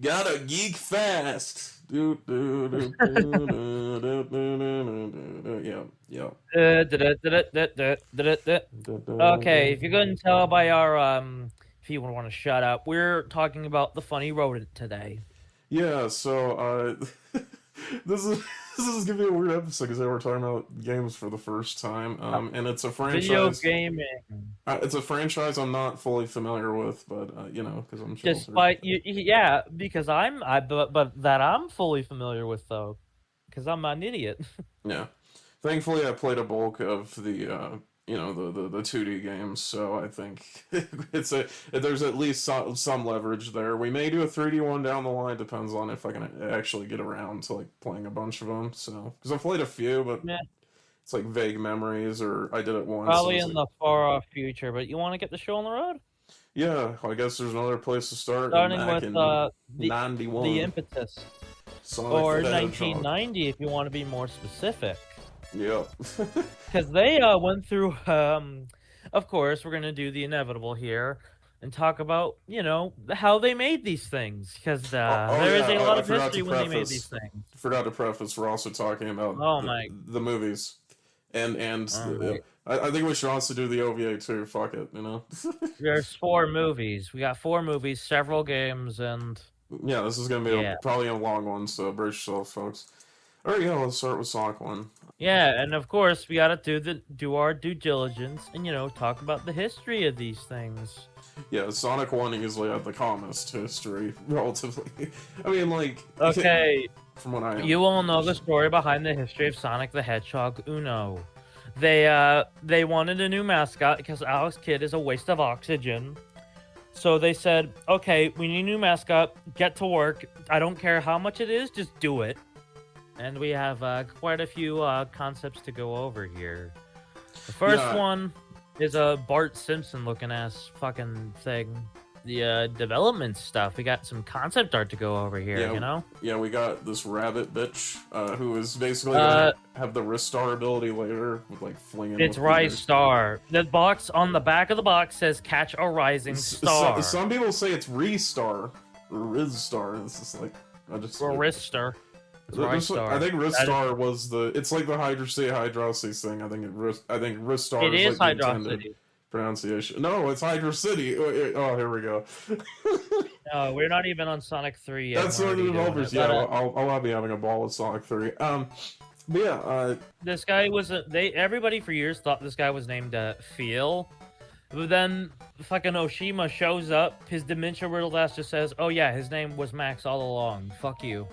Gotta geek fast. Yeah, yeah. Okay, if you couldn't tell by our if you want to shut up, we're talking about the funny rodent today. Yeah, so this is this is gonna be a weird episode because we're talking about games for the first time. Uh, And it's a Video franchise. gaming, It's a franchise I'm not fully familiar with, but because I'm chill through. despite you, yeah, because but that I'm fully familiar with though, because I'm an idiot. Yeah. Thankfully, I played a bulk of the the 2D games, so I think it's a there's at least some leverage there. We may do a 3D one down the line, depends on if I can actually get around to like playing a bunch of them. So because I've played a few, but Yeah, it's like vague memories, or I did it once and probably it's in like, the far off future. But you want to get the show on the road, yeah, I guess there's another place to start. And starting back with in the '91, impetus, Sonic the or Hedgehog. 1990 if you want to be more specific. Yep. Because they went through of course we're going to do the inevitable here and talk about how they made these things, because Oh there yeah, is a lot I of forgot to history when they made these preface. things. Forgot to preface. We're also talking about Oh my. the movies, and All right, I think we should also do the OVA too. Fuck it, you know. there's four movies. We got four movies, several games, and Yeah, this is gonna be yeah, probably a long one, so brace yourself, folks. All right, yeah, let's start with Sonic One. yeah, and of course we got to do our due diligence and talk about the history of these things. Yeah, Sonic One easily had the calmest history, relatively. I mean, like, Okay, from what I you all know the story behind the history of Sonic the Hedgehog Uno. They wanted a new mascot because Alex Kidd is a waste of oxygen. So they said, "Okay, we need a new mascot. Get to work. I don't care how much it is, just do it." And we have quite a few concepts to go over here. The first yeah, one is a Bart Simpson looking ass fucking thing. The development stuff. We got some concept art to go over here. yeah, we got this rabbit bitch who is basically Uh, gonna have the Ristar ability later with like flinging It's with Rise fingers. Star. The box on the back of the box says "Catch a Rising Star." Some people say it's Ristar or Rizstar. It's just like I just Or Rister. It's Rise Star. I think That Ristar was the. It's like the Hydrocity thing. I think Ristar It is is like the Hydro intended City. pronunciation. No, it's Hydro City. Oh, here we go. No, we're not even on Sonic 3 yet. That's We're one of the already doing developers. it. Yeah, But I'll be having a ball with Sonic 3. But yeah, this guy was everybody for years thought this guy was named Feel. But then fucking Oshima shows up. His dementia riddled ass just says, "Oh yeah, his name was Max all along. Fuck you."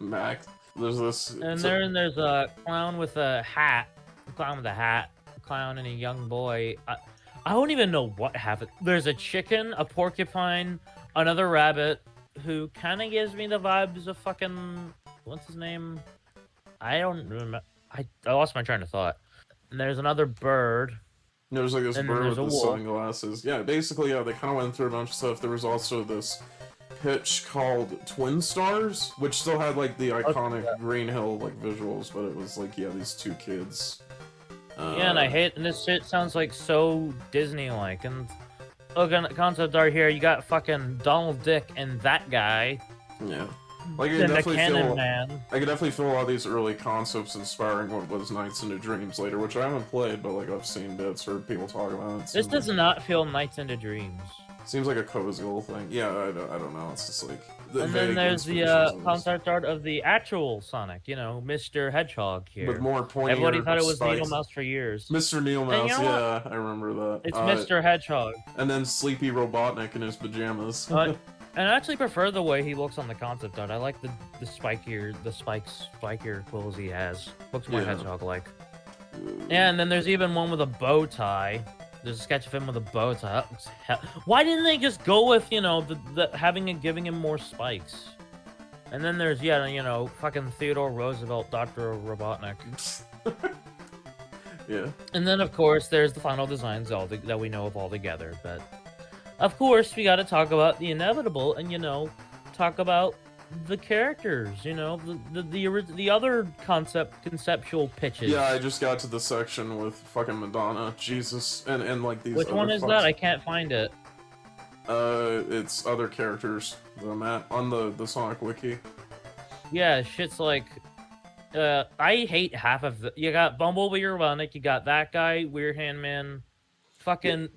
Max. There's this. And there's a clown with a hat. A clown with a hat. A clown and a young boy. I don't even know what happened. There's a chicken, a porcupine, another rabbit, who kind of gives me the vibes of fucking what's his name? I don't remember. I lost my train of thought. And there's another bird. There's like this And then bird there's with a the wolf. sunglasses. Yeah, basically, yeah, they kind of went through a bunch of stuff. There was also this pitch called Twin Stars, which still had like the iconic Green Hill like visuals, but it was like, yeah, these two kids. Yeah, and I hate, and this shit sounds like so Disney-like. And look at the concept art here. You got fucking Donald Dick and that guy. Yeah. Like And the Cannon Man. I could definitely feel a lot of these early concepts inspiring what was Nights into Dreams later, which I haven't played, but like I've seen bits, heard people talk about it. This does not feel Nights into Dreams. Seems like a cozy little thing. Yeah, I don't know. It's just like And then there's the concept art of the actual Sonic, Mr. Hedgehog here. with more pointy. Everybody thought it was spikes. Needle Mouse for years. Mr. Needle Mouse, you know yeah, I remember that. It's Mr. Hedgehog. And then Sleepy Robotnik in his pajamas. And I actually prefer the way he looks on the concept art. I like the spikier quills he has. Looks more Yeah. hedgehog-like. Yeah, and then there's even one with a bow tie. There's a sketch of him with a bow tie. That looks Why didn't they just go with, giving him more spikes? And then there's, fucking Theodore Roosevelt, Dr. Robotnik. Yeah. And then, of course, there's the final designs that we know of all together. But, of course, we got to talk about the inevitable and, talk about the characters, the other conceptual pitches. Yeah, I just got to the section with fucking Madonna, Jesus, and like these. Which one is that? I can't find it. It's other characters, the map on the Sonic Wiki. Yeah, shit's like, I hate half of the. You got Bumblebee Robotnik, you got that guy, Weird Handman, fucking.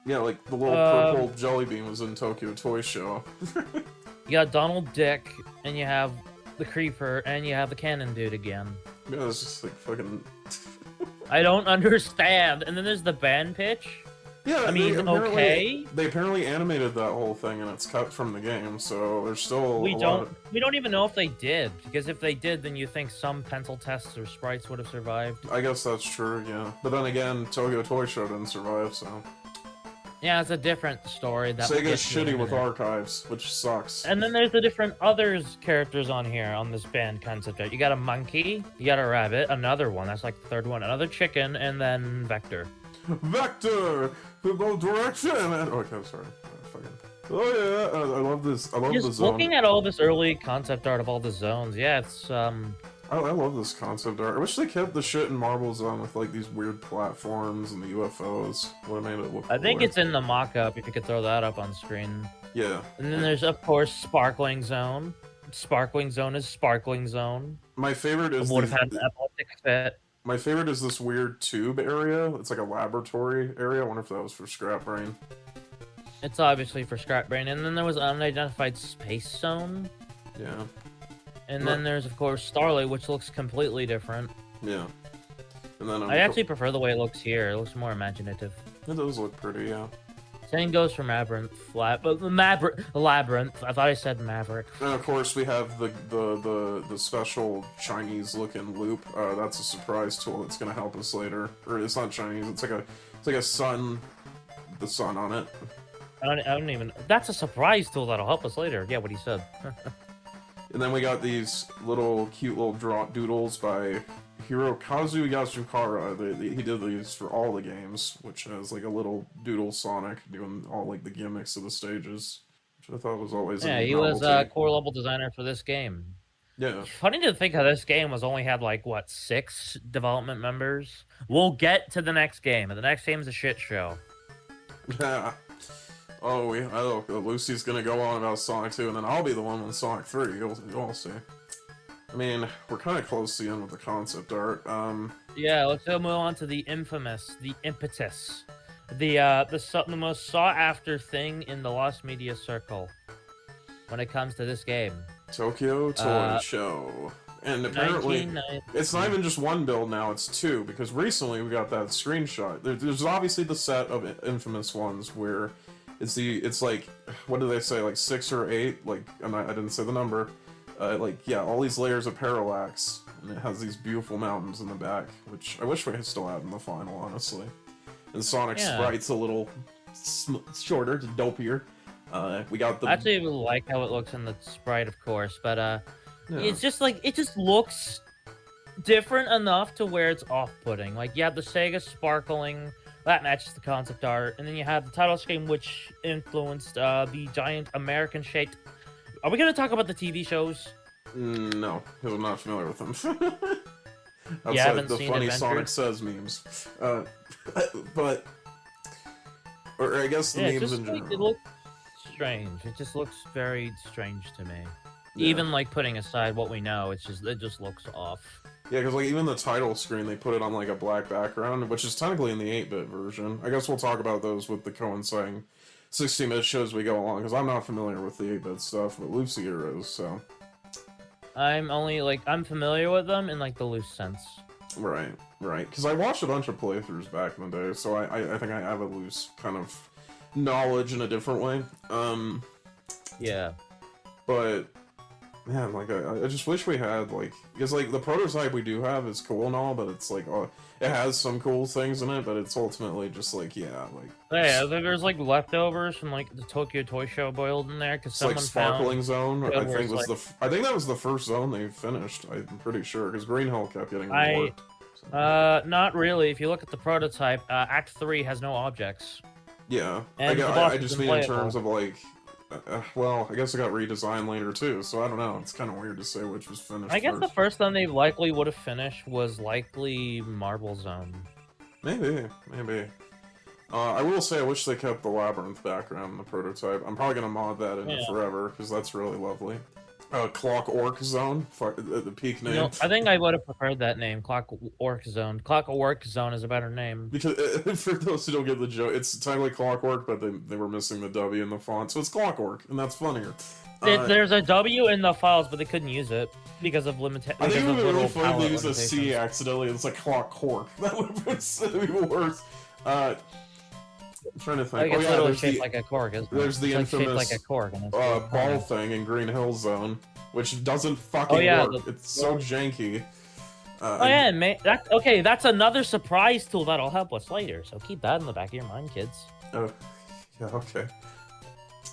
Yeah, like the little purple jelly bean was in Tokyo Toy Show. You got Donald Dick, and you have the Creeper, and you have the Cannon Dude again. Yeah, it's just like fucking. I don't understand. And then there's the band pitch. Yeah, I mean, okay. They apparently animated that whole thing, and it's cut from the game, so there's still. We don't even know if they did, because if they did, then you think some pencil tests or sprites would have survived. I guess that's true, yeah. But then again, Tokyo Toy Show didn't survive, so. Yeah, it's a different story. That Sega's shitty with archives, which sucks. And then there's the different others characters on here on this band concept art. You got a monkey, you got a rabbit, another one, that's like the third one, another chicken, and then Vector. Vector! The both direction! Okay, sorry. Oh yeah, I love this. I love the zone. Looking at all this early concept art of all the zones, yeah, it's I love this concept art. I wish they kept the shit in Marble Zone with like these weird platforms and the UFOs. Would have made it look I think cooler. it's in the mock-up, if you could throw that up on screen. Yeah. And then there's, of course, Sparkling Zone. Sparkling Zone is Sparkling Zone. My favorite is would have had an epileptic fit. My favorite is this weird tube area. It's like a laboratory area. I wonder if that was for Scrap Brain. It's obviously for Scrap Brain. And then there was Unidentified Space Zone. Yeah. And then there's, of course, Starlight, which looks completely different. Yeah. And then I actually prefer the way it looks here. It looks more imaginative. It does look pretty, yeah. Same goes for Labyrinth. Labyrinth. I thought I said Maverick. And of course, we have the special Chinese-looking loop. That's a surprise tool that's gonna help us later. Or it's not Chinese. It's like a sun. The sun on it. I don't even. That's a surprise tool that'll help us later. Yeah, what he said. And then we got these little cute little doodles by Hirokazu Yasukara. He did these for all the games, which has like a little doodle Sonic doing all like the gimmicks of the stages, which I thought was always he was a core level designer for this game. Yeah. Funny to think how this game was only had like what 6 development members. We'll get to the next game, and the next game is a shit show. Yeah. Oh, Lucy's gonna go on about Sonic 2, and then I'll be the one with Sonic 3. You'll all see. I mean, we're kind of close to the end with the concept art. Yeah, let's go move on to the infamous, the impetus, the most sought-after thing in the Lost Media Circle when it comes to this game. Tokyo Toy Show. And apparently, it's not even just one build now, it's 2, because recently we got that screenshot. There's obviously the set of infamous ones where it's like, what do they say, like 6 or 8? Like, I didn't say the number. All these layers of parallax, and it has these beautiful mountains in the back, which I wish we had still had in the final, honestly. And Sonic's sprite's a little shorter, dopier. We got the... I actually like how it looks in the sprite, of course, but it's just like, it just looks different enough to where it's off-putting. Like, you have the Sega sparkling, that matches the concept art, and then you have the title screen, which influenced the giant American-shaped... Are we going to talk about the TV shows? No, because I'm not familiar with them. You haven't the seen funny Adventure? Sonic Says memes. But... Or I guess the memes in general. It looks strange. It just looks very strange to me. Yeah. Even, like, putting aside what we know, it just looks off. Yeah, because like even the title screen, they put it on like a black background, which is technically in the 8-bit version. I guess we'll talk about those with the coinciding 60-minute shows we go along, because I'm not familiar with the 8-bit stuff, but Lucy is, so... I'm familiar with them in, like, the loose sense. Right. Because I watched a bunch of playthroughs back in the day, so I think I have a loose kind of knowledge in a different way. Yeah. But... Man, like, I just wish we had, like... Because, like, the prototype we do have is cool and all, but it's, like, it has some cool things in it, but it's ultimately just, like, yeah, like... Yeah, there's, like, leftovers from, like, the Tokyo Toy Show boiled in there, because someone like, Sparkling Zone, I think I think that was the first zone they finished, I'm pretty sure, because Green Hill kept getting reworked. Not really. If you look at the prototype, Act 3 has no objects. Yeah, And I just mean in terms of, like... well, I guess it got redesigned later too, so I don't know. It's kind of weird to say which was finished. I guess first. the first one they likely would have finished was likely Marble Zone. Maybe. I will say I wish they kept the labyrinth background in the prototype. I'm probably gonna mod that in forever because that's really lovely. Clock Orc Zone, the peak name. No, I think I would have preferred that name, Clock Orc Zone. Clock Orc Zone is a better name. Because for those who don't get the joke, it's technically Clockwork, but they were missing the W in the font, so it's Clockwork, and that's funnier. There's a W in the files, but they couldn't use it because of limitations. I think it would be really funny if they used a C accidentally. It's like Clockcork. That would have been even worse. I'm trying to think. Like it's literally shaped like a cork, isn't it? There's the infamous shaped like a cork, ball thing in Green Hill Zone, which doesn't fucking work. It's so janky. That's another surprise tool that'll help us later. So keep that in the back of your mind, kids. Yeah, okay.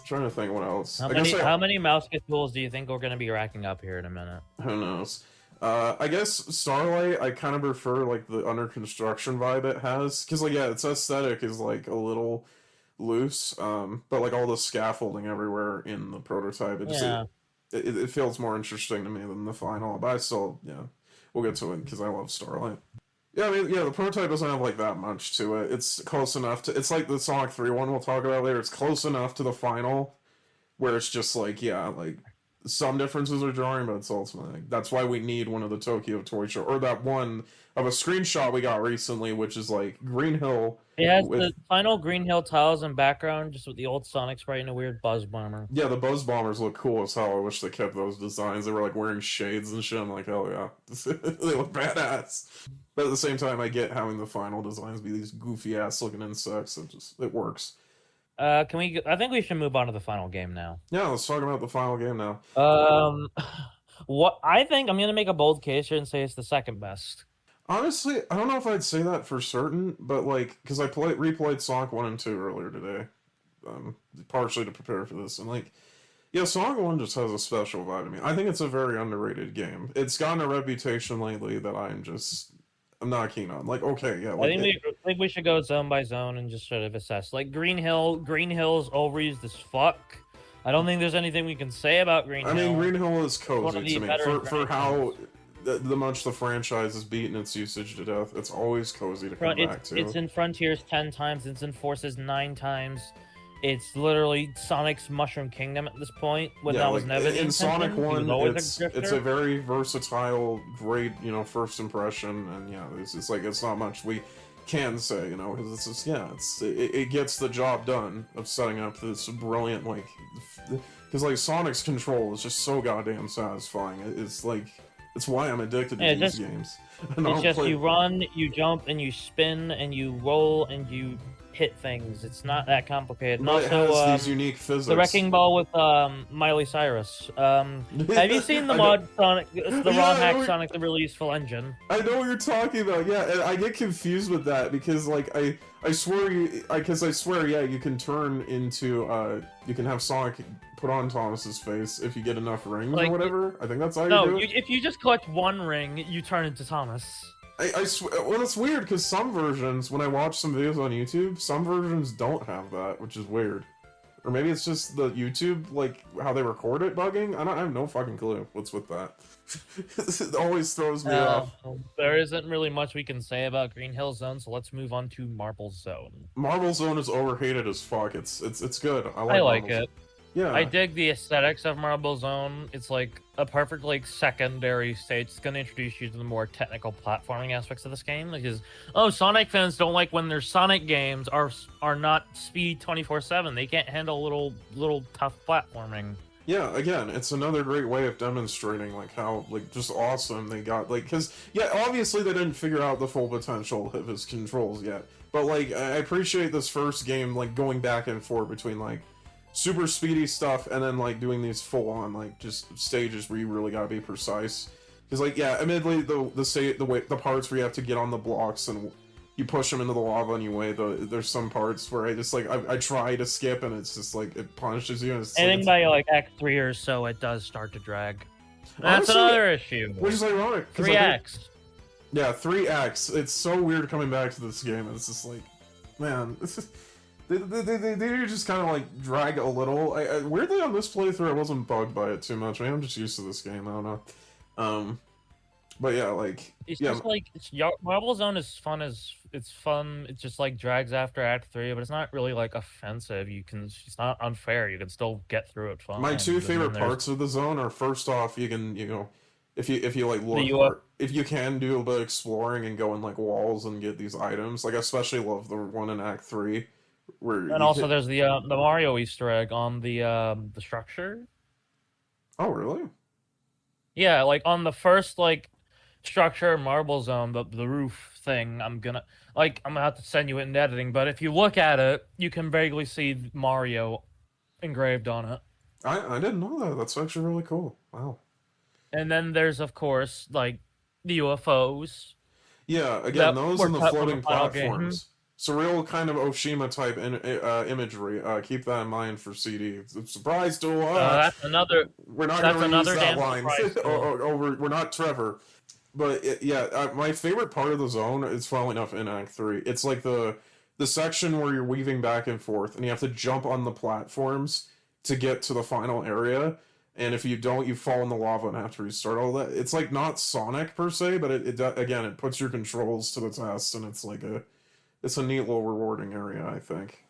Trying to think what else. How many mouse kit tools do you think we're going to be racking up here in a minute? Who knows? I guess Starlight, I kind of prefer like the under construction vibe it has, because like its aesthetic is like a little loose, but like all the scaffolding everywhere in the prototype, it feels more interesting to me than the final. But I still, we'll get to it because I love Starlight. Yeah, I mean, the prototype doesn't have like that much to it. It's close enough to. It's like the Sonic 3 one we'll talk about later. It's close enough to the final, where it's just like like some differences are jarring, but it's ultimately like, that's why we need one of the Tokyo Toy Show or that one of a screenshot we got recently, which is like Green Hill. It has the final Green Hill tiles and background, just with the old Sonic sprite and a weird Buzz Bomber. Yeah, the Buzz Bombers look cool as hell. I wish they kept those designs. They were like wearing shades and shit. I'm like, hell yeah, they look badass. But at the same time, I get having the final designs be these goofy ass looking insects. It works. I think we should move on to the final game now. Yeah, let's talk about the final game now. I think I'm gonna make a bold case here and say it's the second best. Honestly, I don't know if I'd say that for certain, but like, because I replayed Sonic 1 and 2 earlier today, partially to prepare for this, and like, Sonic 1 just has a special vibe to me. I think it's a very underrated game. It's gotten a reputation lately that I'm not keen on. Like, okay, yeah. Like, I think we should go zone by zone and just sort of assess. Like Green Hill's overused as fuck. I don't think there's anything we can say about Green Hill. I mean, Green Hill is cozy to me for how the much the franchise has beaten its usage to death. It's always cozy to come back to. It's in Frontiers 10 times. It's in Forces 9 times. It's literally Sonic's Mushroom Kingdom at this point. When that was never in Sonic 1, it's a very versatile, great, first impression, and it's not much we can say, because it's just, it gets the job done of setting up this brilliant, because Sonic's control is just so goddamn satisfying. It's why I'm addicted to these games. It's just you run, you jump, and you spin, and you roll, and you hit things. It's not that complicated. And also, it has these unique physics. The Wrecking Ball with Miley Cyrus. Have you seen the mod Sonic, the ROM hack Sonic the Release full engine? I know what you're talking about. Yeah, and I get confused with that because I swear you can turn into you can have Sonic put on Thomas's face if you get enough rings or whatever. I think that's how you do it. If you just collect one ring, you turn into Thomas. I swear, well, it's weird because some versions, when I watch some videos on YouTube, some versions don't have that, which is weird. Or maybe it's just the YouTube, how they record it bugging? I have no fucking clue what's with that. It always throws me off. There isn't really much we can say about Green Hill Zone, so let's move on to Marble Zone. Marble Zone is overhated as fuck. It's good. I like it. Yeah. I dig the aesthetics of Marble Zone. It's like a perfect secondary stage. It's going to introduce you to the more technical platforming aspects of this game. Because Sonic fans don't like when their Sonic games are not speed 24/7. They can't handle little tough platforming. Yeah, again, it's another great way of demonstrating how just awesome they got. Because obviously they didn't figure out the full potential of his controls yet. But I appreciate this first game going back and forth between super speedy stuff and then doing these full-on just stages where you really gotta be precise, because admittedly the parts where you have to get on the blocks and you push them into the lava anyway, there's some parts where I try to skip and it's just it punishes you, and I think by Act 3 or so it does start to drag. That's another issue, which is ironic. 3x. 3x. It's so weird coming back to this game. It's just man, They just kind of drag a little. Weirdly on this playthrough, I wasn't bugged by it too much. Maybe I'm just used to this game. I don't know. But yeah, like It's yeah, just like Marble Zone is fun as it's fun. It just like drags after Act 3, but it's not really like offensive. It's not unfair. You can still get through it fine. my two And then favorite there's parts of the zone are first off, if you like the look UF. hard, if you can do a bit of exploring and go in like walls and get these items. Like I especially love the one in Act 3 where And you also hit. there's the Mario Easter egg on the structure. Oh really? Yeah, like on the first like structure Marble Zone, the roof thing. I'm gonna have to send you it in editing, but if you look at it, you can vaguely see Mario engraved on it. I didn't know that. That's actually really cool. Wow. And then there's of course like the UFOs Yeah, again, that those were and the cut from the floating final game. platforms. Surreal kind of Oshima type imagery. Keep that in mind for CD. Surprise to That's another. we're not That's going to use another that damn line. surprise. We're not Trevor. But my favorite part of the zone is funnily enough in Act 3. It's like the section where you're weaving back and forth and you have to jump on the platforms to get to the final area. And if you don't, you fall in the lava and have to restart all that. It's like not Sonic per se, but it puts your controls to the test, and it's a neat little rewarding area, I think.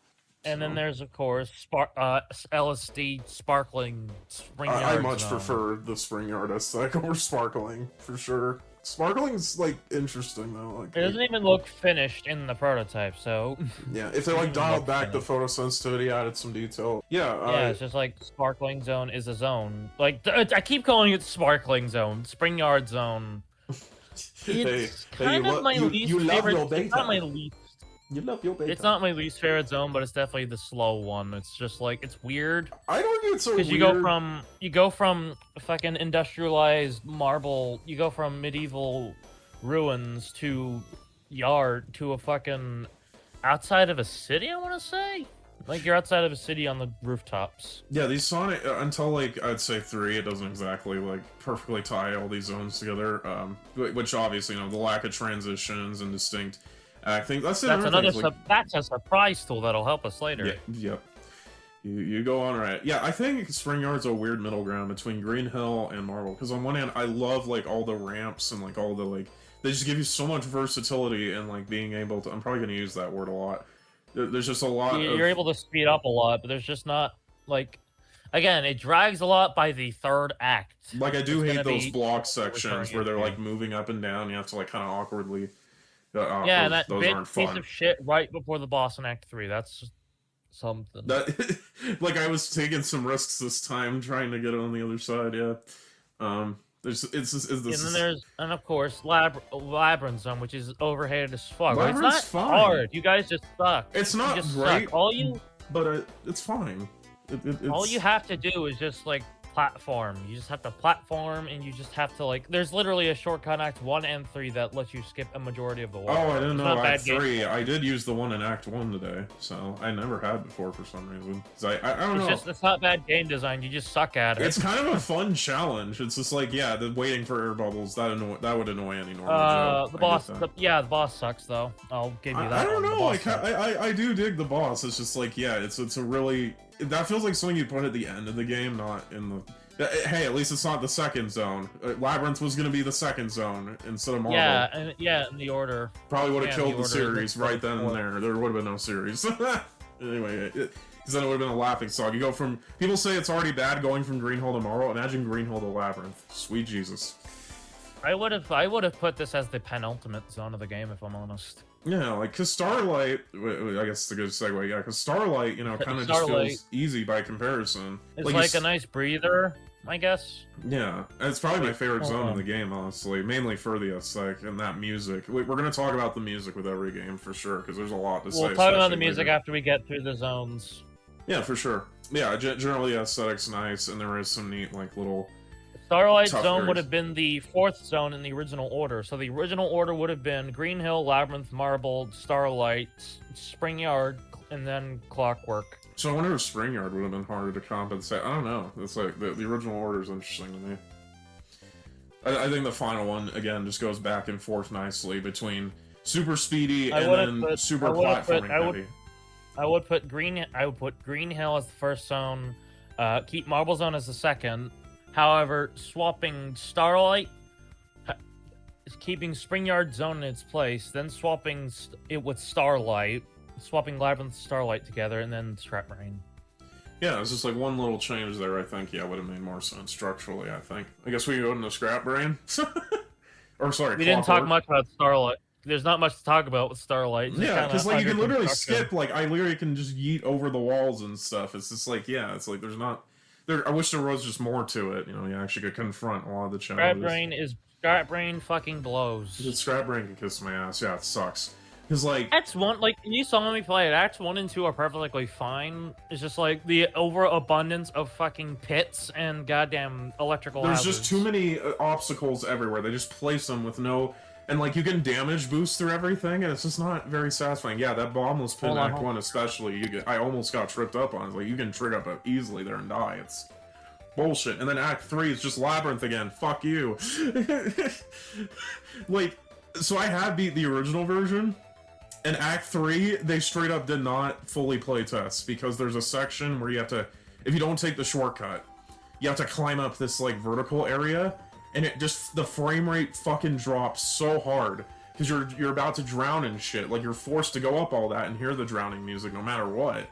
And then there's of course LSD sparkling spring I yard much zone. prefer the spring yard aesthetic over sparkling for sure. Sparkling's like interesting though. Like It doesn't even look finished in the prototype, so yeah, if they like dialed back the photosensitivity, added some detail. yeah, it's just like sparkling zone is a zone. Like I keep calling it sparkling zone, spring yard zone. It's kind of my least favorite. It's not my least. You love your beta. It's not my least favorite zone, but it's definitely the slow one. It's just like it's weird I'd argue it's so weird. because you go from fucking industrialized marble, you go from medieval ruins to a fucking outside of a city. I want to say, like you're outside of a city on the rooftops. Yeah, these Sonic until like I'd say 3, it doesn't exactly like perfectly tie all these zones together. Which obviously the lack of transitions and distinct acting. That's a surprise tool that'll help us later. Yeah, yep. You go on right. Yeah, I think Spring Yard's a weird middle ground between Green Hill and Marble. Because on one hand, I love like all the ramps and like all the like they just give you so much versatility and like being able to. I'm probably gonna use that word a lot. There's just a lot. You're able to speed up a lot, but there's just not like. Again, it drags a lot by the third act. Like I do hate those block sections where they're like moving up and down. You have to like kind of awkwardly. Yeah, and that those big aren't piece fun. of shit right before the boss in Act 3. That's something. That like I was taking some risks this time trying to get it on the other side. Yeah. And of course Labyrinth Zone, which is overhated as fuck. Labyrinth's It's not fine. hard. You guys just suck. It's not you just great, suck. but it's fine. All you have to do is just like platform. You just have to platform, and you just have to like. There's literally a shortcut in Act 1 and 3 that lets you skip a majority of the water. Oh, I didn't know Act 3. Game. I did use the one in Act 1 today, so I never had before for some reason. I don't know. It's not bad game design. You just suck at it. It's kind of a fun challenge. It's just like the waiting for air bubbles that would annoy any normal Joe. The boss sucks though. I'll give you that. I don't know. Like I do dig the boss. It's just like it's a really that feels like something you put at the end of the game, not in the. Hey, at least it's not the second zone. Labyrinth was going to be the second zone instead of Marble. Yeah, in the order. Probably would have killed the series right then and there. There would have been no series. Anyway, because then it would have been a laughing stock. You go from people say it's already bad going from Green Hill to Marble. Imagine Green Hill to Labyrinth. Sweet Jesus. I would have put this as the penultimate zone of the game, if I'm honest. Yeah, like, because Starlight, I guess it's a good segue, yeah, because Starlight, kind of just feels easy by comparison. It's like a nice breather, I guess. Yeah, it's probably my favorite zone in the game, honestly, mainly for the aesthetic and that music. We're going to talk about the music with every game, for sure, because there's a lot to say. We'll talk about the music after we get through the zones. Yeah, for sure. Yeah, generally the aesthetic's nice, and there is some neat, like, little... Starlight Zone would have been the fourth zone in the original order. So the original order would have been Green Hill, Labyrinth, Marble, Starlight, Spring Yard, and then Clockwork. So I wonder if Spring Yard would have been harder to compensate. I don't know. It's like the original order is interesting to me. I think the final one again just goes back and forth nicely between super speedy and then super platforming heavy. I would put Green Hill as the first zone. Keep Marble Zone as the second. However, swapping Starlight, keeping Spring Yard Zone in its place, then swapping it with Starlight, swapping Labyrinth Starlight together, and then Scrap Brain. Yeah, it's just like one little change there. I think would have made more sense structurally. I think. I guess we go into Scrap Brain. Or sorry, we didn't talk much about Starlight. There's not much to talk about with Starlight. Yeah, because like you can literally skip. Like I literally can just yeet over the walls and stuff. It's just like it's like there's not. I wish there was just more to it. You know, you actually could confront a lot of the challenges. Scrap Brain fucking blows. Scrap Brain can kiss my ass. Yeah, it sucks. Because like Acts 1, like you saw me play it. Acts 1 and 2 are perfectly fine. It's just like the overabundance of fucking pits and goddamn electrical. There's houses. just too many obstacles everywhere. They just place them with no. And, like, you can damage boost through everything, and it's just not very satisfying. Yeah, that bombless pit in Act 1 especially, I almost got tripped up on. It's like, you can trigger up easily there and die. It's bullshit. And then Act 3 is just Labyrinth again. Fuck you. Like, so I have beat the original version, and Act 3, they straight up did not fully play test, because there's a section where you have to, if you don't take the shortcut, you have to climb up this, like, vertical area, and it just, the frame rate fucking drops so hard, because you're about to drown and shit. Like, you're forced to go up all that and hear the drowning music no matter what.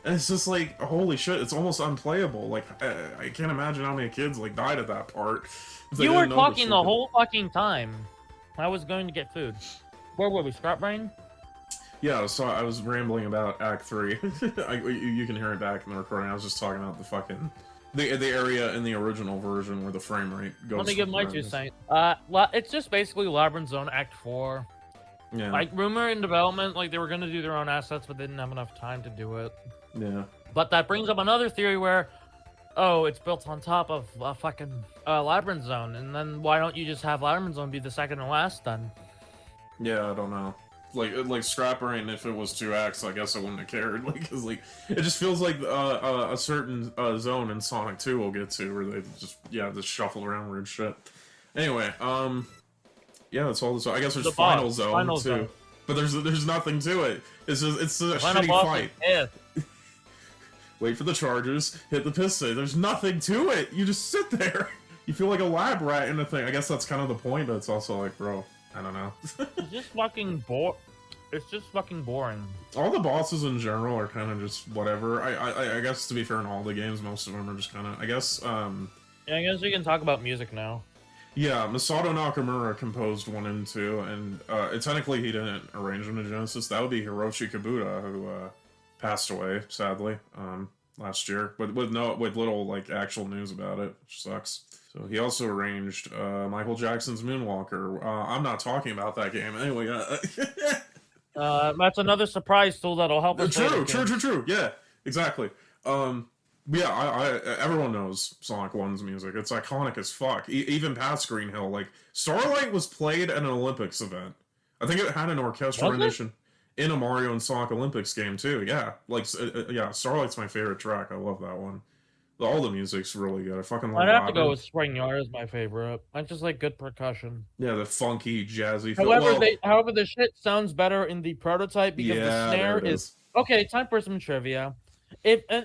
And it's just like, holy shit, it's almost unplayable. Like, I can't imagine how many kids, like, died at that part. You were talking the whole fucking time. I was going to get food. Where were we, Scrap Brain? Yeah, so I was rambling about Act 3. You can hear it back in the recording. I was just talking about the fucking... The area in the original version where the frame rate goes. Let me give my 2 cents. It's just basically Labyrinth Zone Act 4. Yeah. Like, rumor in development, like, they were going to do their own assets, but they didn't have enough time to do it. Yeah. But that brings up another theory where, oh, it's built on top of fucking Labyrinth Zone, and then why don't you just have Labyrinth Zone be the second and last then? Yeah, I don't know. Like Scrap Brain, if it was 2 acts, I guess I wouldn't have cared. Like, cause like it just feels like a certain zone in Sonic 2 we'll get to where they just shuffle around weird shit. Anyway, yeah, that's all. I guess there's Final Zone too, but there's nothing to it. It's a shitty fight. Wait for the charges, hit the piston. There's nothing to it. You just sit there. You feel like a lab rat in a thing. I guess that's kind of the point, but it's also like, bro, I don't know. It's just fucking It's just fucking boring. All the bosses in general are kind of just whatever. I guess to be fair, in all the games, most of them are just kind of. I guess. Yeah, I guess we can talk about music now. Yeah, Masato Nakamura composed 1 and 2, and technically he didn't arrange them in Genesis. That would be Hiroshi Kabuta, who passed away sadly last year, with little like actual news about it, which sucks. So he also arranged Michael Jackson's Moonwalker. I'm not talking about that game anyway. That's another surprise tool that'll help us. True. Yeah, exactly. Yeah, everyone knows Sonic 1's music. It's iconic as fuck. Even past Green Hill. Like, Starlight was played at an Olympics event. I think it had an orchestral rendition in a Mario and Sonic Olympics game, too. Yeah. Like, yeah, Starlight's my favorite track. I love that one. All the music's really good. I fucking love it. I'd have to go with Spring Yard as my favorite. I just like good percussion. Yeah, the funky, jazzy feel. However, the shit sounds better in the prototype because the snare is... Okay, time for some trivia.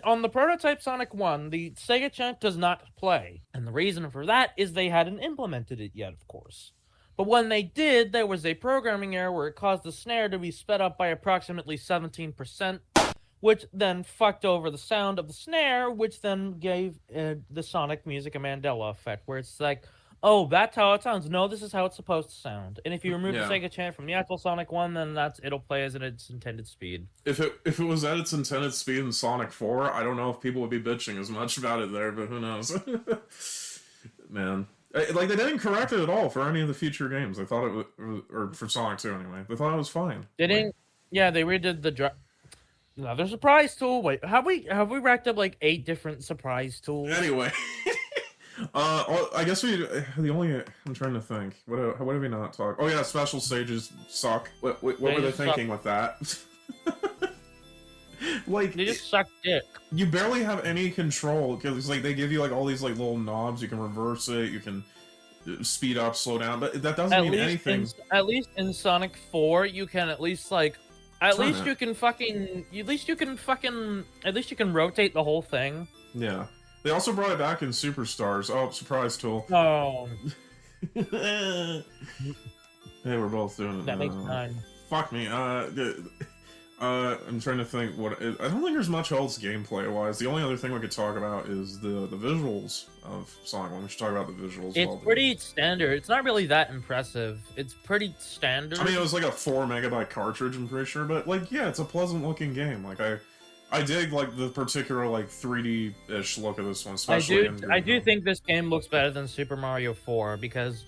On the prototype Sonic 1, the Sega chant does not play. And the reason for that is they hadn't implemented it yet, of course. But when they did, there was a programming error where it caused the snare to be sped up by approximately 17%, which then fucked over the sound of the snare, which then gave the Sonic music a Mandela effect, where it's like, oh, that's how it sounds. No, this is how it's supposed to sound. And if you remove the Sega chant from the actual Sonic 1, then it'll play as at its intended speed. If it was at its intended speed in Sonic 4, I don't know if people would be bitching as much about it there, but who knows? Man. Like, they didn't correct it at all for any of the future games. I thought it was, or for Sonic 2 anyway. They thought it was fine. They redid the another surprise tool. Wait, have we racked up like 8 different surprise tools? Anyway. I guess I'm trying to think. What have we not talked? Oh yeah, special stages suck. What were they thinking with that? Like, they just suck dick. You barely have any control because like they give you like all these like little knobs. You can reverse it. You can speed up, slow down, but that doesn't mean anything. At least in Sonic 4, you can at least like. At least you can rotate the whole thing. Yeah. They also brought it back in Superstars. Oh, surprise tool. Oh. Hey, we're both doing it. That makes 9. Fuck me. I'm trying to think what. I don't think there's much else gameplay wise. The only other thing we could talk about is the visuals of Sonic 1. We should talk about the visuals. It's pretty standard. It's not really that impressive. It's pretty standard. I mean, it was like a 4 megabyte cartridge, I'm pretty sure, but like, yeah, it's a pleasant looking game. Like I dig like the particular like 3D-ish look of this one, especially. I do think this game looks better than Super Mario 4 because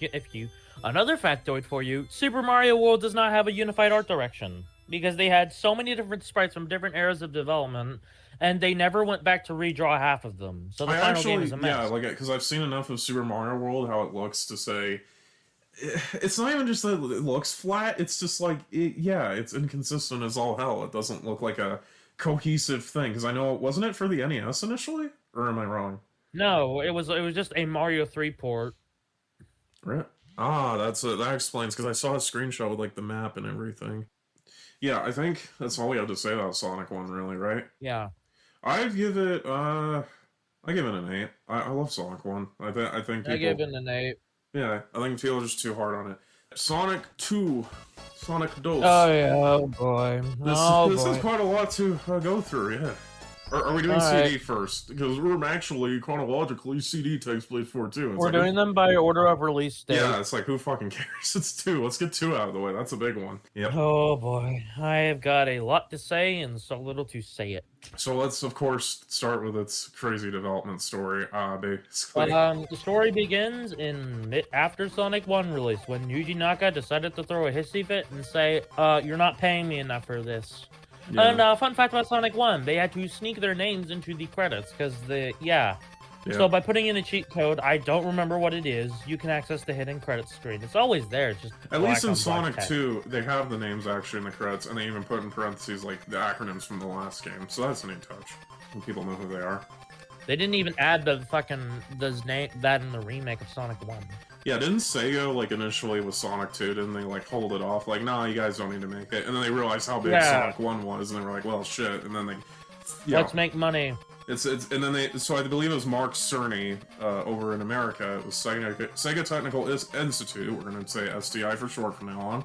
another factoid for you, Super Mario World does not have a unified art direction because they had so many different sprites from different eras of development, and they never went back to redraw half of them. So the final game is a mess. Yeah, like because I've seen enough of Super Mario World how it looks to say it's not even just that it looks flat. It's just like it's inconsistent as all hell. It doesn't look like a cohesive thing because I know wasn't it for the NES initially, or am I wrong? No, it was just a Mario 3 port. Right. That explains because I saw a screenshot with like the map and everything. Yeah, I think that's all we have to say about Sonic 1, really, right? Yeah. I give it an 8. I love Sonic 1. I think people, I give it an 8. Yeah, I think people are just too hard on it. Sonic 2. Sonic Dos. Oh yeah, oh boy. This is quite a lot to go through, yeah. Are we doing CD first? Because we're actually, chronologically, CD takes place 4 too. We're doing them by order of release date. Yeah, it's like, who fucking cares? It's 2. Let's get 2 out of the way. That's a big one. Yep. Oh boy. I have got a lot to say and so little to say it. So let's, of course, start with its crazy development story, basically. The story begins after Sonic 1 release, when Yuji Naka decided to throw a hissy fit and say, you're not paying me enough for this. Yeah. And fun fact about Sonic 1, they had to sneak their names into the credits, because So by putting in a cheat code, I don't remember what it is, you can access the hidden credits screen. It's always there, just at least in Sonic 2, they have the names actually in the credits, and they even put in parentheses, like, the acronyms from the last game, so that's a neat touch, when people know who they are. They didn't even add that in the remake of Sonic 1. Yeah, didn't Sega, like, initially with Sonic 2, didn't they, like, hold it off? Like, nah, you guys don't need to make it. And then they realized how big Sonic 1 was, and they were like, well, shit. And then they... Let's make money. And then so I believe it was Mark Cerny, over in America. It was Sega Technical Institute, we're gonna say STI for short from now on,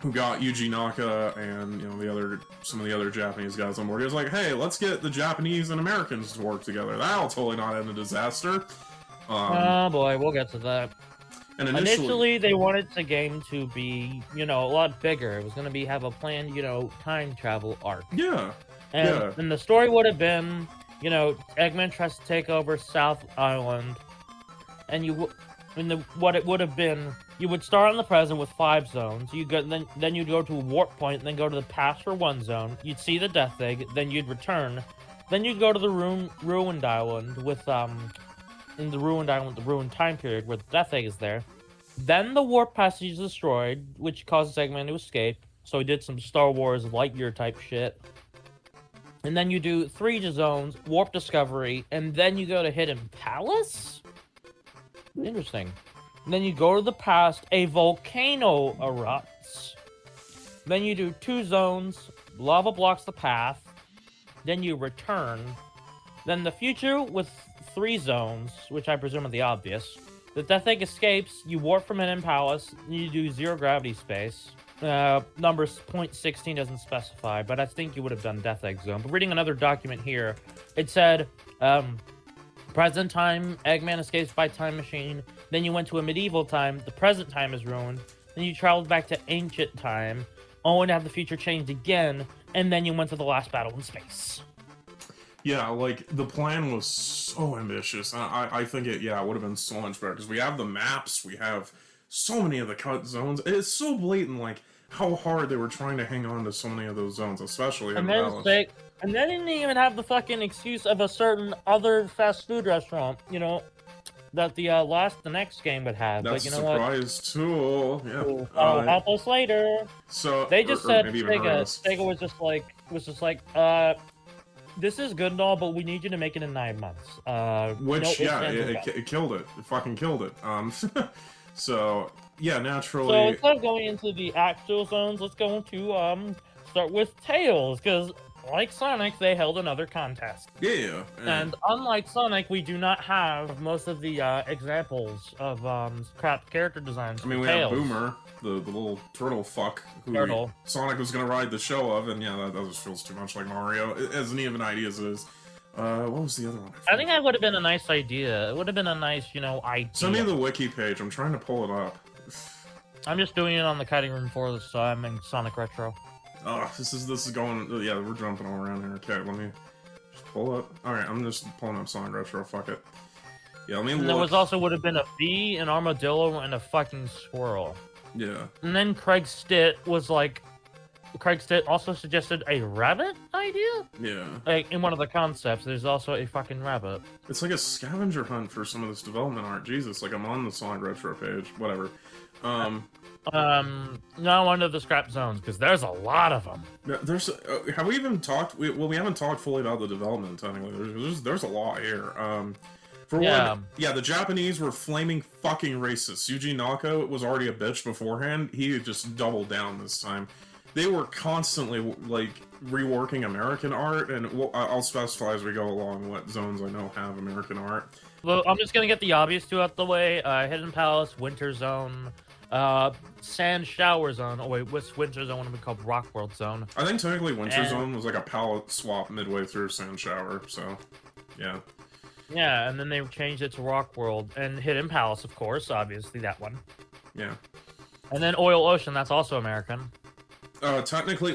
who got Yuji Naka and, some of the other Japanese guys on board. He was like, hey, let's get the Japanese and Americans to work together. That'll totally not end a disaster. Oh boy, we'll get to that. And initially, they wanted the game to be, a lot bigger. It was going to have a planned, time travel arc. Yeah. And the story would have been, Eggman tries to take over South Island, and what it would have been, you would start in the present with 5 zones. Then you'd go to a warp point, and then go to the past for 1 zone. You'd see the Death Egg, then you'd return. Then you'd go to the ruined island with in the ruined island, the ruined time period where the Death Egg is there. Then the warp passage is destroyed, which causes Eggman to escape. So he did some Star Wars Lightyear type shit. And then you do 3 zones, warp discovery, and then you go to Hidden Palace? Interesting. And then you go to the past, a volcano erupts. Then you do 2 zones, lava blocks the path. Then you return. Then the future with 3 zones, which I presume are the obvious. The Death Egg escapes, you warp from Hidden Palace, and you do 0 gravity space. Numbers .16 doesn't specify, but I think you would have done Death Egg Zone. But reading another document here, it said, present time, Eggman escapes by time machine. Then you went to a medieval time, the present time is ruined. Then you traveled back to ancient time, only to have the future changed again. And then you went to the last battle in space. Yeah, like, the plan was so ambitious. I think it would have been so much better, because we have the maps, we have so many of the cut zones. It's so blatant, like, how hard they were trying to hang on to so many of those zones, especially in the balance. And they didn't even have the fucking excuse of a certain other fast food restaurant, that the next game would have. That's but you know a surprise tool. Yeah. I'll help us later. So they just said Sega was just like, this is good and all, but we need you to make it in 9 months. It killed it. It fucking killed it. So yeah, naturally. So instead of going into the actual zones, let's go into start with Tails, because like Sonic, they held another contest. Yeah. And unlike Sonic, we do not have most of the examples of crap character designs. I mean, we have Boomer, the little turtle fuck, who Sonic was going to ride the show of, and yeah, that just feels too much like Mario, as neat of an idea as it is. What was the other one? I think that would have been a nice idea. It would have been a nice, idea. Send me the wiki page. I'm trying to pull it up. I'm just doing it on the cutting room floor this time in Sonic Retro. Oh, this is going. Yeah, we're jumping all around here. Okay, let me just pull up. All right, I'm just pulling up Sonic Retro. Fuck it. Yeah, let me look. And there was also would have been a bee, an armadillo, and a fucking squirrel. Yeah. And then Craig Stitt also suggested a rabbit idea? Yeah. Like, in one of the concepts, there's also a fucking rabbit. It's like a scavenger hunt for some of this development art. Jesus, like I'm on the Sonic Retro page. Whatever. Not one of the scrap zones, because there's a lot of them. There's, have we even talked, we haven't talked fully about the development, technically. There's a lot here. For one, yeah, the Japanese were flaming fucking racist. Yuji Naka was already a bitch beforehand. He just doubled down this time. They were constantly, like, reworking American art, and I'll specify as we go along what zones I know have American art. Well, I'm just gonna get the obvious two out the way. Hidden Palace, Winter Zone, Sand Shower Zone. Oh wait, what's Winter Zone would be called Rock World Zone? I think technically Winter Zone was like a palette swap midway through Sand Shower, so, yeah. Yeah, and then they changed it to Rock World, and Hidden Palace, of course, obviously, that one. Yeah. And then Oil Ocean, that's also American. Technically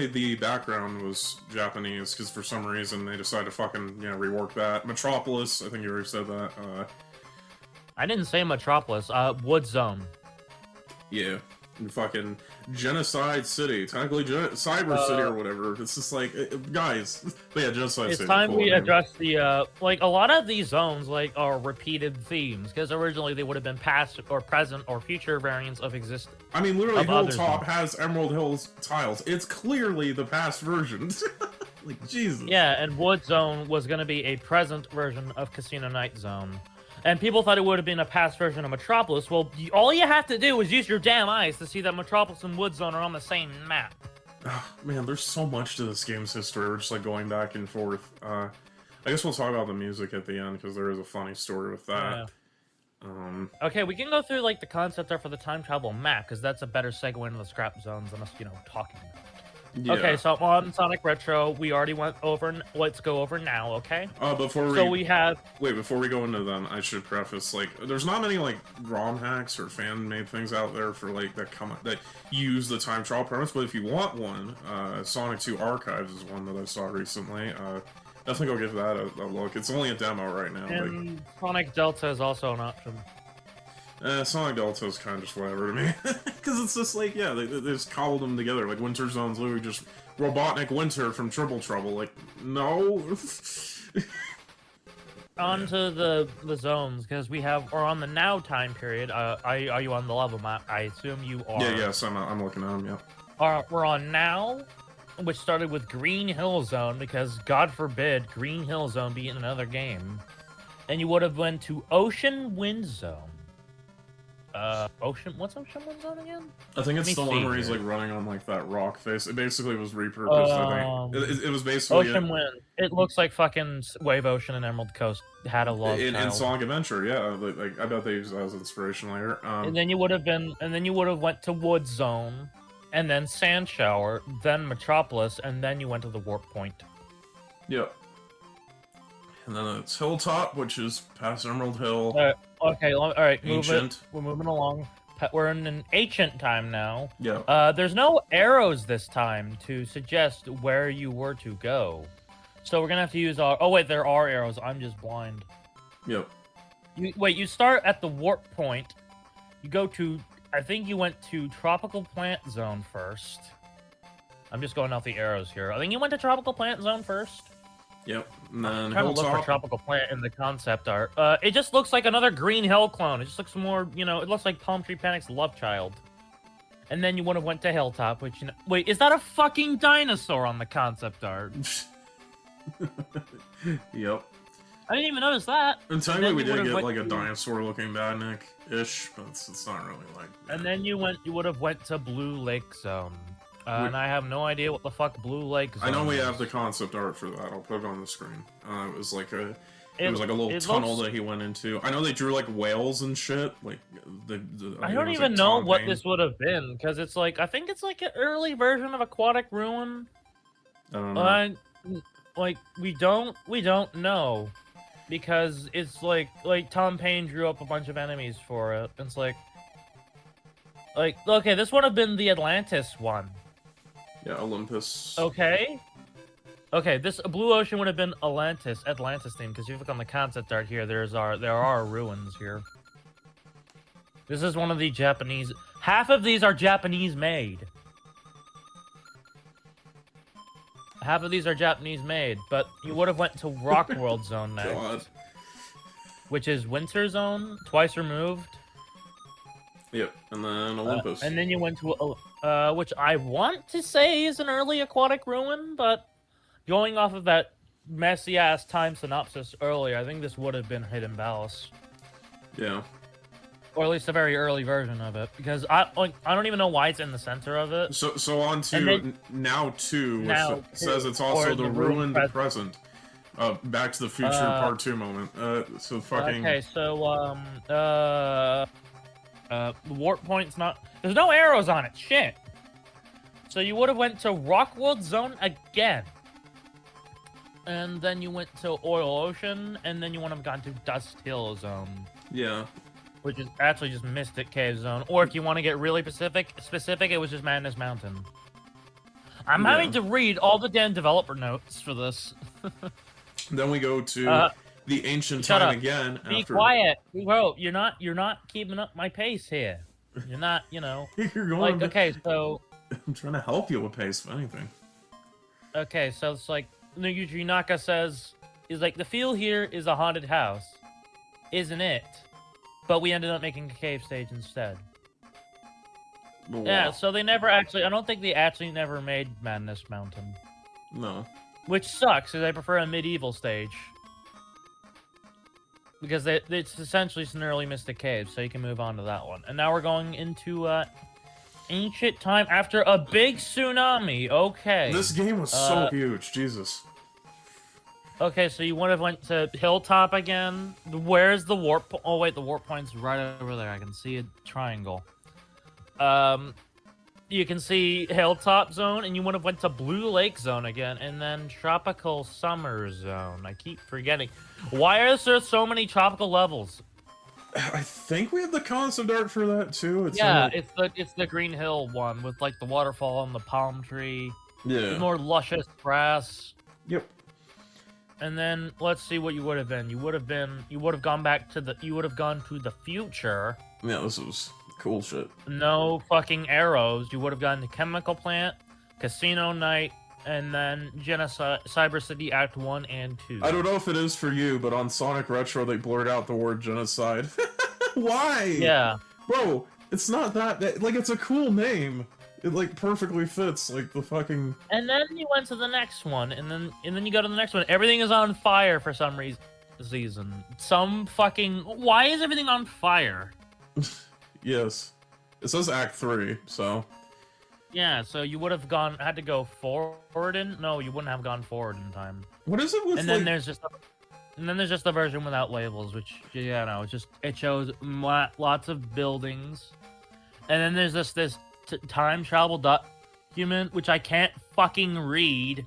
the background was Japanese, because for some reason they decided to fucking, rework that. Metropolis, I think you already said that. I didn't say Metropolis, Wood Zone. Yeah. Fucking Genocide City. Technically Cyber City or whatever. It's just like, guys. But yeah, Genocide City. It's time we address the, like, a lot of these zones, like, are repeated themes, because originally they would have been past or present or future variants of existing. I mean, literally, Hilltop has Emerald Hills tiles. It's clearly the past version. Like, Jesus. Yeah, and Wood Zone was going to be a present version of Casino Night Zone. And people thought it would have been a past version of Metropolis. Well, all you have to do is use your damn eyes to see that Metropolis and Wood Zone are on the same map. Oh, man, there's so much to this game's history. We're just, like, going back and forth. I guess we'll talk about the music at the end, because there is a funny story with that. Yeah. Okay, we can go through, like, the concept art for the time travel map, because that's a better segue into the scrap zones than us, talking about. Yeah. Okay, so on Sonic Retro, we already went over. Let's go over now, okay? Before we go into them, I should preface, like, there's not many, like, ROM hacks or fan-made things out there for, like, that use the time travel premise, but if you want one, Sonic 2 Archives is one that I saw recently. Definitely go give that a look. It's only a demo right now. And Sonic Delta is also an option. Sonic Delta is kind of just whatever to me. Because it's just like, yeah, they just cobbled them together. Like, Winter Zone's literally just Robotnik Winter from Triple Trouble. Like, no. On to the zones, because we're on the now time period. Are you on the level map? I assume you are. Yes, I'm looking at them, yeah. We're on now, which started with Green Hill Zone, because God forbid Green Hill Zone be in another game. And you would have went to Ocean Wind Zone. What's Ocean Wind Zone again? I think it's the one where he's, like, running on, like, that rock face. It basically was repurposed, I think. It was basically... Ocean Wind. It looks like fucking Wave Ocean and Emerald Coast had a love in Sonic Adventure, yeah. Like, I bet they used that as inspiration later. And then you would have went to Wood Zone, and then Sand Shower, then Metropolis, and then you went to the Warp Point. Yep. And then it's Hilltop, which is past Emerald Hill. Okay, alright, Ancient. We're moving along. We're in an ancient time now. Yeah. There's no arrows this time to suggest where you were to go. So we're gonna have to use our... Oh, wait, there are arrows. I'm just blind. Yep. You start at the Warp Point. You go to... I think you went to Tropical Plant Zone first. I'm just going off the arrows here. I think you went to Tropical Plant Zone first. Yep. And then I'm trying to look for Tropical Plant in the concept art. It just looks like another Green Hill clone. It just looks more, it looks like Palm Tree Panic's Love Child. And then you would have went to Hilltop, which, wait, is that a fucking dinosaur on the concept art? Yep. I didn't even notice that. And technically we did get, like, a dinosaur-looking badnik-ish, but it's not really like that. And then you would have went to Blue Lake Zone, And I have no idea what the fuck Blue Lake Zone I know we is. have the concept art for that. I'll put it on the screen. It was like a little tunnel that he went into. I know they drew like whales and shit. Like I don't even know what this would have been because it's like I think it's like an early version of Aquatic Ruin. I don't know. Like we don't know because it's like Tom Payne drew up a bunch of enemies for it. It's like okay, this would have been the Atlantis one. Yeah, Olympus. Okay, this Blue Ocean would have been Atlantis theme because if you look on the concept art here, there are ruins here. This is one of the Japanese. Half of these are Japanese made. But you would have went to Rock World Zone next, God. which is Winter Zone, twice removed. Yep, and then Olympus. And then you went to which I want to say is an early Aquatic Ruin, but going off of that messy ass time synopsis earlier, I think this would have been Hidden Palace. Yeah. Or at least a very early version of it, because I don't even know why it's in the center of it. So on to Now 2, which says it's also the ruined present. Back to the Future Part 2 moment. So fucking... Okay, so, the warp point's not... There's no arrows on it, shit! So you would have went to Rockworld Zone again. And then you went to Oil Ocean, and then you would have gone to Dust Hill Zone. Yeah. Which is actually just Mystic Cave Zone. Or if you want to get really specific, it was just Madness Mountain. I'm having to read all the damn developer notes for this. Then we go to the Ancient Time again. Be quiet, bro. You're not keeping up my pace here. You're not, You're going like okay. So I'm trying to help you with pace, if anything. Okay, so it's like Noguchi Naka says, is like the feel here is a haunted house, isn't it? But we ended up making a cave stage instead. Wow. Yeah, so they never actually... I don't think they actually never made Madness Mountain. No. Which sucks, because I prefer a medieval stage. Because it's essentially an early Mystic Cave, so you can move on to that one. And now we're going into Ancient Time after a big tsunami. Okay. This game was so huge, Jesus. Okay, so you would have went to Hilltop again. Where's the warp? Oh wait, the warp point's right over there. I can see a triangle. You can see Hilltop Zone, and you would have went to Blue Lake Zone again, and then Tropical Summer Zone. I keep forgetting. Why are there so many tropical levels? I think we have the concept art for that too. It's the Green Hill one with like the waterfall and the palm tree. Yeah. The more luscious grass. Yep. And then let's see what you would have been. You would have gone to the future. Yeah, this was cool shit. No fucking arrows. You would have gone to Chemical Plant, Casino Night, and then Genocide, Cyber City Act 1 and 2. I don't know if it is for you, but on Sonic Retro they blurred out the word genocide. Why? Yeah. Bro, it's not that like it's a cool name. It like perfectly fits like the fucking. And then you went to the next one, and then you go to the next one. Everything is on fire for some reason. Some fucking. Why is everything on fire? Yes, it says Act 3, so. Yeah, so you would have had to go forward in. No, you wouldn't have gone forward in time. What is it with? And then there's just. And then there's just the version without labels, which it shows lots of buildings, and then there's this time travel document which I can't fucking read.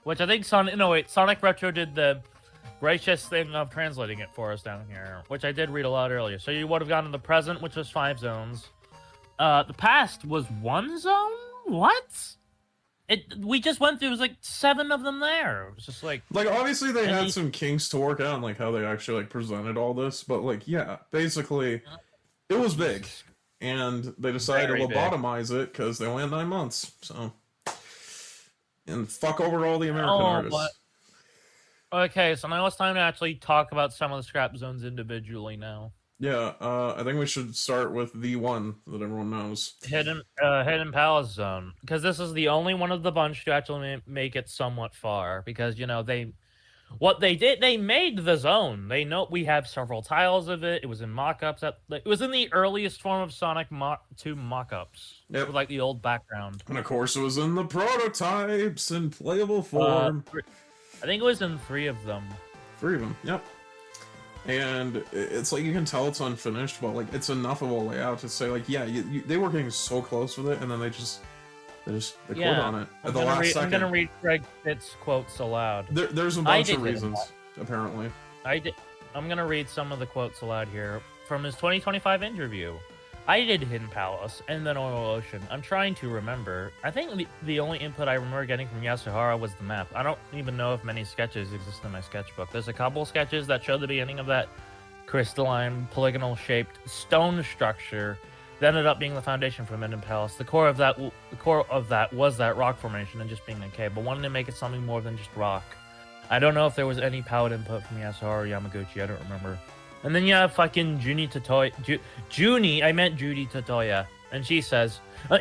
Which I think Sonic Retro did the gracious thing of translating it for us down here, which I did read a lot earlier. So you would have gone to the present, which was 5 zones. The past was 1 zone. What? We just went through. It was like 7 of them there. It was just like obviously they had some kinks to work out on like how they actually like presented all this, but like yeah, basically it was big, and they decided to lobotomize it because they only had 9 months. So and fuck over all the American artists. Okay, so now it's time to actually talk about some of the scrap zones individually now. Yeah, I think we should start with the one that everyone knows. Hidden Palace Zone. Because this is the only one of the bunch to actually make it somewhat far. Because, What they did, they made the zone. They know we have several tiles of it. It was in mock-ups. It was in the earliest form of Sonic 2 mock-ups. Yep. With, like, the old background. And of course, it was in the prototypes in playable form. I think it was in 3 of them. 3 of them, yep. And it's like you can tell it's unfinished, but like it's enough of a layout to say like, yeah, they were getting so close with it, and then they quit on it at the last second. I'm gonna read Craig Pitt's quotes aloud. There's a bunch of reasons, apparently. I'm gonna read some of the quotes aloud here from his 2025 interview. I did Hidden Palace and then Oil Ocean. I'm trying to remember. I think the only input I remember getting from Yasuhara was the map. I don't even know if many sketches exist in my sketchbook. There's a couple sketches that show the beginning of that crystalline, polygonal-shaped stone structure that ended up being the foundation for Hidden Palace. The core of that was that rock formation and just being a cave, but wanted to make it something more than just rock. I don't know if there was any palette input from Yasuhara or Yamaguchi. I don't remember. And then you have fucking Junie, I meant Judy Totoya. And she says, I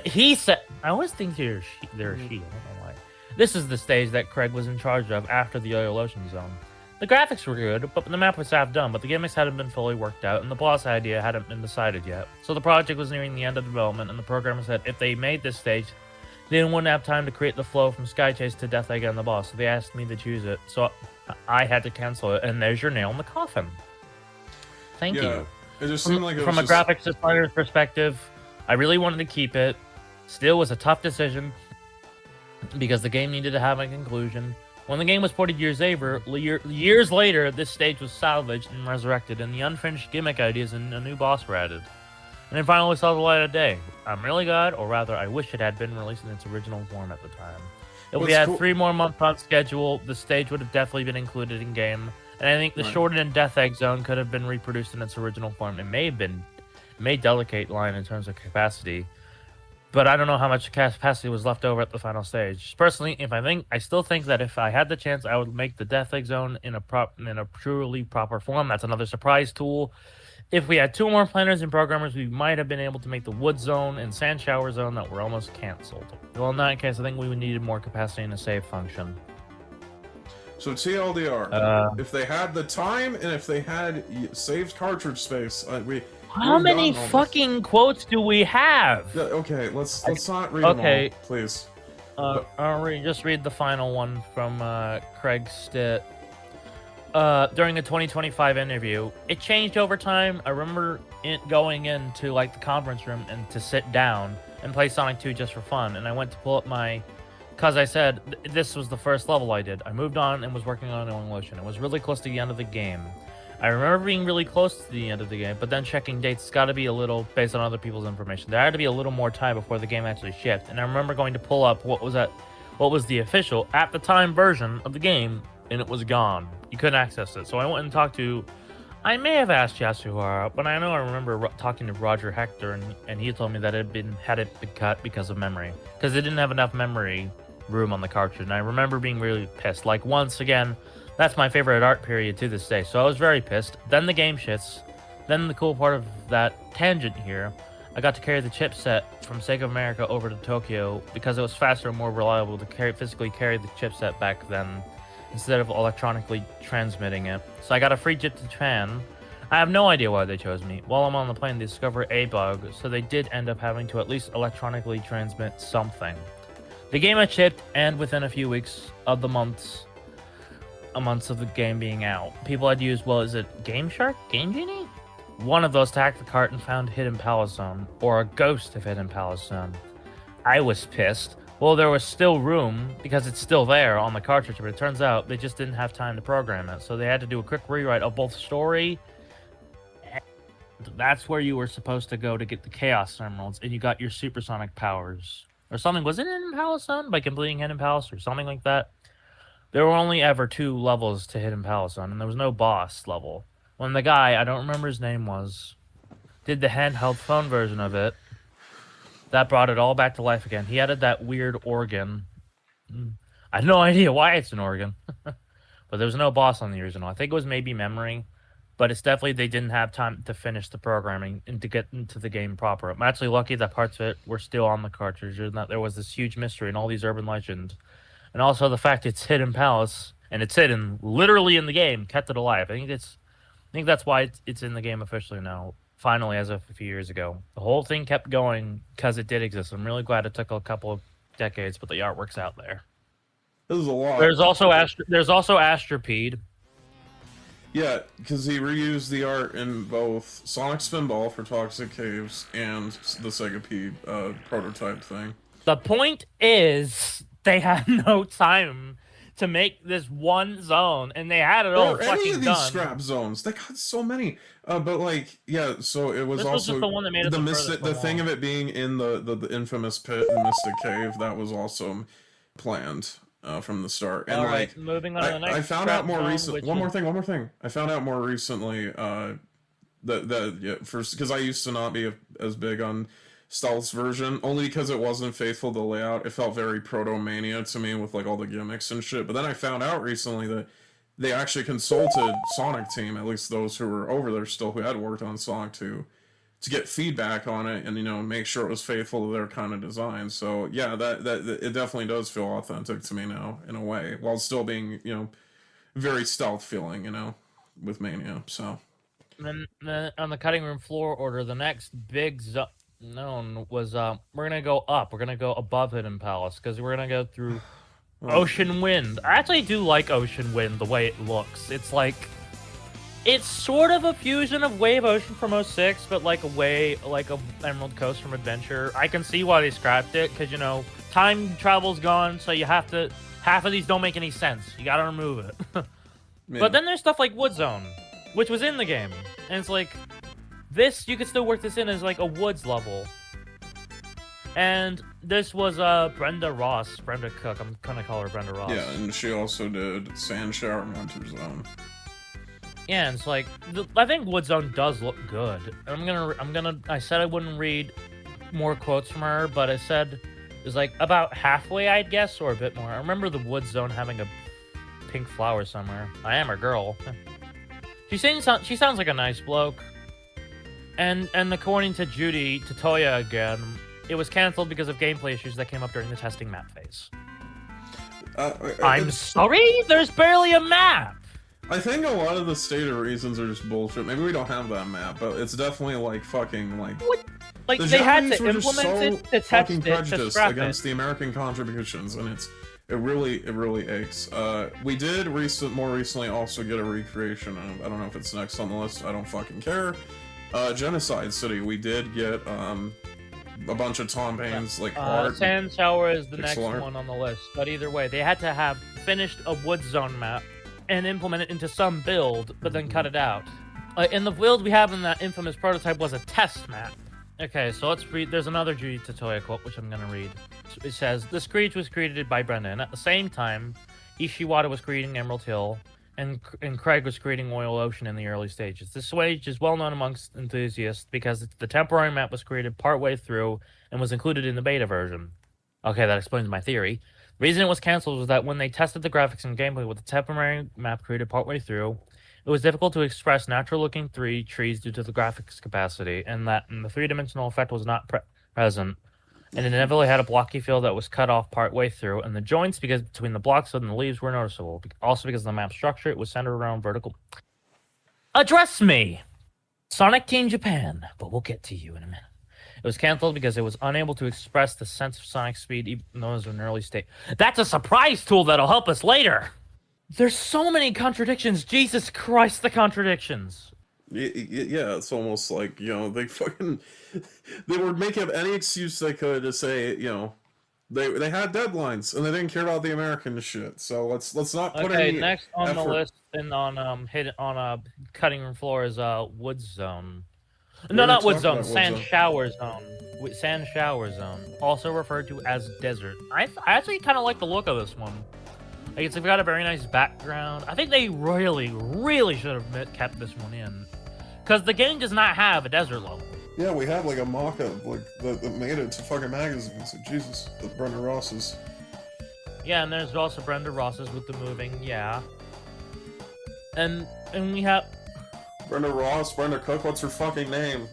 always think they're she, I don't know why. This is the stage that Craig was in charge of after the Oil Ocean Zone. The graphics were good, but the map was half done, but the gimmicks hadn't been fully worked out, and the boss idea hadn't been decided yet. So the project was nearing the end of development, and the programmer said if they made this stage, they wouldn't have time to create the flow from Sky Chase to Death Egg and the boss, so they asked me to choose it. So I had to cancel it, and there's your nail in the coffin. Thank you. It just seemed like from a graphics designer's perspective, I really wanted to keep it. Still was a tough decision because the game needed to have a conclusion. When the game was ported years later, this stage was salvaged and resurrected, and the unfinished gimmick ideas and a new boss were added. And it finally saw the light of day. I'm really glad, or rather, I wish it had been released in its original form at the time. If we had 3 more months on schedule, the stage would have definitely been included in game. And I think the shortened Death Egg Zone could have been reproduced in its original form. It may delicate line in terms of capacity, but I don't know how much capacity was left over at the final stage. Personally, I still think that if I had the chance, I would make the Death Egg Zone in a truly proper form. That's another surprise tool. If we had 2 more planners and programmers, we might have been able to make the Wood Zone and Sand Shower Zone that were almost canceled. Well, in that case, I think we would needed more capacity in a save function. So TLDR, if they had the time and if they had saved cartridge space, how many fucking quotes do we have? Yeah, okay, let's not read them all, please. I'll just read the final one from Craig Stitt. During a 2025 interview, it changed over time. I remember going into like the conference room and to sit down and play Sonic 2 just for fun, and I went to pull up my. Because I said, this was the first level I did. I moved on and was working on Oil Ocean. It was really close to the end of the game. I remember being really close to the end of the game, but then checking dates, it's got to be a little, based on other people's information. There had to be a little more time before the game actually shipped. And I remember going to pull up what was the official, at the time, version of the game, and it was gone. You couldn't access it. So I went and talked to, I may have asked Yasuhara, but I know I remember talking to Roger Hector, and he told me that it had been cut because of memory. Because it didn't have enough memory room on the cartridge, and I remember being really pissed. Like, once again, that's my favorite art period to this day, so I was very pissed. Then the game shits. Then the cool part of that tangent here, I got to carry the chipset from Sega America over to Tokyo because it was faster and more reliable to physically carry the chipset back then instead of electronically transmitting it. So I got a free chip to Japan. I have no idea why they chose me. While I'm on the plane, they discovered a bug, so they did end up having to at least electronically transmit something. The game had shipped, and within a few weeks of the months of the game being out, people had used, is it Game Shark? Game Genie? One of those to hack the cart and found Hidden Palace Zone, or a ghost of Hidden Palace Zone. I was pissed. Well, there was still room, because it's still there on the cartridge, but it turns out they just didn't have time to program it, so they had to do a quick rewrite of both story. That's where you were supposed to go to get the Chaos Emeralds, and you got your supersonic powers. Or something. Was it Hidden Palace Zone? By completing Hidden Palace or something like that? There were only ever 2 levels to Hidden Palace Zone, and there was no boss level. When the guy, I don't remember his name did the handheld phone version of it, that brought it all back to life again. He added that weird organ. I have no idea why it's an organ. But there was no boss on the original. I think it was maybe memory. But it's definitely they didn't have time to finish the programming and to get into the game proper. I'm actually lucky that parts of it were still on the cartridge and that there was this huge mystery and all these urban legends. And also the fact it's Hidden Palace and it's hidden literally in the game, kept it alive. I think that's why it's in the game officially now. Finally, as of a few years ago, the whole thing kept going because it did exist. I'm really glad it took a couple of decades, but the artwork's out there. This is a lot. There's also Astropede. Yeah, because he reused the art in both Sonic Spinball for Toxic Caves and the Segapede prototype thing. The point is, they had no time to make this one zone, and they had it all fucking done. Any of these scrap zones, they got so many. But like, yeah, so it was this also was just the one that made it the thing of it being in the infamous pit in Mystic Cave. That was also planned from the start. And all like, right, moving on to the next. I found out more recently. One is... more thing. I found out more recently because I used to not be as big on Stealth's version, only because it wasn't faithful to the layout. It felt very proto-Mania to me with like all the gimmicks and shit. But then I found out recently that they actually consulted Sonic Team, at least those who were over there still, who had worked on Sonic 2, to get feedback on it and, you know, make sure it was faithful to their kind of design. So yeah, that it definitely does feel authentic to me now in a way, while still being, you know, very stealth feeling, you know, with Mania. So then on the cutting room floor order, the next big known was we're gonna go up. We're gonna go above Hidden Palace because we're gonna go through Ocean Wind. I actually do like Ocean Wind the way it looks. It's like it's sort of a fusion of Wave Ocean from 06, but like a Emerald Coast from Adventure. I can see why they scrapped it because, you know, time travel's gone, so you have to. Half of these don't make any sense. You gotta remove it. But then there's stuff like Wood Zone, which was in the game, and it's like. This, you could still work this in as like a woods level. And this was Brenda Cook. I'm gonna call her Brenda Ross. Yeah, and she also did Sand Shower and Winter Zone. Yeah, and it's like I think Wood Zone does look good. I said I wouldn't read more quotes from her, but I said it was like about halfway, I'd guess, or a bit more. I remember the Wood Zone having a pink flower somewhere. I am her girl. She sounds like a nice bloke. And according to Judy Totoya again, it was canceled because of gameplay issues that came up during the testing map phase. I'm sorry? There's barely a map! I think a lot of the stated reasons are just bullshit. Maybe we don't have that map, but it's definitely like fucking like... What? Like, they had to implement it to test it, to scrap against the American contributions, and it really aches. We did more recently also get a recreation of, I don't know if it's next on the list, I don't fucking care. Genocide City, we did get a bunch of Tom Payne's like art. Sand Shower is the next art. one on the list, but either way, they had to have finished a Wood Zone map and implement it into some build, but then cut it out. In the build we have in that infamous prototype was a test map. Okay, so let's read. There's another Judy Totoya quote, which I'm gonna read. It says, "The Screech was created by Brenda, and at the same time, Ishiwata was creating Emerald Hill, and Craig was creating Oil Ocean in the early stages. This swage is well known amongst enthusiasts because the temporary map was created partway through and was included in the beta version." Okay, that explains my theory. The reason it was cancelled was that when they tested the graphics and gameplay with the temporary map created partway through, it was difficult to express natural-looking trees due to the graphics capacity, and the three-dimensional effect was not present. And it inevitably had a blocky feel that was cut off partway through, and the joints between the blocks and the leaves were noticeable. Also because of the map structure, it was centered around vertical... Address me! Sonic Team Japan, but we'll get to you in a minute. It was cancelled because it was unable to express the sense of Sonic speed, even though it was in an early state. That's a surprise tool that'll help us later! There's so many contradictions. Jesus Christ, the contradictions. Yeah, it's almost like, you know, they would make up any excuse they could to say, you know, they had deadlines and they didn't care about the American shit. So let's not put any next on effort. the list and on cutting room floor is Wood Zone. No, not Wood Zone. Sand Shower Zone. Sand Shower Zone, also referred to as Desert. I actually kind of like the look of this one. Like, it's got a very nice background. I think they really, really should have kept this one in. Because the game does not have a desert level. Yeah, we have like a mock-up like that made it to fucking magazines. Like, Jesus, the Brenda Rosses. Yeah, and there's also Brenda Rosses with the moving, yeah. And we have... Brenda Ross, Brenda Cook, what's her fucking name?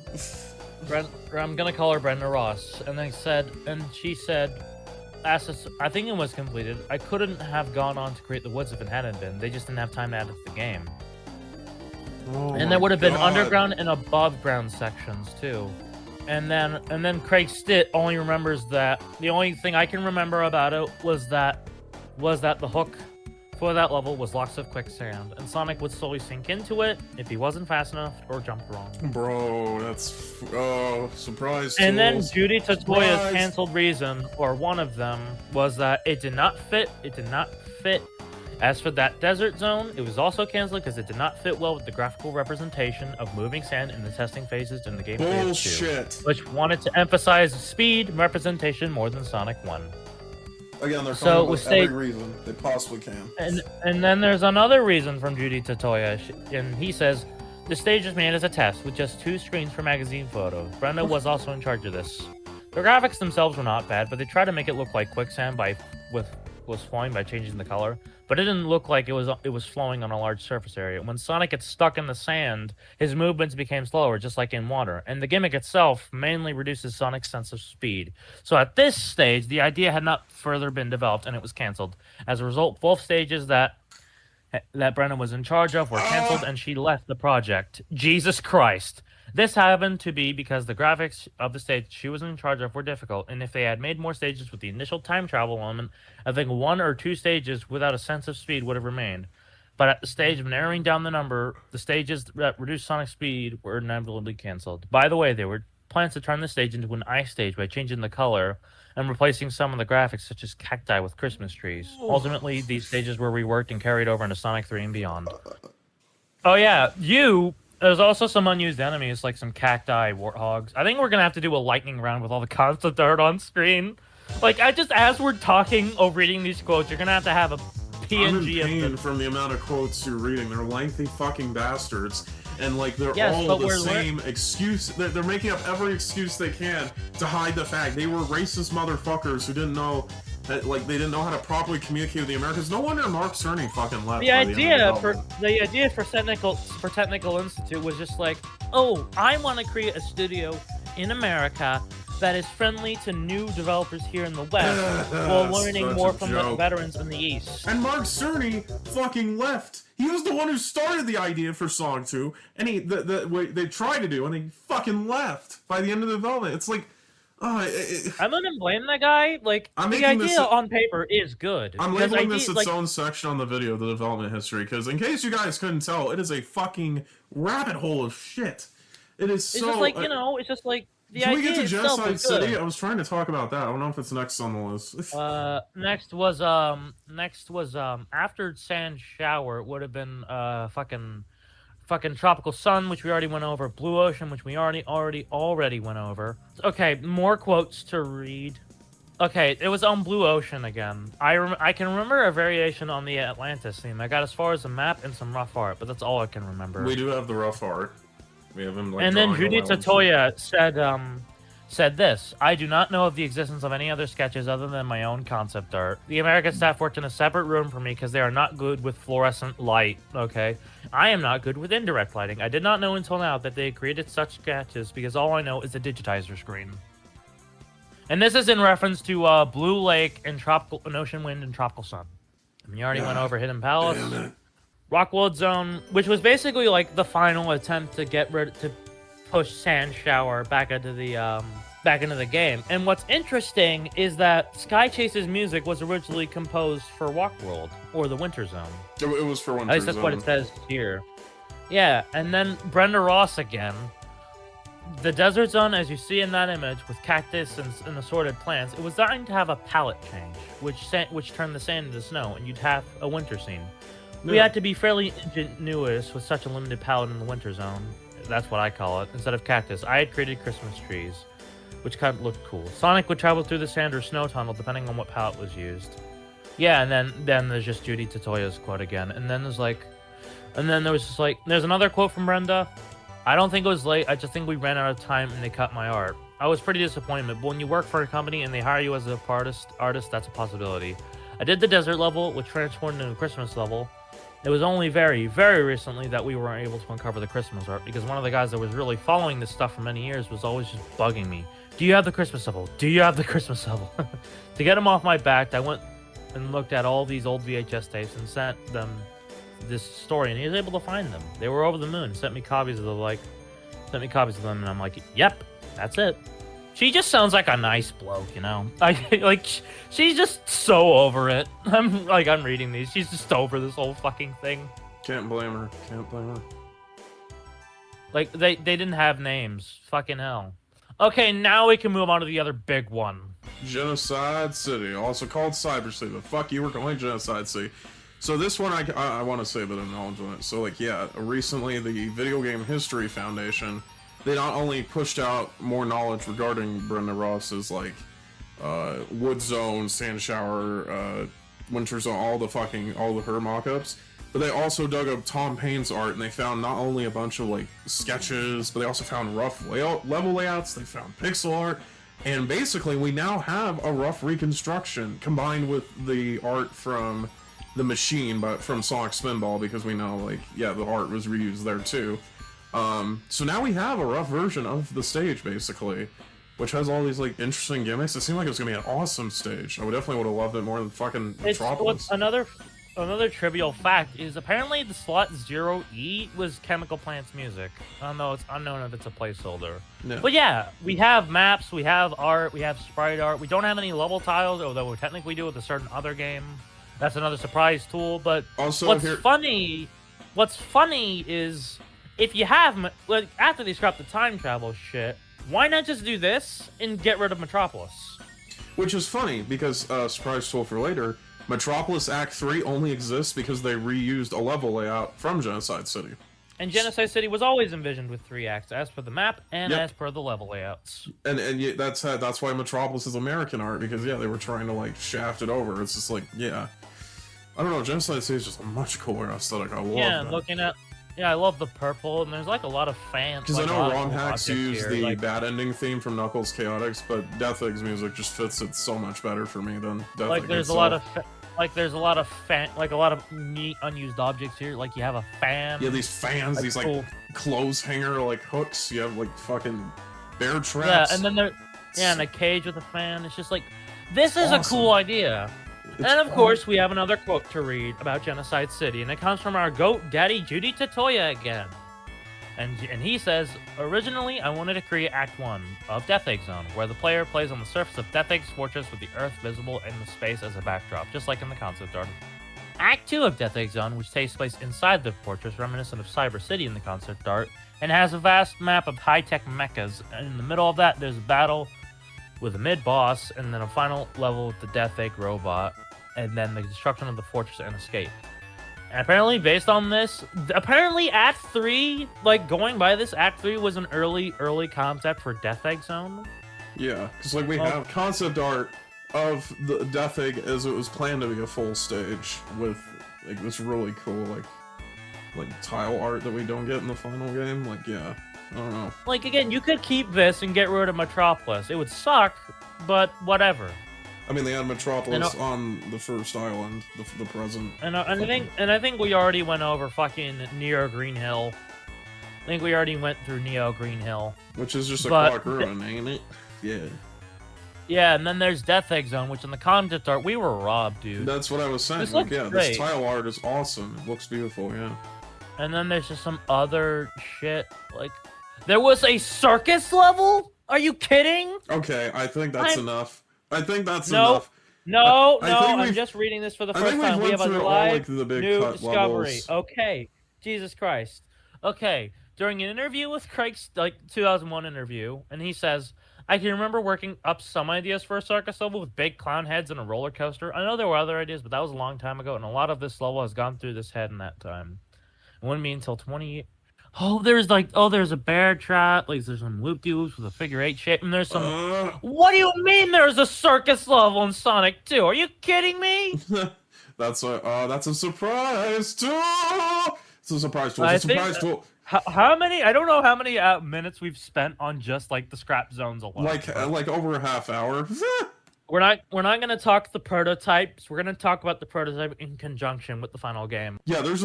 I'm gonna call her Brenda Ross. And she said, I think it was completed. I couldn't have gone on to create the woods if it hadn't been. They just didn't have time to add it to the game. Oh And there would have been God. underground and above ground sections too. And then Craig Stitt only remembers that the only thing I can remember about it was that the hook for that level was lots of quicksand, and Sonic would slowly sink into it if he wasn't fast enough or jumped wrong. Bro, that's surprise. And then tools. Judy Tatoya's Surprise. canceled reason, or one of them, was that it did not fit. It did not fit. As for that desert zone, it was also canceled because it did not fit well with the graphical representation of moving sand in the testing phases in the game. Bullshit. Which wanted to emphasize speed representation more than Sonic 1. Again, they're So coming it up was with every state- reason they possibly can. And then there's another reason from Judy Tatoya, and he says, the stage was made as a test with just 2 screens for magazine photos. Brenda was also in charge of this. The graphics themselves were not bad, but they tried to make it look like quicksand was flowing by changing the color, but it didn't look like it was flowing on a large surface area. When Sonic gets stuck in the sand, his movements became slower, just like in water, and the gimmick itself mainly reduces Sonic's sense of speed. So at this stage, the idea had not further been developed, and it was canceled. As a result, both stages that Brennan was in charge of were canceled, and she left the project. Jesus Christ. This happened to be because the graphics of the stage she was in charge of were difficult, and if they had made more stages with the initial time travel element, I think 1 or 2 stages without a sense of speed would have remained. But at the stage of narrowing down the number, the stages that reduced Sonic's speed were inevitably canceled. By the way, there were plans to turn the stage into an ice stage by changing the color and replacing some of the graphics, such as cacti, with Christmas trees. Ultimately, these stages were reworked and carried over into Sonic 3 and beyond. Oh yeah, there's also some unused enemies, like some cacti warthogs. I think we're gonna have to do a lightning round with all the concept art on screen. Like, as we're talking or reading these quotes, you're gonna have a I'm in PNG pain of the... from the amount of quotes you're reading. They're lengthy fucking bastards. And, like, they're Yes, all but the we're same excuse. They're making up every excuse they can to hide the fact they were racist motherfuckers who didn't know that, like, they didn't know how to properly communicate with the Americans. No wonder Mark Cerny fucking left. The idea for Technical Institute was just like, oh, I want to create a studio in America that is friendly to new developers here in the West, while learning Such more a from the joke. veterans in the East. And Mark Cerny fucking left. He was the one who started the idea for Song 2, and what they tried to do, and he fucking left by the end of the development. It's like, I wouldn't blame that guy. Like, I'm the making idea this- on paper is good. I'm because labeling this its like, own section on the video, the development history, because in case you guys couldn't tell, it is a fucking rabbit hole of shit. It is so... It's just like, it's just like, the Can we idea get to itself Genocide is good. City? I was trying to talk about that. I don't know if it's next on the list. Next was after Sand Shower, it would have been fucking Tropical Sun, which we already went over, Blue Ocean, which we already went over. Okay, more quotes to read. Okay, it was on Blue Ocean again. I can remember a variation on the Atlantis theme. I got as far as a map and some rough art, but that's all I can remember. We do have the rough art. We have him, like, And then drawing Judy the lines. Tatoya said this: I do not know of the existence of any other sketches other than my own concept art. The American staff worked in a separate room for me because they are not good with fluorescent light, okay? I am not good with indirect lighting. I did not know until now that they created such sketches because all I know is the digitizer screen. And this is in reference to Blue Lake and Ocean Wind and Tropical Sun. And you already went over Hidden Palace. Rockwood Zone, which was basically like the final attempt to push Sand Shower back into the game. And what's interesting is that Sky Chase's music was originally composed for Rockworld, or the Winter Zone. It was for Winter At least that's what it says here. Yeah, and then Brenda Ross again. The Desert Zone, as you see in that image, with cactus and assorted plants, it was designed to have a palette change, which turned the sand into snow, and you'd have a winter scene. We had to be fairly ingenious with such a limited palette in the Winter Zone. That's what I call it. Instead of cactus, I had created Christmas trees, which kind of looked cool. Sonic would travel through the sand or snow tunnel, depending on what palette was used. Yeah, and then there's just Judy Tatoya's quote again. And then there's another quote from Brenda. I don't think it was late. I just think we ran out of time and they cut my art. I was pretty disappointed, but when you work for a company and they hire you as an artist, that's a possibility. I did the desert level, which transformed into a Christmas level. It was only very, very recently that we were able to uncover the Christmas art, because one of the guys that was really following this stuff for many years was always just bugging me. Do you have the Christmas level? Do you have the Christmas level? To get him off my back, I went and looked at all these old VHS tapes and sent them this story, and he was able to find them. They were over the moon. Sent me copies of them, and I'm like, yep, that's it. She just sounds like a nice bloke, you know? She's just so over it. I'm reading these. She's just over this whole fucking thing. Can't blame her. Like, they didn't have names. Fucking hell. Okay, now we can move on to the other big one. Genocide City, also called Cyber City, but fuck you, we're calling it Genocide City. So this one, I want to say a bit of knowledge on it. So, like, yeah, recently the Video Game History Foundation, they not only pushed out more knowledge regarding Brenda Ross's, like, Wood Zone, Sand Shower, Winter Zone, all the her mock-ups, but they also dug up Tom Payne's art, and they found not only a bunch of, like, sketches, but they also found rough level layouts, they found pixel art, and basically we now have a rough reconstruction combined with the art from the machine, but from Sonic Spinball, because we know, like, yeah, the art was reused there too. So now we have a rough version of the stage, basically, which has all these, like, interesting gimmicks. It seemed like it was gonna be an awesome stage. I definitely would have loved it more than fucking Metropolis. Another trivial fact is apparently the slot 0E was Chemical Plant's music. Although it's unknown if it's a placeholder. Yeah. But yeah, we have maps, we have art, we have sprite art. We don't have any level tiles, although we technically do with a certain other game. That's another surprise tool. But also, what's funny is if you have, like, after they scrapped the time travel shit, why not just do this and get rid of Metropolis? Which is funny because surprise tool for later. Metropolis Act 3 only exists because they reused a level layout from Genocide City. And Genocide City was always envisioned with 3 acts, as per the map and as per the level layouts. And yeah, that's why Metropolis is American art, because yeah, they were trying to, like, shaft it over. It's just like, yeah, I don't know. Genocide City is just a much cooler aesthetic. I love that. I love the purple, and there's like a lot of fans. Because I know ROM hacks use the bad ending theme from Knuckles Chaotix, but Death Egg's music just fits it so much better for me than Death Egg there's itself. there's a lot of neat unused objects here. Like you have a fan. Yeah, these fans, these like clothes hanger like hooks. You have like fucking bear traps. Yeah, and then and a cage with a fan. It's just like, this is a cool idea. And of course, we have another quote to read about Genocide City, and it comes from our goat daddy, Judy Tatoya again. And he says, originally, I wanted to create Act 1 of Death Egg Zone, where the player plays on the surface of Death Egg's fortress with the Earth visible and the space as a backdrop, just like in the concept art. Act 2 of Death Egg Zone, which takes place inside the fortress, reminiscent of Cyber City in the concept art, and has a vast map of high-tech mechas, and in the middle of that, there's a battle with a mid-boss, and then a final level with the Death Egg robot, and then the destruction of the fortress and escape. And apparently, based on this, Act 3, like, going by this, Act 3 was an early concept for Death Egg Zone. Yeah, because, like, we have concept art of the Death Egg as it was planned to be a full stage with, like, this really cool, like tile art that we don't get in the final game. Like, yeah, I don't know. Like, again, you could keep this and get rid of Metropolis. It would suck, but whatever. I mean, they had Metropolis on the first island, the present. And I think we already went over fucking Neo Green Hill. I think we already went through Neo Green Hill, which is just a clock ruin, ain't it? Yeah. Yeah, and then there's Death Egg Zone, which in the concept art we were robbed, dude. That's what I was saying. Like, yeah, this tile art is awesome. It looks beautiful, yeah. And then there's just some other shit. Like, there was a circus level? Are you kidding? Okay, I think that's enough. I think that's enough. No, I'm just reading this for the first time. We have a live the big new cut discovery. levels. Okay, Jesus Christ. Okay, during an interview with Craig's 2001 interview, and he says, I can remember working up some ideas for a circus level with big clown heads and a roller coaster. I know there were other ideas, but that was a long time ago, and a lot of this level has gone through this head in that time. It wouldn't be until 20... there's a bear trap, like there's some loop-de-loops with a figure-8 shape, and there's some... What do you mean there's a circus level in Sonic 2? Are you kidding me? That's a surprise tool! It's a surprise tool. It's a surprise tool. How many? I don't know how many minutes we've spent on just, like, the scrap zones alone. Like over a half hour. We're not gonna talk the prototypes. We're gonna talk about the prototype in conjunction with the final game. Yeah, there's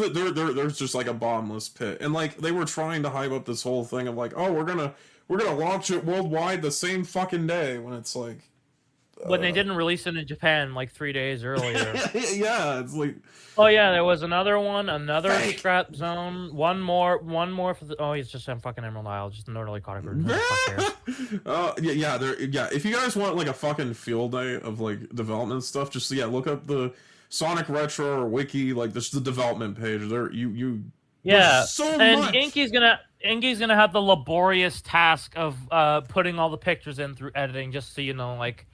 just like a bottomless pit, and like they were trying to hype up this whole thing of like, oh, we're gonna launch it worldwide the same fucking day, when it's like When they didn't release it in Japan like 3 days earlier. Yeah, it's like, oh yeah, there was another one, another Fake. scrap zone, one more for the. Oh, he's just some fucking Emerald Isle, just an early card version. yeah. If you guys want like a fucking field day of like development stuff, just look up the Sonic Retro or Wiki, like this the development page. There, Yeah, so and much. Inky's gonna have the laborious task of putting all the pictures in through editing, just so like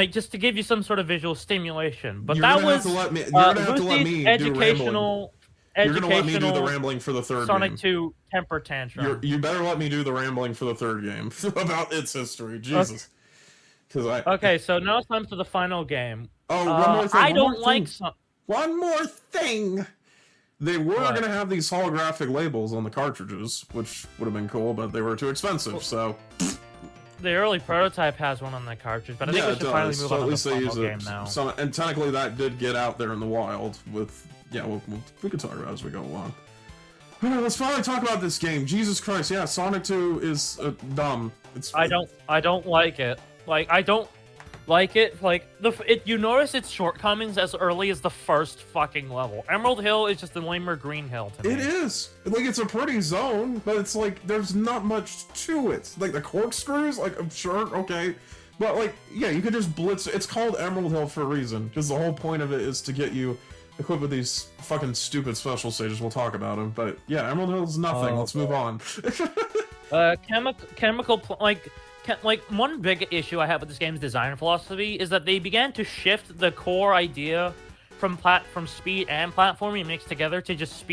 just to give you some sort of visual stimulation. But that was you're gonna have to let me educational. You're gonna let me do the rambling for the third Sonic game. 2 temper tantrum. You better let me do the rambling for the third game about its history, Jesus. Okay, so now it's time for the final game. Oh, one more thing. I don't like some. One more thing. They were What? going to have these holographic labels on the cartridges, which would have been cool, but they were too expensive, so... The early prototype has one on the cartridge, but I think we should finally move on to the final game now. And technically that did get out there in the wild with... Yeah, we can talk about it as we go along. Alright, let's finally talk about this game. Jesus Christ, yeah, Sonic 2 is dumb. I don't like it. Like, I don't like it. Like, you notice its shortcomings as early as the first fucking level. Emerald Hill is just a lamer green hill to me. It is. Like, it's a pretty zone, but it's like, there's not much to it. Like, the corkscrews, like, I'm sure, okay. But, like, yeah, you could just blitz. It's called Emerald Hill for a reason, because the whole point of it is to get you equipped with these fucking stupid special stages. We'll talk about them. But, yeah, Emerald Hill is nothing. Let's move on. One big issue I have with this game's design philosophy is that they began to shift the core idea from speed and platforming mixed together to just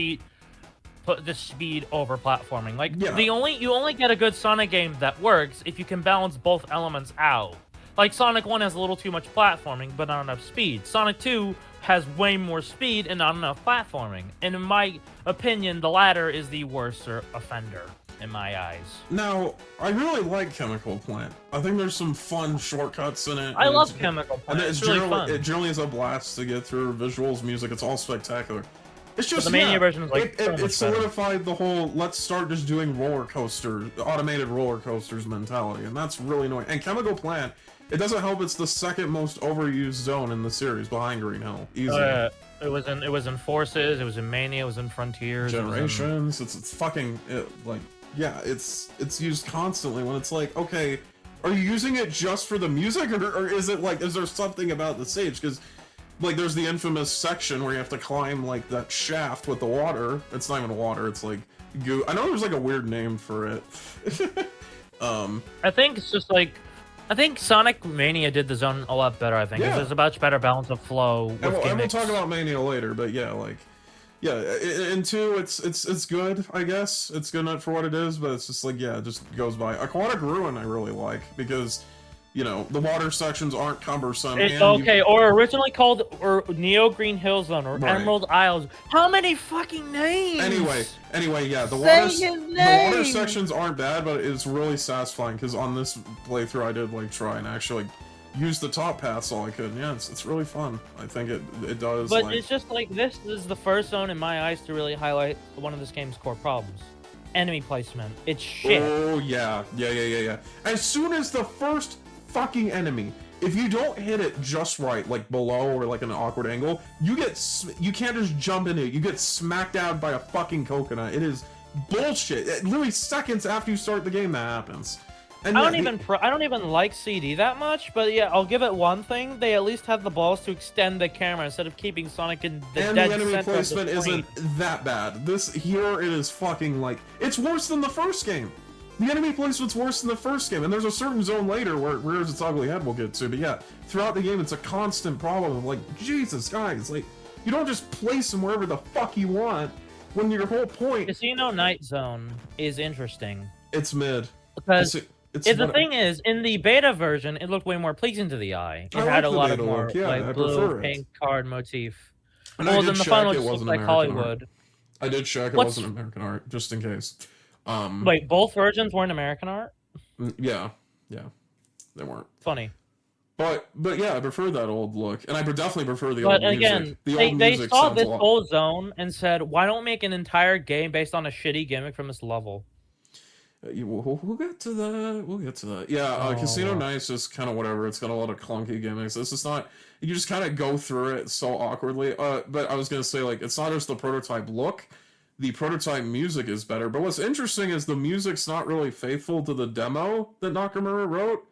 put the speed over platforming. Like, you only get a good Sonic game that works if you can balance both elements out. Like, Sonic 1 has a little too much platforming, but not enough speed. Sonic 2 has way more speed and not enough platforming. And in my opinion, the latter is the worst offender. In my eyes. Now, I really like Chemical Plant. I think there's some fun shortcuts in it. I love Chemical Plant. It's really fun. It generally is a blast to get through. Visuals, music, it's all spectacular. It's just the Mania version is like it solidified the whole let's start just doing automated roller coasters mentality, and that's really annoying. And Chemical Plant, it doesn't help. It's the second most overused zone in the series behind Green Hill. Easily. It was in Forces. It was in Mania. It was in Frontiers. Generations. It's fucking like. Yeah, it's used constantly when it's like, okay, are you using it just for the music, or is it like, is there something about the stage? Because, like, there's the infamous section where you have to climb, like, that shaft with the water. It's not even water, it's like goo. I know there's, like, a weird name for it. I think it's just, like, I think Sonic Mania did the zone a lot better, I think. Yeah. There's a much better balance of flow with gimmicks. And we'll talk about Mania later, but yeah, like... Yeah, in 2, it's good, I guess. It's good enough for what it is, but it's just like, yeah, it just goes by. Aquatic Ruin I really like, because, you know, the water sections aren't cumbersome. Or originally called Neo Green Hill Zone, or right. Emerald Isles. How many fucking names? Anyway, yeah, the water sections aren't bad, but it's really satisfying, because on this playthrough I did, like, try and actually... use the top paths all I could. Yeah, it's really fun. I think it does. But it's just like, this is the first zone in my eyes to really highlight one of this game's core problems. Enemy placement. It's shit. Oh yeah. As soon as the first fucking enemy, if you don't hit it just right, like below or like an awkward angle, you can't just jump into it. You get smacked out by a fucking coconut. It is bullshit. Literally seconds after you start the game that happens. And I don't even like CD that much, but yeah, I'll give it one thing. They at least have the balls to extend the camera instead of keeping Sonic in the dead center. And the enemy placement isn't that bad. Here it is fucking like... It's worse than the first game. The enemy placement's worse than the first game, and there's a certain zone later where it rears its ugly head we'll get to, but yeah, throughout the game it's a constant problem of like, Jesus, guys, like, you don't just place them wherever the fuck you want when your whole point... Casino Night Zone is interesting. It's mid. Because... the thing is, in the beta version, it looked way more pleasing to the eye. It had a lot of more like blue, pink card motif. Well, then the final just looked like Hollywood. I did check; it wasn't American art, just in case. Wait, both versions weren't American art? Yeah, they weren't. Funny. But yeah, I prefer that old look, and I definitely prefer the But old again, music. The they, old they music saw sounds this a lot. whole zone and said, why don't we make an entire game based on a shitty gimmick from this level? We'll get to that. We'll get to that. Yeah, Casino Nights is kind of whatever. It's got a lot of clunky gimmicks. This is not. You just kind of go through it so awkwardly. But I was gonna say, like, it's not just the prototype look. The prototype music is better. But what's interesting is the music's not really faithful to the demo that Nakamura wrote.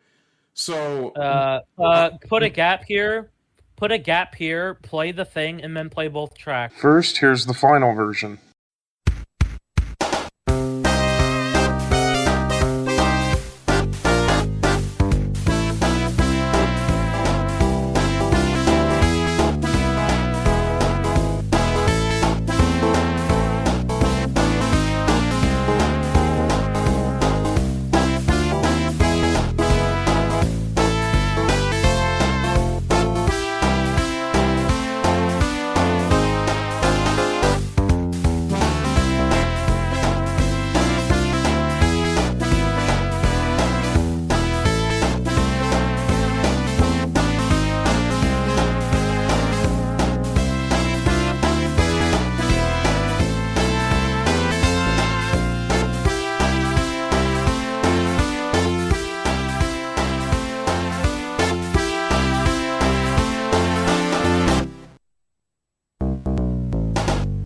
So put a gap here. Put a gap here. Play the thing, and then play both tracks. First, here's the final version.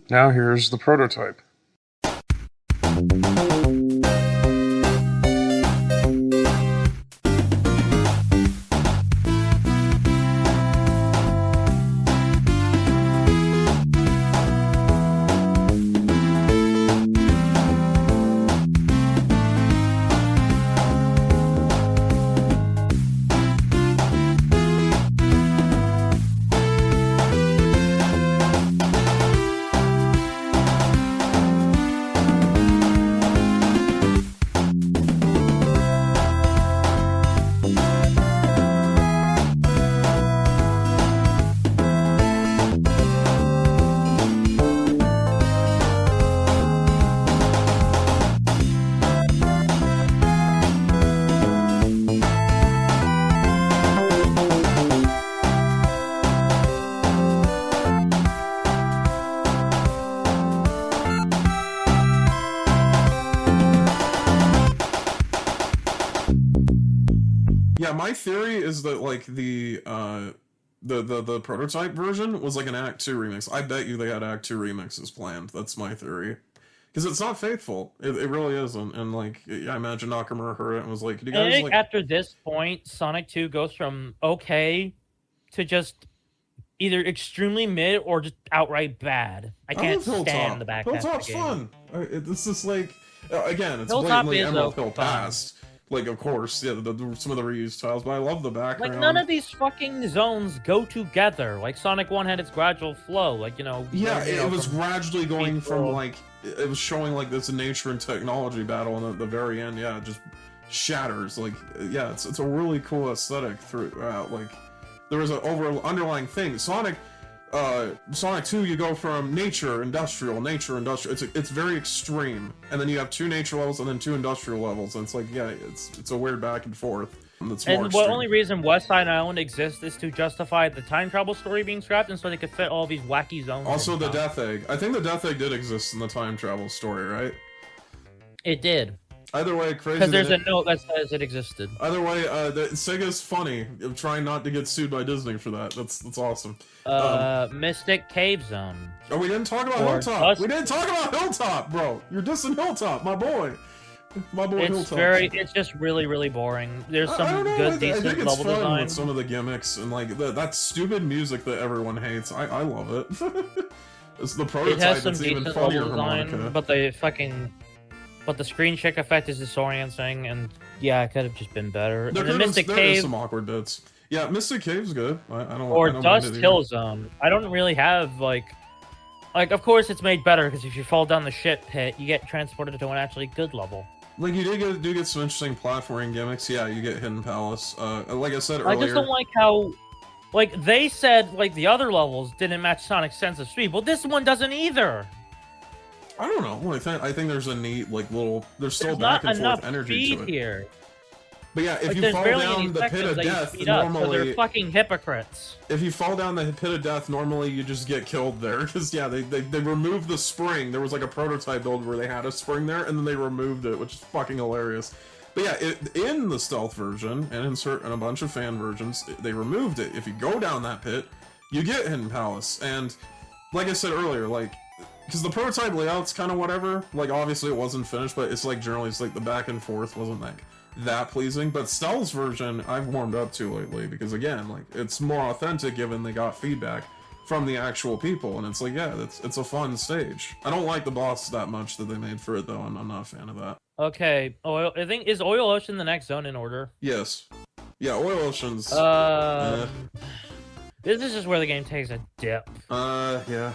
Now here's the prototype. Yeah, my theory is that like the prototype version was like an Act 2 remix. I bet you they had Act 2 remixes planned. That's my theory. Because it's not faithful. It really isn't. And like, I imagine Nakamura heard it and was like, "Could you guys, I think like..." after this point, Sonic 2 goes from okay to just either extremely mid or just outright bad. I can't stand the back half of the Hilltop's game. fun. It's just like, again, it's Hilltop blatantly is, Emerald though, Hill Past. Like, of course, yeah, some of the reused tiles, but I love the background. Like, none of these fucking zones go together. Like, Sonic 1 had its gradual flow. Like, you know... Yeah, you know, it was from gradually going people. from, like... It was showing, like, this nature and technology battle, and at the very end, yeah, it just shatters. Like, yeah, it's a really cool aesthetic throughout. Like, there was an underlying thing. Sonic 2, you go from nature, industrial. It's very extreme, and then you have 2 nature levels and then 2 industrial levels, and it's like, yeah, it's a weird back and forth. And the only reason West Side Island exists is to justify the time travel story being scrapped, and so they could fit all these wacky zones. Also, the Death Egg. I think the Death Egg did exist in the time travel story, right? It did. Either way, crazy. Because there's a note that says it existed. Either way, Sega's funny of trying not to get sued by Disney for that. That's awesome. Mystic Cave Zone. Oh, we didn't talk about Hilltop. We didn't talk about Hilltop, bro. You're dissing Hilltop, my boy. My boy Hilltop. It's just really, really boring. There's some good, decent I think it's level fun design. with some of the gimmicks and like that stupid music that everyone hates. I love it. It's the prototype. It has some that's even decent funnier level design, harmonica. but the screen check effect is disorienting, and yeah, it could have just been better. There And the Mystic is Cave some awkward bits. Yeah, Mystic Cave's good. I don't. or I don't mind Dust it either. Hill Zone. I don't really have like, of course it's made better because if you fall down the shit pit, you get transported to an actually good level. Like you do get some interesting platforming gimmicks. Yeah, you get Hidden Palace. Like I said earlier. I just don't like how, like they said, like the other levels didn't match Sonic's sense of speed. Well, this one doesn't either. I don't know. I think there's a neat like little. There's still There's back not and enough forth energy speed to it. here. But yeah, if Like, you there's fall barely down any the pit sections of that you death, speed up, so normally, they're fucking hypocrites. if you fall down the pit of death, normally you just get killed there. Because yeah, they removed the spring. There was like a prototype build where they had a spring there, and then they removed it, which is fucking hilarious. But yeah, in the stealth version, and in a bunch of fan versions, they removed it. If you go down that pit, you get Hidden Palace. And like I said earlier, like, because the prototype layout's kind of whatever. Like, obviously it wasn't finished, but it's like generally, it's like the back and forth wasn't like that pleasing. But Stealth's version, I've warmed up to lately, because again, like, it's more authentic given they got feedback from the actual people, and it's like, yeah, it's a fun stage. I don't like the boss that much that they made for it, though. I'm not a fan of that. Okay, I think, is Oil Ocean the next zone in order? Yes. Yeah, Oil Ocean's... This is just where the game takes a dip. Yeah.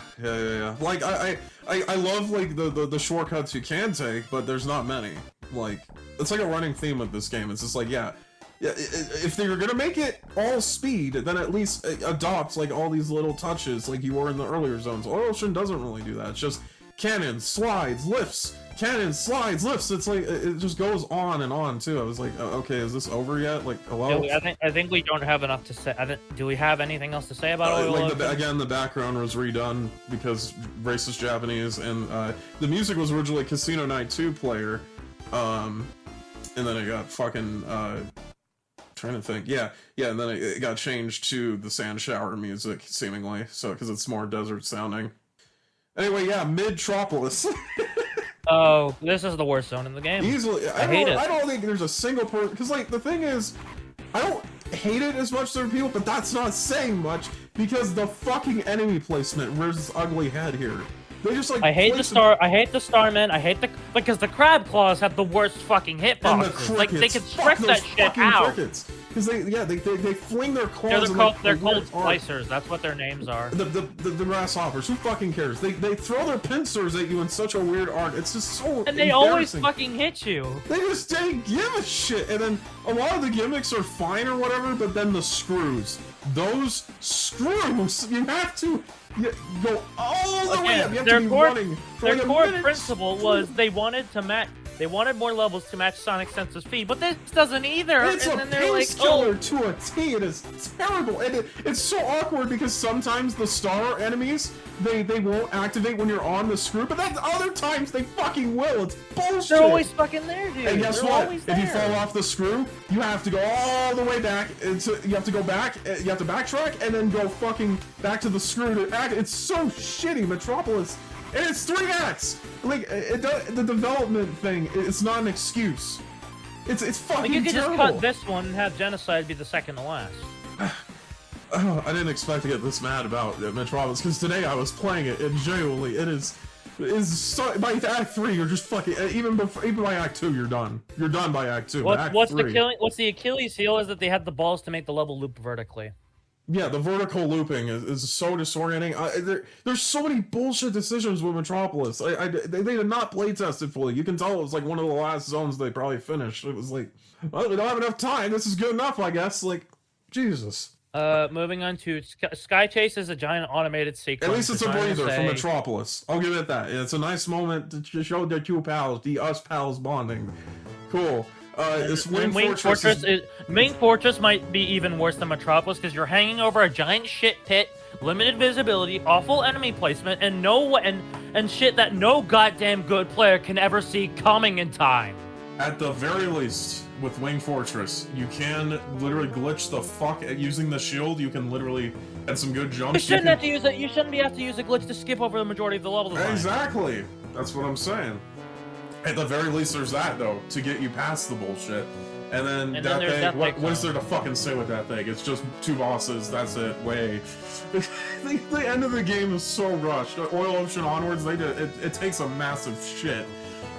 Like, I love, like, the shortcuts you can take, but there's not many. Like, it's like a running theme with this game. It's just like, yeah, if they're gonna make it all speed, then at least adopt, like, all these little touches like you were in the earlier zones. Oil Ocean doesn't really do that. It's just cannons, slides, lifts, cannons, slides, lifts. It's like, it just goes on and on, too. I was like, okay, is this over yet? Like, hello? Yeah, I think we don't have enough to say. Do we have anything else to say about Oil Ocean? Again, the background was redone because racist Japanese, and the music was originally Casino Night 2 player, and then it got fucking, trying to think, yeah, and then it got changed to the sand shower music, seemingly, so, because it's more desert sounding. Anyway, yeah, Midtropolis. Oh, this is the worst zone in the game. Easily. I hate it. I don't think there's a single person, because, like, the thing is, I don't hate it as much as other people, but that's not saying much, because the fucking enemy placement rears its ugly head here. They just, like, I hate the Starmen, because the crab claws have the worst fucking hitboxes. Like, they can strip that shit out. Because they fling their claws. They're called splicers. That's what their names are. The grasshoppers. Who fucking cares? They throw their pincers at you in such a weird arc. It's just so. And they always fucking hit you. They just didn't give a shit. And then a lot of the gimmicks are fine or whatever, but then the screws. Those screws, you have to go all the way up. You have to be running. Their core principle was they wanted more levels to match Sonic's sense of speed, but this doesn't either. It's a pace killer to a T. It is terrible, and it's so awkward because sometimes the star enemies they won't activate when you're on the screw, but then other times they fucking will. It's bullshit. They're always fucking there, dude. And guess what? If you fall off the screw, you have to go all the way back. You have to go back. You have to backtrack and then go fucking back to the screw to act. It's so shitty, Metropolis. And it's 3 acts! Like, the development thing, it's not an excuse. It's fucking terrible. You could just cut this one and have Genocide be the second to last. Oh, I didn't expect to get this mad about Metropolis, because today I was playing it, and genuinely, it is so, by Act 3, you're just fucking, even by Act 2, you're done. You're done by Act 2, What's the Achilles heel is that they had the balls to make the level loop vertically. Yeah, the vertical looping is so disorienting. There's so many bullshit decisions with Metropolis. They did not play test it fully. You can tell it was like one of the last zones they probably finished. It was like, well, we don't have enough time. This is good enough, I guess. Like, Jesus. Moving on to Sky Chase is a giant automated sequence. At least it's a breather from Metropolis. I'll give it that. It's a nice moment to show the two pals, the us pals bonding. Cool. This Wing Fortress might be even worse than Metropolis because you're hanging over a giant shit pit, limited visibility, awful enemy placement, and shit that no goddamn good player can ever see coming in time. At the very least, with Wing Fortress, you can literally glitch the fuck at using the shield. You can literally add some good jumps. You shouldn't have to use it. You shouldn't have to use a glitch to skip over the majority of the level design. Exactly. That's what I'm saying. At the very least, there's that, though, to get you past the bullshit. And then that thing, what is there to fucking say with that thing? It's just 2 bosses, that's it, way. The end of the game is so rushed. Oil Ocean onwards, it takes a massive shit.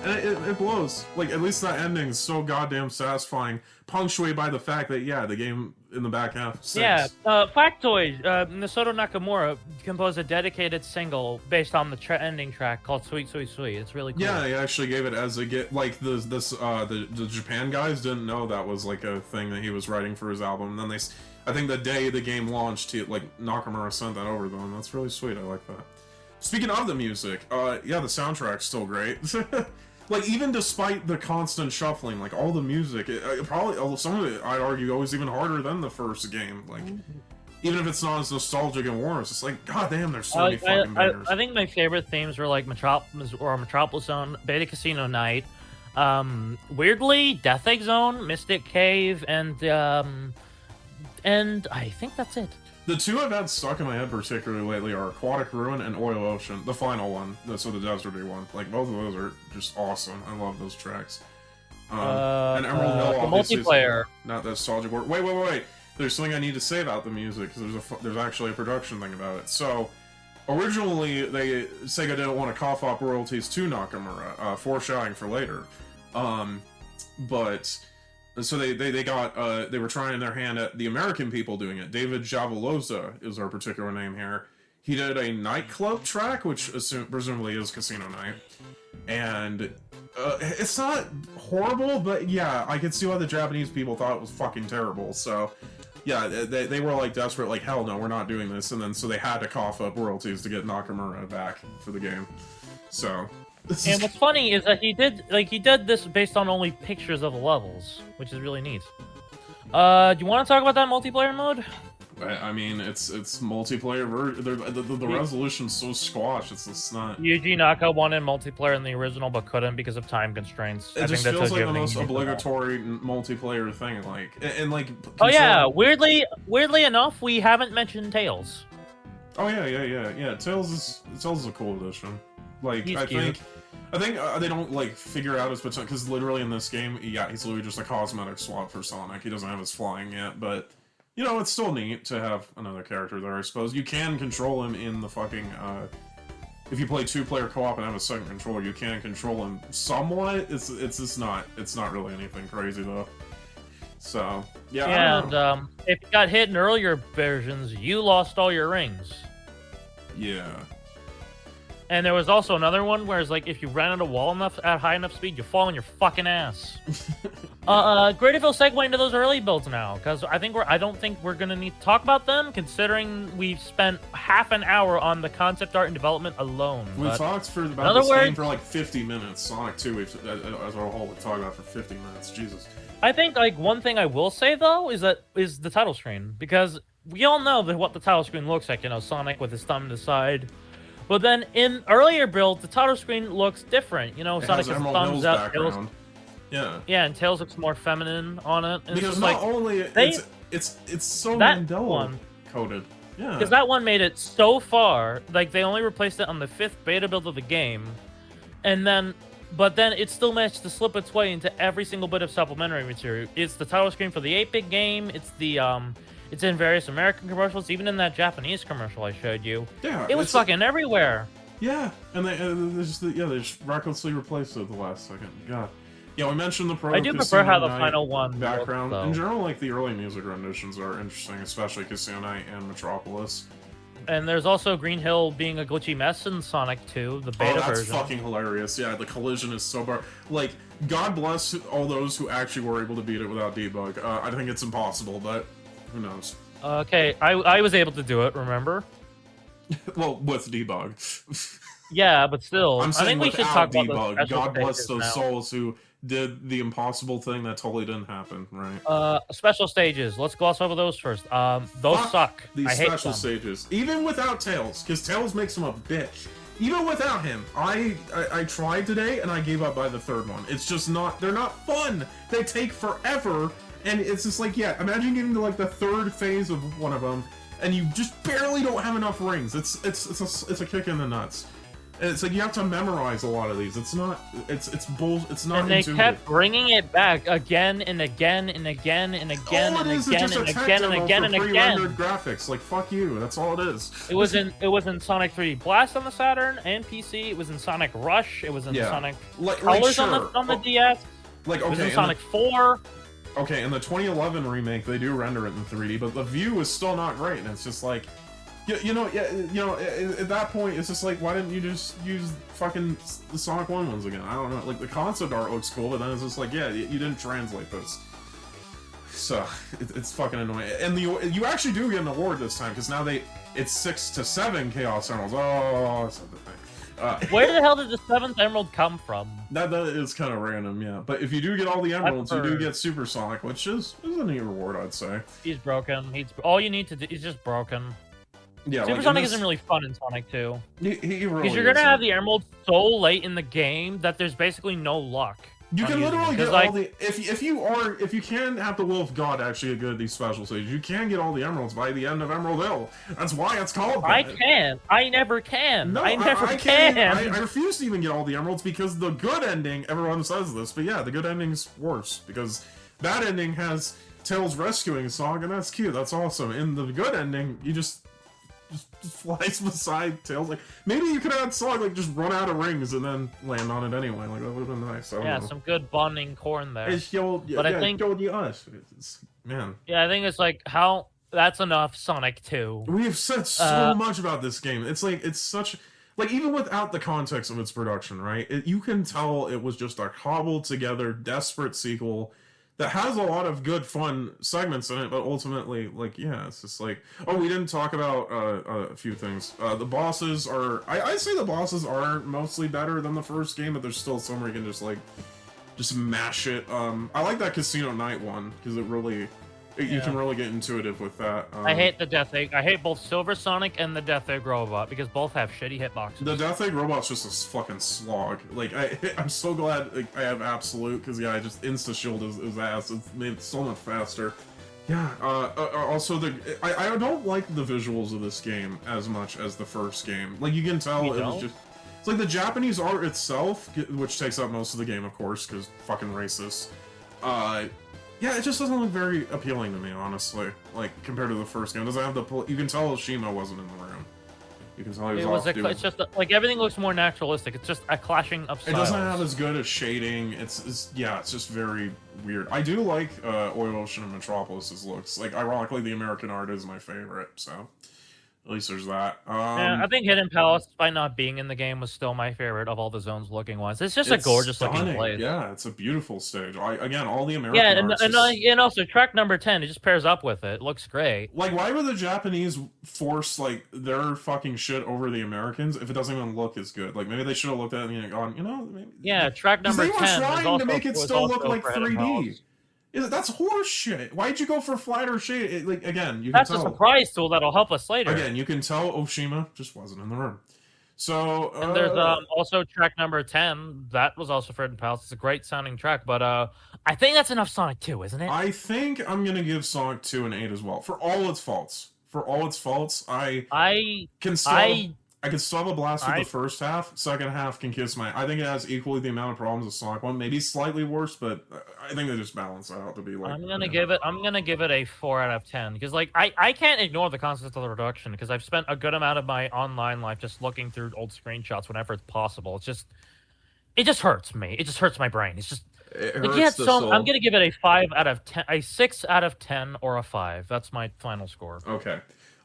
And it blows. Like, at least that ending is so goddamn satisfying, punctuated by the fact that, yeah, the game in the back half sinks. Yeah, factoid, Masato Nakamura composed a dedicated single based on the ending track called Sweet Sweet Sweet. It's really cool. Yeah, he actually gave it as a like the Japan guys didn't know that was like a thing that he was writing for his album. And then I think the day the game launched, Nakamura sent that over to them. That's really sweet. I like that. Speaking of the music, yeah, the soundtrack's still great. like even despite the constant shuffling, like all the music, probably some of it I'd argue goes even harder than the first game. Like even if it's not as nostalgic and warm, it's just like god damn, there's so many fucking bangers. I think my favorite themes were like Metropolis Zone, Beta Casino Night, weirdly Death Egg Zone, Mystic Cave, and I think that's it. The two I've had stuck in my head particularly lately are Aquatic Ruin and Oil Ocean, the final one, so the deserty one. Like, both of those are just awesome. I love those tracks. And Emerald Hill, obviously, the multiplayer. Not that nostalgic work. Wait. There's something I need to say about the music, because there's actually a production thing about it. So, originally, Sega didn't want to cough up royalties to Nakamura, foreshadowing for later. So they were trying their hand at the American people doing it. David Javaloza is our particular name here. He did a nightclub track, which presumably is Casino Night, and it's not horrible, but yeah, I can see why the Japanese people thought it was fucking terrible. So yeah, they were like desperate, like hell no, we're not doing this, and then so they had to cough up royalties to get Nakamura back for the game. So. And what's funny is that he did this based on only pictures of the levels, which is really neat. Do you want to talk about that multiplayer mode? I mean, it's multiplayer. The resolution's so squashed. It's not. Yuji Naka wanted multiplayer in the original, but couldn't because of time constraints. It just feels like the most obligatory multiplayer thing. Like, and like. Oh yeah, weirdly enough, we haven't mentioned Tails. Oh yeah. Tails is a cool addition. Like, I think they don't like figure out his potential, because literally in this game, yeah, he's literally just a cosmetic swap for Sonic. He doesn't have his flying yet, but you know, it's still neat to have another character there. I suppose you can control him in the fucking. If you play 2-player co-op and have a second controller, you can control him somewhat. It's just not. It's not really anything crazy though. So yeah. Yeah, and if you got hit in earlier versions, you lost all your rings. Yeah. And there was also another one where it's like if you ran at a wall enough at high enough speed, you fall on your fucking ass. Great if we'll segue into those early builds now, because I don't think we're gonna need to talk about them, considering we've spent half an hour on the concept art and development alone. We talked about this game for like 50 minutes. Sonic 2, as a whole, we talked about for 50 minutes. Jesus. I think like one thing I will say though is the title screen, because we all know what the title screen looks like. You know, Sonic with his thumb to the side. But then in earlier builds, the title scrreen looks different. You know, Sonic has thumbs up. Yeah, and Tails looks more feminine on it. And because it's not like, only it's so Mandela coded. Yeah, because that one made it so far. Like they only replaced it on the 5th beta build of the game, but then it still managed to slip its way into every single bit of supplementary material. It's the title screen for the 8-bit game. It's the It's in various American commercials, even in that Japanese commercial I showed you. Yeah, it was fucking everywhere. Yeah, and they just recklessly replaced it at the last second. God. Yeah, we mentioned the Pro. I do prefer how the final one background. looks, in general, like the early music renditions are interesting, especially Casino Night and Metropolis. And there's also Green Hill being a glitchy mess in Sonic 2, the beta version. That's fucking hilarious. Yeah, the collision is so bar. Like, God bless all those who actually were able to beat it without debug. I think it's impossible, but who knows? Okay, I was able to do it, remember? Well, with debug. Yeah, but still. I'm saying I think we should talk debug. about God bless those now. souls who did the impossible thing that totally didn't happen, right? Special stages. Let's gloss over those first. Those suck. These I hate special them. stages. Even without Tails, because Tails makes him a bitch. Even without him, I tried today and I gave up by the 3rd one. It's just not. They're not fun. They take forever. And it's just like, yeah, imagine getting to like the 3rd phase of one of them, and you just barely don't have enough rings. It's a kick in the nuts. And it's like you have to memorize a lot of these. It's not. It's bull. It's not. And they intuitive. kept bringing it back again and again and again and again and again and again and again and again. Graphics, like fuck you. That's all it is. It was in Sonic 3D Blast on the Saturn and PC. It was in Sonic Rush. It was in Sonic Colors sure. on the DS. Like okay, it was in Sonic 4. Okay, in the 2011 remake, they do render it in 3D, but the view is still not great, and it's just like, at that point, it's just like, why didn't you just use fucking the Sonic 1 ones again? I don't know. Like, the concept art looks cool, but then it's just like, yeah, you didn't translate this. So, it's fucking annoying. And you actually do get an award this time, because now it's 6 to 7 Chaos Emeralds. Oh, that's not the thing. Where the hell did the 7th emerald come from? That is kind of random, yeah. But if you do get all the emeralds, you do get Supersonic, which is a neat reward, I'd say. He's broken. All you need to do is just broken. Yeah, Supersonic isn't really fun in Sonic 2. He really because you're gonna have the emeralds so late in the game that there's basically no luck. You can literally get all the if you can have the will of God actually get good at these special stages, you can get all the emeralds by the end of Emerald Hill. That's why it's called that. I can. I never can. No, I never can. I refuse to even get all the emeralds because the good ending, everyone says this, but yeah, the good ending's worse because that ending has Tails rescuing Sonic, and that's cute. That's awesome. In the good ending, you just flies beside Tails. Like, maybe you could have had Sonic like just run out of rings and then land on it anyway. Like, that would have been nice. I don't know. Some good bonding corn there. I think man. Yeah, I think it's like how that's enough. Sonic 2. We have said so much about this game. It's like it's such like even without the context of its production, right? You can tell it was just a cobbled together, desperate sequel that has a lot of good, fun segments in it, but ultimately, like, yeah, it's just like, oh, we didn't talk about a few things. The bosses are, I'd say the bosses are mostly better than the first game, but there's still some where you can just mash it. I like that Casino Night one, because it really, you can really get intuitive with that. I hate the Death Egg. I hate both Silver Sonic and the Death Egg Robot, because both have shitty hitboxes. The Death Egg Robot's just a fucking slog. Like, I'm so glad I have Absolute, because, yeah, I just insta-shield his ass. It's made it so much faster. Yeah, also, I don't like the visuals of this game as much as the first game. Like, you can tell it was just... It's like the Japanese art itself, which takes up most of the game, of course, because fucking racist. Yeah, it just doesn't look very appealing to me, honestly. Like, compared to the first game. It doesn't have the... You can tell Oshima wasn't in the room. You can tell he was off doing... It's just, like, everything looks more naturalistic. It's just a clashing of styles. It doesn't have as good as shading. It's just very weird. I do like Oil Ocean and Metropolis's looks. Like, ironically, the American art is my favorite, so... At least there's that. Yeah, I think Hidden Palace, despite not being in the game, was still my favorite of all the zones looking ones. It's just a gorgeous looking place. Yeah, it's a beautiful stage. Again, all the American arts and also track number 10, it just pairs up with it. It looks great. Like, why would the Japanese force, like, their fucking shit over the Americans if it doesn't even look as good? Like, maybe they should have looked at it and gone, you know... Maybe, yeah, track number 10 they were trying to make it still look like 3D. That's horse shit. Why'd you go for flatter shade? Like, again, you can tell. That's a surprise tool that'll help us later. Again, you can tell Oshima just wasn't in the room. So, and there's also track number 10. That was also for Hidden Palace. It's a great sounding track, but I think that's enough Sonic 2, isn't it? I think I'm gonna give Sonic 2 an 8 as well. For all its faults. I can still have a blast with the first half. Second half can kiss my... I think it has equally the amount of problems as Sonic 1. Maybe slightly worse, but I think they just balance out to be like... I'm gonna give it a 4 out of 10. Because, like, I can't ignore the concept of the reduction, because I've spent a good amount of my online life just looking through old screenshots whenever it's possible. It just hurts me. It just hurts my brain. It's just... I'm gonna give it a 5 out of 10, a 6 out of 10, or a 5. That's my final score. Okay.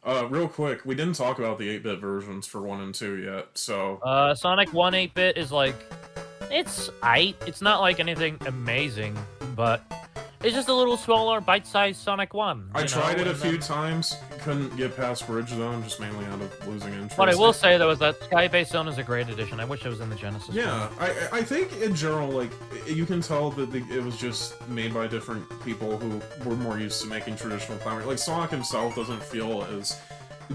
Real quick, we didn't talk about the 8-bit versions for 1 and 2 yet, so... Sonic 1 8-bit is like... It's aight. It's not like anything amazing, but... It's just a little smaller, bite-sized Sonic 1. I tried it a few times, couldn't get past Bridge Zone, just mainly out of losing interest. What I will say, though, is that Sky-Based Zone is a great addition. I wish it was in the Genesis. Yeah, I think, in general, like, you can tell that it was just made by different people who were more used to making traditional platformers. Like, Sonic himself doesn't feel as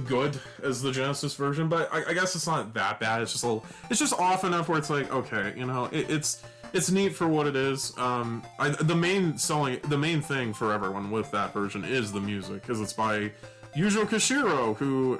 good as the Genesis version, but I guess it's not that bad. It's just off enough where it's like, okay, you know, it's neat for what it is. The main thing for everyone with that version is the music, because it's by Yuzo Koshiro, who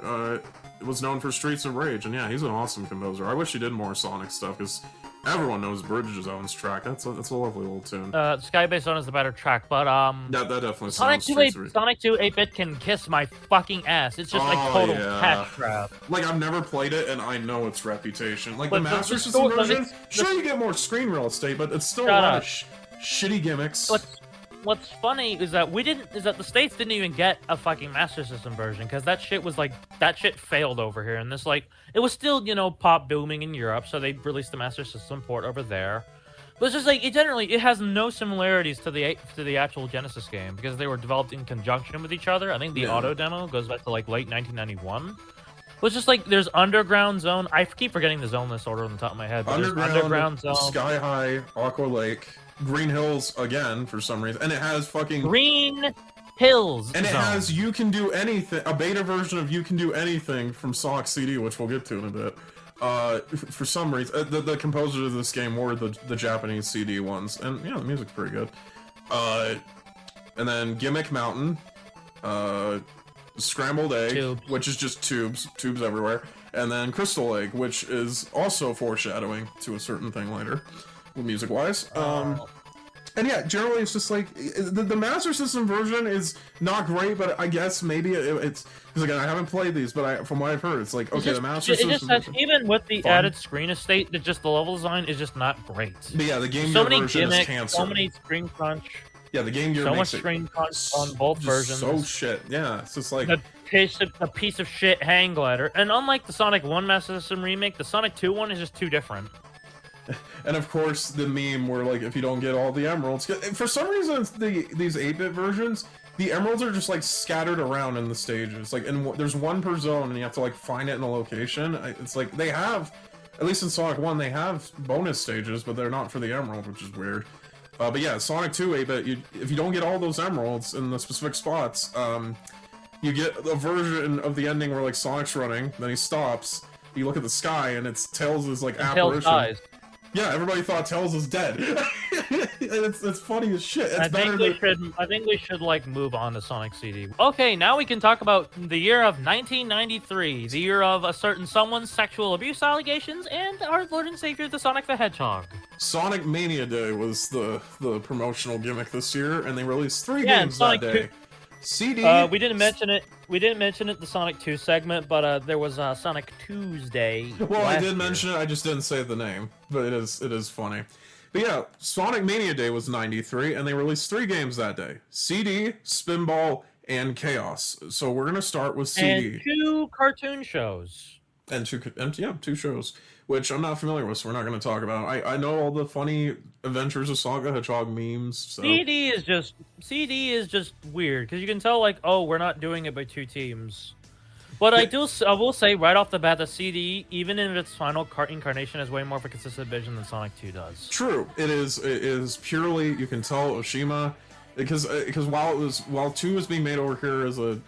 was known for Streets of Rage, and yeah, he's an awesome composer. I wish he did more Sonic stuff, because everyone knows Bridge Zone's track. That's a lovely little tune. Sky-Based Zone is the better track, but that definitely Sonic sounds 2 Sonic 2 8-bit can kiss my fucking ass. It's just like total cash grab. Like, I've never played it, and I know its reputation. Like, the Master System version, sure you get more screen real estate, but it's still a lot of shitty gimmicks. What's funny is that the States didn't even get a fucking Master System version, because that shit failed over here, and it was still, you know, pop booming in Europe, so they released the Master System port over there. But it's just like, it has no similarities to the actual Genesis game, because they were developed in conjunction with each other. I think the auto demo goes back to like late 1991. Well, it's just like there's Underground Zone. I keep forgetting the zone list order on the top of my head. But Underground Zone, Sky High, Aqua Lake, Green Hills again for some reason, and it has fucking Green Hills, and it zone. has You Can Do Anything, a beta version of You Can Do Anything from Sonic CD, which we'll get to in a bit. For some reason, the composers of this game were the Japanese CD ones, and yeah, the music's pretty good. And then Gimmick Mountain, Scrambled Egg, Tubes. which is just tubes everywhere, and then Crystal Egg, which is also foreshadowing to a certain thing later, music-wise. And yeah, generally it's just like the Master System version is not great, but I guess maybe it's because again I haven't played these, but from what I've heard, it's like okay, the Master System. It just has, even with the added screen estate, that just the level design is just not great. But yeah, the Game so Gear many version gimmicks, is cancer. so many screen crunch. Yeah, the Game Gear so makes much screen crunch on both versions. So shit. Yeah, it's just like the piece of shit hang glider, and unlike the Sonic 1 Master System remake, the Sonic 2 one is just too different. And of course, the meme where like if you don't get all the emeralds, for some reason these 8-bit versions, the emeralds are just like scattered around in the stages. Like, and there's one per zone, and you have to like find it in a location. It's like they have, at least in Sonic 1, they have bonus stages, but they're not for the emerald, which is weird. But yeah, Sonic 2 8-bit, if you don't get all those emeralds in the specific spots, you get a version of the ending where like Sonic's running, then he stops. You look at the sky, and it's Tails' like apparition. Tails dies. Yeah, everybody thought Tails was dead. it's funny as shit. It's I think we should like move on to Sonic CD. Okay, now we can talk about the year of 1993, the year of a certain someone's sexual abuse allegations, and our Lord and Savior, the Sonic the Hedgehog. Sonic Mania Day was the promotional gimmick this year, and they released 3 Yeah, games that day. CD. We didn't mention it. We didn't mention it the Sonic 2 segment, but there was Sonic Tuesday. Well, I did mention it. I just didn't say the name, but it is funny. But yeah, Sonic Mania Day was 93, and they released 3 games that day: CD, Spinball, and Chaos. So we're gonna start with CD. And 2 cartoon shows. And 2 shows, which I'm not familiar with, so we're not going to talk about. I know all the funny Adventures of Sonic the Hedgehog memes. So. CD is just weird because you can tell like, oh, we're not doing it by 2 teams. But I will say right off the bat that CD, even in its final incarnation, has way more of a consistent vision than Sonic 2 does. True, it is purely, you can tell Oshima, because while 2 is being made over here as a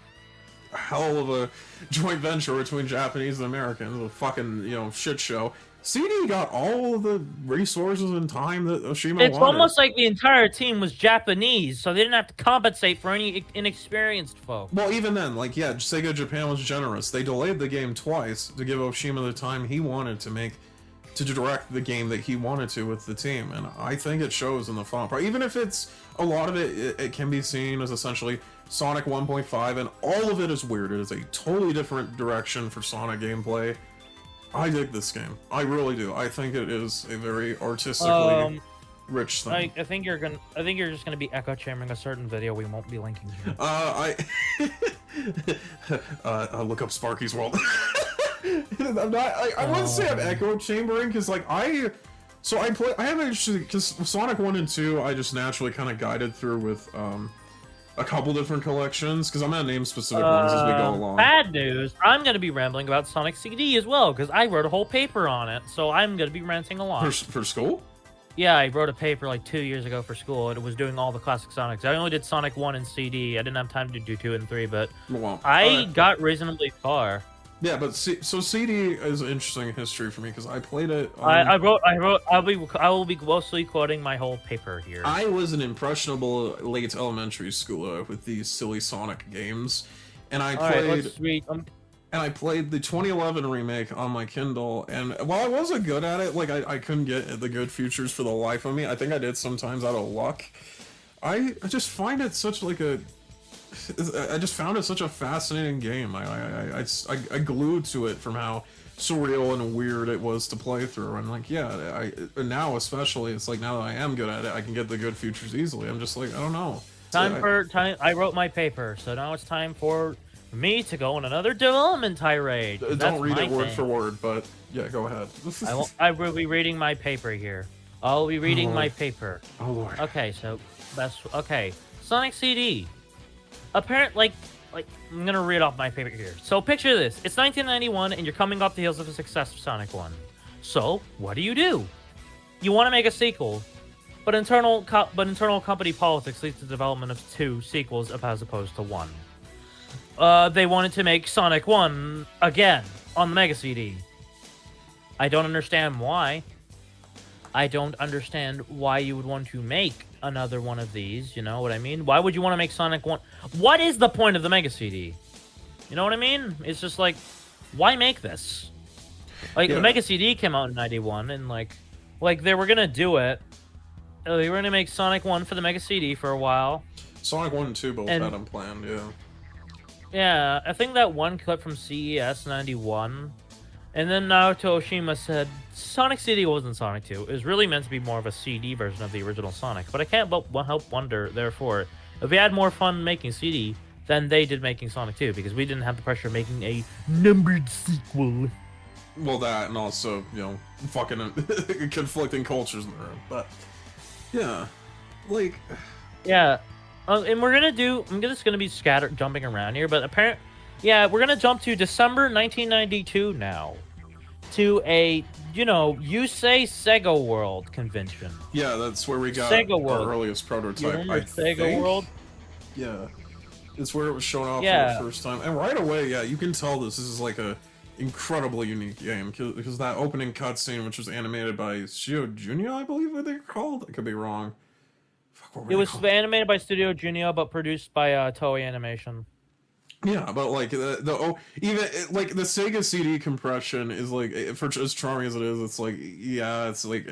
hell of a joint venture between Japanese and Americans, a fucking, shit show. CD got all of the resources and time that Oshima wanted. It's almost like the entire team was Japanese, so they didn't have to compensate for any inexperienced folk. Well, even then, like, yeah, Sega Japan was generous. They delayed the game twice to give Oshima the time he wanted to direct the game that he wanted to with the team, and I think it shows in the final part. Even if it's, a lot of it can be seen as essentially Sonic 1.5, and all of it is weird. It is a totally different direction for Sonic gameplay. I dig this game. I really do. I think it is a very artistically rich thing. I think you're just gonna be echo chambering a certain video we won't be linking here. I look up Sparky's World. I'm not. I wouldn't say I'm echo chambering because like I haven't actually, because Sonic 1 and 2 I just naturally kind of guided through with a couple different collections because I'm gonna name specific ones as we go along. Bad news, I'm gonna be rambling about Sonic CD as well because I wrote a whole paper on it, so I'm gonna be ranting a lot. For school? Yeah, I wrote a paper like 2 years ago for school, and it was doing all the classic Sonics. I only did Sonic 1 and CD. I didn't have time to do 2 and 3, but I got reasonably far. Yeah, but so CD is an interesting history for me because I played it. I will be mostly quoting my whole paper here. I was an impressionable late elementary schooler with these silly Sonic games, and I played the 2011 remake on my Kindle. And while I wasn't good at it, like I couldn't get the good features for the life of me. I think I did sometimes out of luck. I just find it such like a. I just found it such a fascinating game. I glued to it from how surreal and weird it was to play through. And like, yeah, now especially, it's like now that I am good at it, I can get the good features easily. I'm just like, I don't know. I wrote my paper, so now it's time for me to go on another development tirade. Don't read it word for word, but yeah, go ahead. I will be reading my paper here. I'll be reading my paper. Oh Lord. Okay, so Sonic CD. Apparently, like, like, I'm gonna read off my favorite here. So picture this: it's 1991, and you're coming off the heels of the success of Sonic 1. So what do? You want to make a sequel, but internal company politics leads to the development of 2 sequels as opposed to 1. They wanted to make Sonic 1 again on the Mega CD. I don't understand why. I don't understand why you would want to make another one of these, you know what I mean? Why would you want to make Sonic 1? What is the point of the Mega CD? You know what I mean? It's just like, why make this? Like, the Mega CD came out in 91, and like they were gonna do it. They were gonna make Sonic 1 for the Mega CD for a while. Sonic 1 and 2 both had them planned, yeah. Yeah, I think that one clip from CES 91, and then Naoto Oshima said, Sonic CD wasn't Sonic 2. It was really meant to be more of a CD version of the original Sonic, but I can't help wonder, therefore, if we had more fun making CD than they did making Sonic 2, because we didn't have the pressure of making a numbered sequel. Well, that, and also, you know, fucking conflicting cultures in the room, but, yeah, like... Yeah, and I'm just gonna be jumping around here, but we're gonna jump to December 1992 now, to a, Yusei Sega World convention. Yeah, that's where we got Sega our World. earliest prototype, I Sega think. World? Yeah. It's where it was shown off for the first time. And right away, yeah, you can tell this is like a incredibly unique game, because that opening cutscene, which was animated by Studio Junio, I believe what they're called? I could be wrong. It was animated by Studio Junio, but produced by Toei Animation. Yeah, but like even like the Sega CD compression is like, for as charming as it is, it's like, yeah, it's like,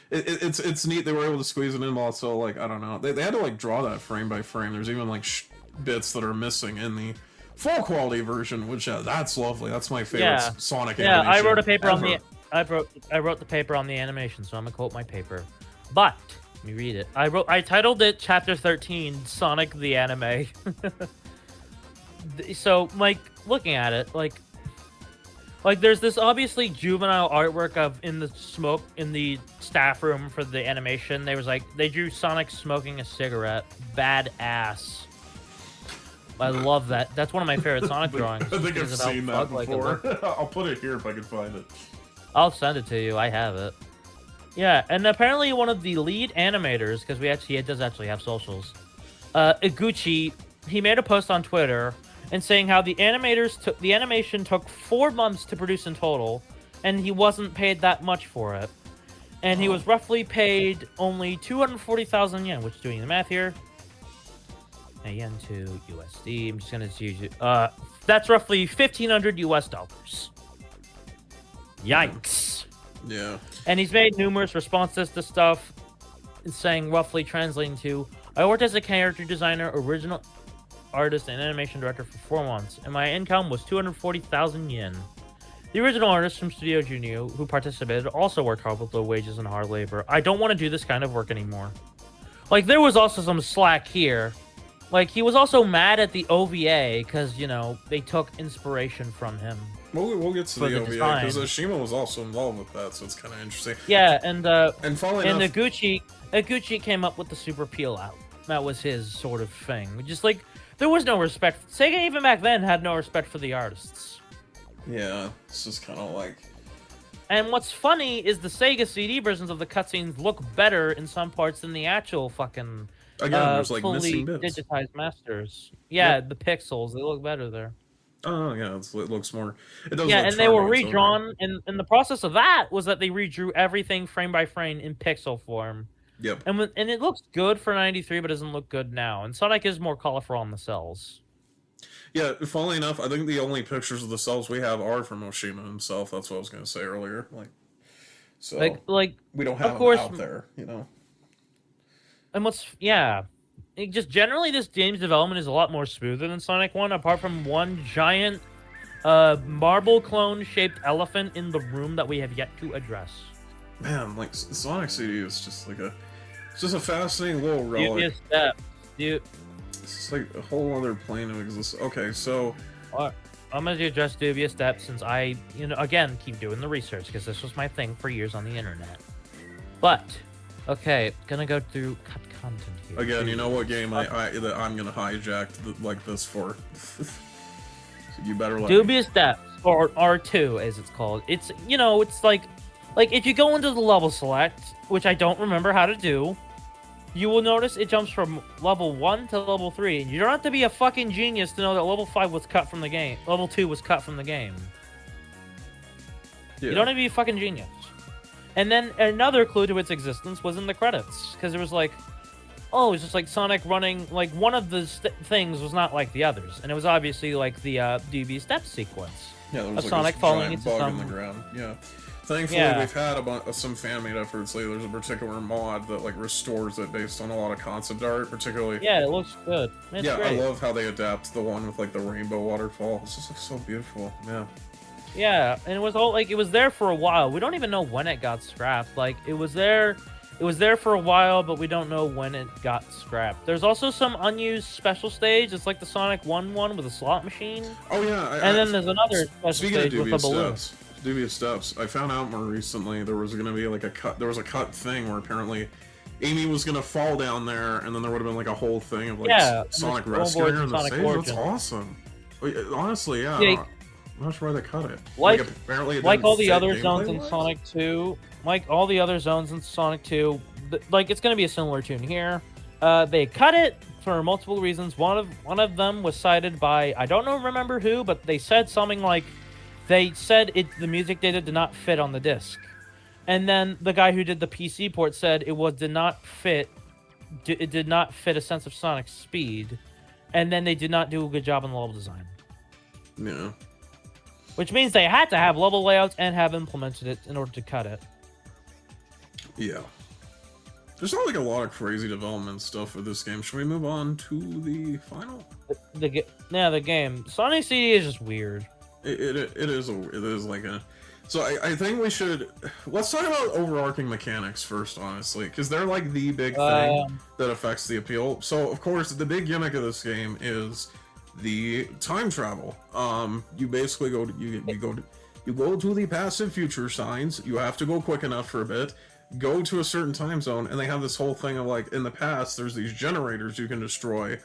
it's neat they were able to squeeze it in, but also like, I don't know, they had to like draw that frame by frame. There's even like bits that are missing in the full quality version, which that's lovely. That's my favorite Sonic animation. I wrote a paper ever. I wrote the paper on the animation, so I'm gonna quote my paper. But let me read it. I titled it Chapter 13, Sonic the Anime. So, like, looking at it, like there's this obviously juvenile artwork of in the staff room for the animation. They drew Sonic smoking a cigarette. Badass. I love that. That's one of my favorite Sonic drawings. I think I've seen that before. I'll put it here if I can find it. I'll send it to you. I have it. Yeah, and apparently one of the lead animators, because he does actually have socials, Iguchi, he made a post on Twitter and saying how the animation took 4 months to produce in total, and he wasn't paid that much for it. And he was roughly paid only 240,000 yen, which, doing the math here, yen to USD, I'm just going to use it. That's roughly $1,500 US. Yikes. Yeah. And he's made numerous responses to stuff, saying, roughly translating to, I worked as a character designer, original artist, and animation director for 4 months, and my income was 240,000 yen. The original artist from Studio Junio, who participated, also worked hard with low wages and hard labor. I don't want to do this kind of work anymore. Like, there was also some slack here. Like, he was also mad at the OVA, because, they took inspiration from him. We'll get to the OVA, because Oshima was also involved with that, so it's kind of interesting. Yeah, and Iguchi came up with the super peel out. That was his sort of thing. Just like, there was no respect. Sega, even back then, had no respect for the artists. Yeah, it's just kind of like... And what's funny is the Sega CD versions of the cutscenes look better in some parts than the actual fucking there's like fully missing bits. digitized masters. Yeah, the pixels, they look better there. Oh, yeah, it looks more... It does and they were redrawn, and the process of that was that they redrew everything frame by frame in pixel form. Yep. And it looks good for 93, but doesn't look good now. And Sonic is more colorful on the cells. Yeah, funnily enough, I think the only pictures of the cells we have are from Oshima himself. That's what I was going to say earlier. So we don't have them out there, And just generally, this game's development is a lot more smoother than Sonic 1, apart from one giant marble clone-shaped elephant in the room that we have yet to address. Man, like, Sonic CD is just like it's just a fascinating little relic. Dubious step, dude. It's like a whole other plane of existence. Okay, so... I'm going to address Dubious Step since I, again, keep doing the research, because this was my thing for years on the internet. But, Okay, gonna go through cut content here. Again, you know what game that I'm gonna hijack like this for? So you better let me. Dubious Depths, or R2 as it's called. It's, you know, it's like if you go into the level select, which I don't remember how to do, you will notice it jumps from level 1 to level 3. And you don't have to be a fucking genius to know that level 5 was cut from the game. Level 2 was cut from the game. Yeah. You don't have to be a fucking genius. And then another clue to its existence was in the credits, because it was like, oh, it's just like Sonic running, like one of the things was not like the others, and it was obviously like the Dubious Depths sequence. Yeah, there was of like Sonic this falling giant into bug some... in the ground. Yeah. Thankfully, we've had some fan-made efforts. Like, there's a particular mod that like restores it based on a lot of concept art, particularly. Yeah, it looks good. It's yeah, great. I love how they adapt the one with like the rainbow waterfall. It just looks so beautiful. Yeah. Yeah, and it was all like it was there for a while. We don't even know when it got scrapped. Like it was there for a while, but we don't know when it got scrapped. There's also some unused special stage. It's like the Sonic 1 one with a slot machine. Oh yeah. And then there's another special stage with a balloon. Dubious Steps. I found out more recently there was gonna be like a cut. There was a cut thing where apparently Amy was gonna fall down there, and then there would have been like a whole thing of like Sonic rescuing her in the stage. That's awesome. Honestly, yeah. I'm not sure why they cut it. Apparently it like all the other zones in Sonic 2, like all the other zones in Sonic 2, like it's gonna be a similar tune here. They cut it for multiple reasons. One of them was cited by I don't remember who, but they said something like the music data did not fit on the disc, and then the guy who did the PC port said it did not fit a sense of Sonic's speed, and then they did not do a good job on the level design. Yeah. Which means they had to have level layouts and have implemented it in order to cut it. Yeah. There's not like a lot of crazy development stuff with this game. Should we move on to the final? The game. Sonic CD is just weird. It is like a... So I think we should... Let's talk about overarching mechanics first, honestly. Because they're like the big thing that affects the appeal. So, of course, the big gimmick of this game is... the time travel. You basically go to the past and future signs. You have to go quick enough for a bit, go to a certain time zone, and they have this whole thing of like in the past there's these generators you can destroy,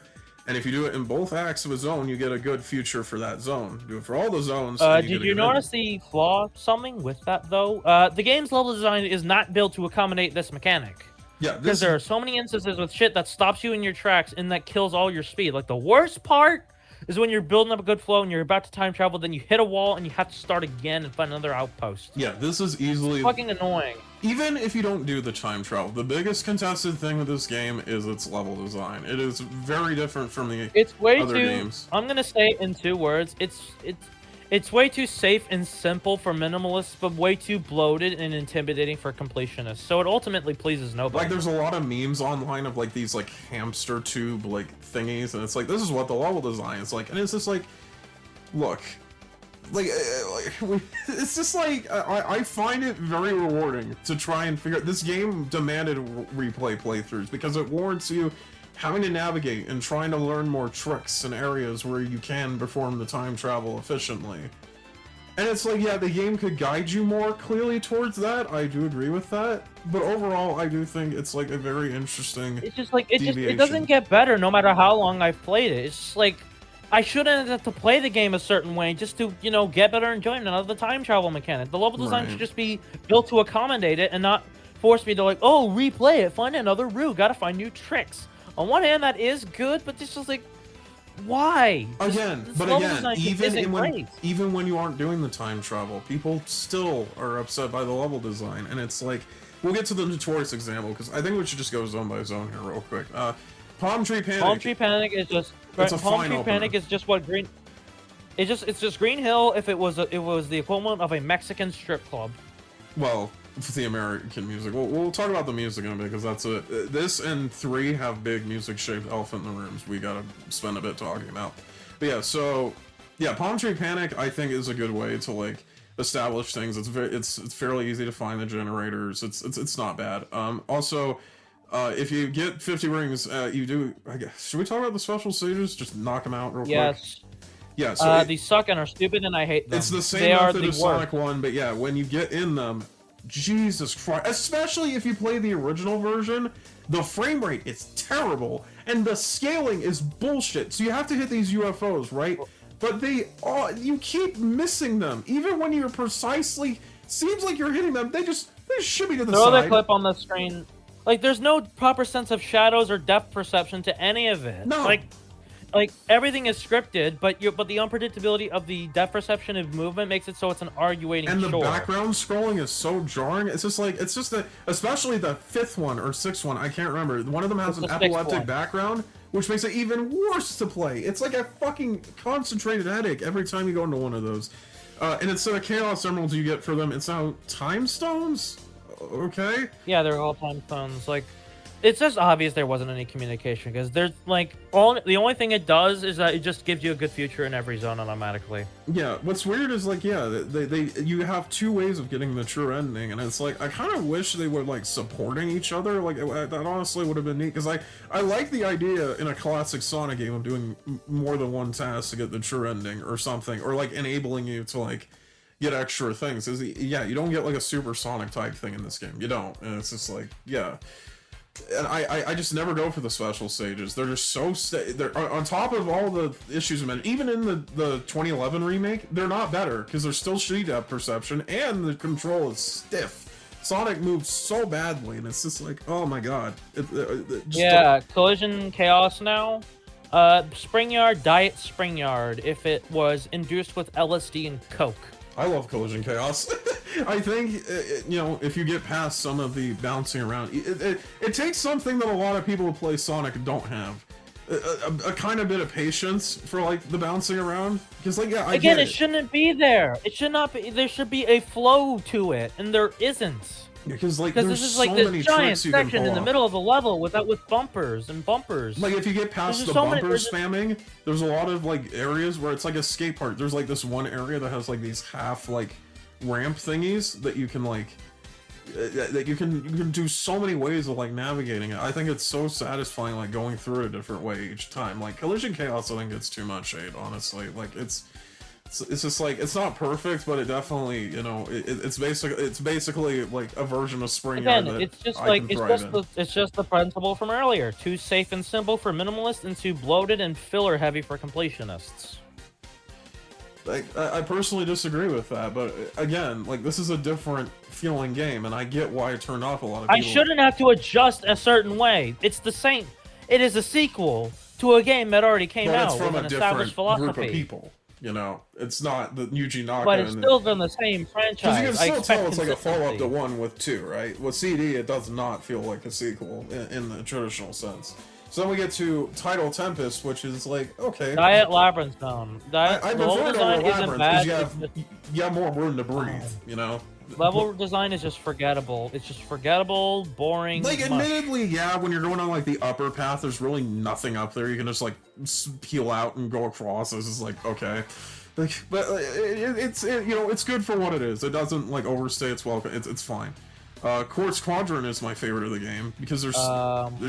and if you do it in both acts of a zone, you get a good future for that zone. Do it for all the zones. Did you notice the flaw something with that though? The game's level design is not built to accommodate this mechanic. Yeah, because there are so many instances with shit that stops you in your tracks and that kills all your speed. Like the worst part is when you're building up a good flow and you're about to time travel, then you hit a wall and you have to start again and find another outpost. Yeah, this is easily... It's fucking annoying. Even if you don't do the time travel, the biggest contested thing with this game is its level design. It is very different from the other games. I'm gonna say it in 2 words. It's way too safe and simple for minimalists, but way too bloated and intimidating for completionists. So it ultimately pleases nobody. Like, there's a lot of memes online of like these like hamster tube like thingies, and it's like, this is what the level design is like, and it's just like, look, it's just like I find it very rewarding to try and figure. This game demanded replay playthroughs because it warrants you having to navigate and trying to learn more tricks and areas where you can perform the time travel efficiently. And it's like, yeah, the game could guide you more clearly towards that. I do agree with that. But overall, I do think it's like a very interesting It's just like, it doesn't get better no matter how long I've played it. It's just like, I shouldn't have to play the game a certain way just to, you know, get better enjoyment out of the time travel mechanic. The level design should just be built to accommodate it and not force me to like, oh, replay it, find another route, gotta find new tricks. On one hand, that is good, but it's just like, why? Again, even when you aren't doing the time travel, people still are upset by the level design, and it's like, we'll get to the notorious example because I think we should just go zone by zone here real quick. Palm Tree Panic. Palm Tree Panic is just Palm Tree Panic is just what Green. It's just Green Hill if it was the equivalent of a Mexican strip club. Well, for the American music, we'll talk about the music in a bit because that's this and 3 have big music-shaped elephant in the rooms. We gotta spend a bit talking about. But yeah, so yeah, Palm Tree Panic I think is a good way to like establish things. It's fairly easy to find the generators. It's not bad. Also, if you get 50 rings, you do. I guess, should we talk about the special stages? Just knock them out real quick. Yeah. So these suck and are stupid, and I hate them. It's the same method as Sonic 1, but yeah, when you get in them, Jesus Christ. Especially if you play the original version, the frame rate is terrible, and the scaling is bullshit. So you have to hit these UFOs, right? But you keep missing them. Even when you're precisely, seems like you're hitting them, they just should be to the Throw side. the clip on the screen. Like, there's no proper sense of shadows or depth perception to any of it. No. Like everything is scripted, but the unpredictability of the depth perception of movement makes it so it's an arguing And the chore. background scrolling is so jarring. It's just especially the 5th one or 6th one, I can't remember. One of them has an epileptic background, which makes it even worse to play. It's like a fucking concentrated headache every time you go into one of those. And instead of Chaos Emeralds you get for them, it's now Time Stones? Okay? Yeah, they're all time stones. Like, it's just obvious there wasn't any communication, because there's like the only thing it does is that it just gives you a good future in every zone automatically. Yeah, what's weird is like, yeah, you have 2 ways of getting the true ending, and it's like I kind of wish they were like supporting each other. Like that honestly would have been neat, because I like the idea in a classic Sonic game of doing more than one task to get the true ending or something, or like enabling you to like get extra things. Yeah, you don't get like a Super Sonic type thing in this game. You don't, and it's just like, yeah. And I just never go for the special stages. They're just so they're on top of all the issues mentioned. Even in the 2011 remake, they're not better, because there's still shitty depth perception and the control is stiff. Sonic moves so badly, and it's just like, oh my god. Collision Chaos now. Springyard, Diet Springyard, if it was induced with LSD and Coke. I love Collision Chaos. I think, if you get past some of the bouncing around, it takes something that a lot of people who play Sonic don't have. A kind of bit of patience for, like, the bouncing around. Because, like, yeah, Again, it shouldn't be there. It should not be. There should be a flow to it, and there isn't. Because, like, this is like this giant section in the middle of the level with bumpers and bumpers. Like, if you get past the bumper spamming, there's a lot of like areas where it's like a skate park. There's like this one area that has like these half like ramp thingies that you can like that you can do so many ways of like navigating it. I think it's so satisfying, like going through it a different way each time. Like Collision Chaos, I think it's too much hate, honestly. Like it's just like, it's not perfect, but it definitely, it's basically like a version of Springyard. Again, it's just like it's just the principle from earlier: too safe and simple for minimalists, and too bloated and filler heavy for completionists. Like, I personally disagree with that, but again, like, this is a different feeling game, and I get why it turned off a lot of people. I shouldn't have to adjust a certain way. It's the same. It is a sequel to a game that already came out with an established philosophy. Group of people. It's not the Yuji Naka. But it's still from the same franchise. Because you can still tell it's like a follow-up to 1 with 2, right? With CD, it does not feel like a sequel in the traditional sense. So then we get to Tidal Tempest, which is like, okay. Diet Labyrinth Zone. I prefer to Labyrinth, because you have more room to breathe, Level design is just forgettable. It's just forgettable, boring. Like, admittedly, yeah, when you're going on like the upper path, there's really nothing up there. You can just like peel out and go across. This is like, okay, like, but it's good for what it is. It doesn't like overstay its welcome. It's fine. Quartz Quadrant is my favorite of the game, because there's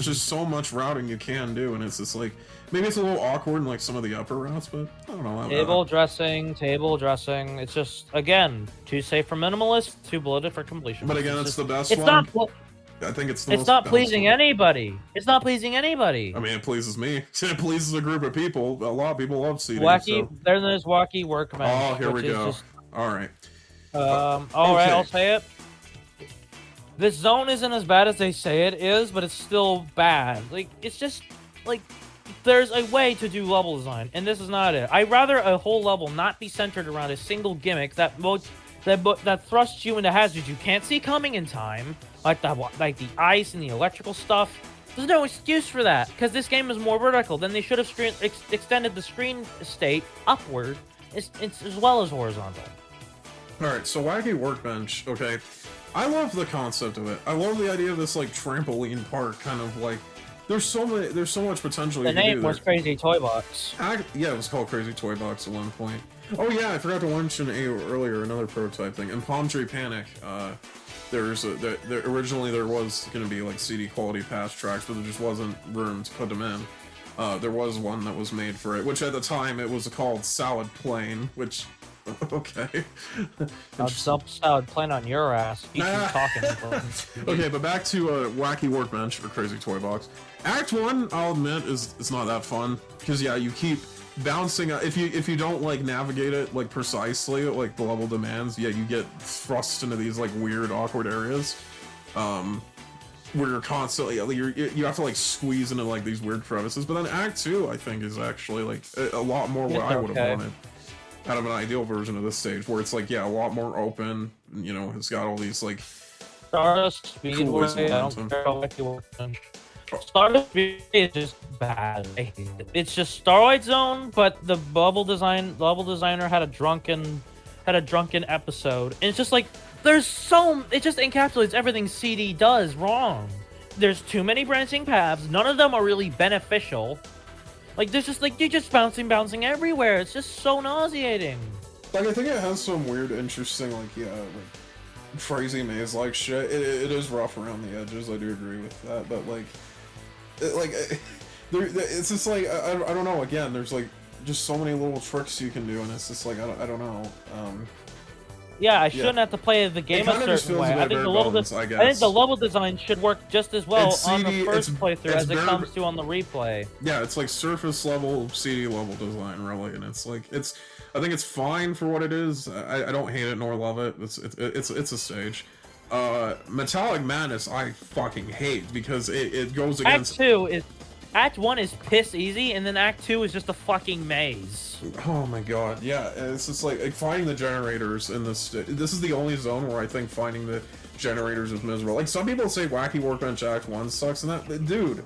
just so much routing you can do, and it's just like, maybe it's a little awkward in like some of the upper routes, but I don't know. Table dressing. It's just, again, too safe for minimalists, too bloated for completion. But again, it's the best one. I think it's not pleasing anybody. It's not pleasing anybody. I mean, it pleases me. It pleases a group of people. A lot of people love CD. Then there's Wacky Workbench. Oh, here we go. All right. All right, I'll say it. This zone isn't as bad as they say it is, but it's still bad. Like, it's just, like, there's a way to do level design, and this is not it. I'd rather a whole level not be centered around a single gimmick that thrusts you into hazards you can't see coming in time, like the ice and the electrical stuff. There's no excuse for that, because this game is more vertical. Then they should have extended the screen state upward, as well as horizontal. Alright, so Wacky Workbench, okay. I love the concept of it. I love the idea of this like trampoline park, kind of like, there's so much potential. The name was Crazy Toy Box. Yeah, it was called Crazy Toy Box at one point. Oh yeah, I forgot to mention earlier another prototype thing. In Palm Tree Panic, originally there was going to be like CD quality patch tracks, but there just wasn't room to put them in. There was one that was made for it, which at the time it was called Salad Plane, which Okay. I would plan on your ass. You keep talking. Okay, but back to Wacky Workbench or Crazy Toy Box. Act 1, I'll admit, is not that fun because yeah, you keep bouncing. If you don't like navigate it like precisely, like the level demands, yeah, you get thrust into these like weird, awkward areas. Where you're constantly, you have to like squeeze into like these weird crevices. But then Act 2, I think, is actually like a lot more what I would have wanted out of an ideal version of this stage, where it's like, yeah, a lot more open. You know, it's got all these like Stardust Speedway. I don't care about Wacky Workbench. Stardust Speedway is just bad. I hate it. It's just Starlight Zone, but the level designer had a drunken episode, and it's just like. It just encapsulates everything CD does wrong. There's too many branching paths. None of them are really beneficial. Like, there's just, like, you're just bouncing everywhere. It's just so nauseating. Like, I think it has some weird, interesting, like, yeah, like, crazy maze-like shit. It is rough around the edges, I do agree with that, but, like, it's just, like, I don't know, again, there's, like, just so many little tricks you can do, and it's just, like, I don't know, Yeah, I shouldn't have to play the game a certain way. I think the level design should work just as well on the first playthrough as it comes to on the replay. Yeah, it's like surface level, CD level design, really, and it's like I think it's fine for what it is. I don't hate it nor love it. It's a stage. Metallic Madness, I fucking hate because it goes against. Act 1 is piss easy, and then Act 2 is just a fucking maze. Oh my god, yeah, it's just like finding the generators in this. This is the only zone where I think finding the generators is miserable. Like, some people say Wacky Workbench Act 1 sucks, and that, dude,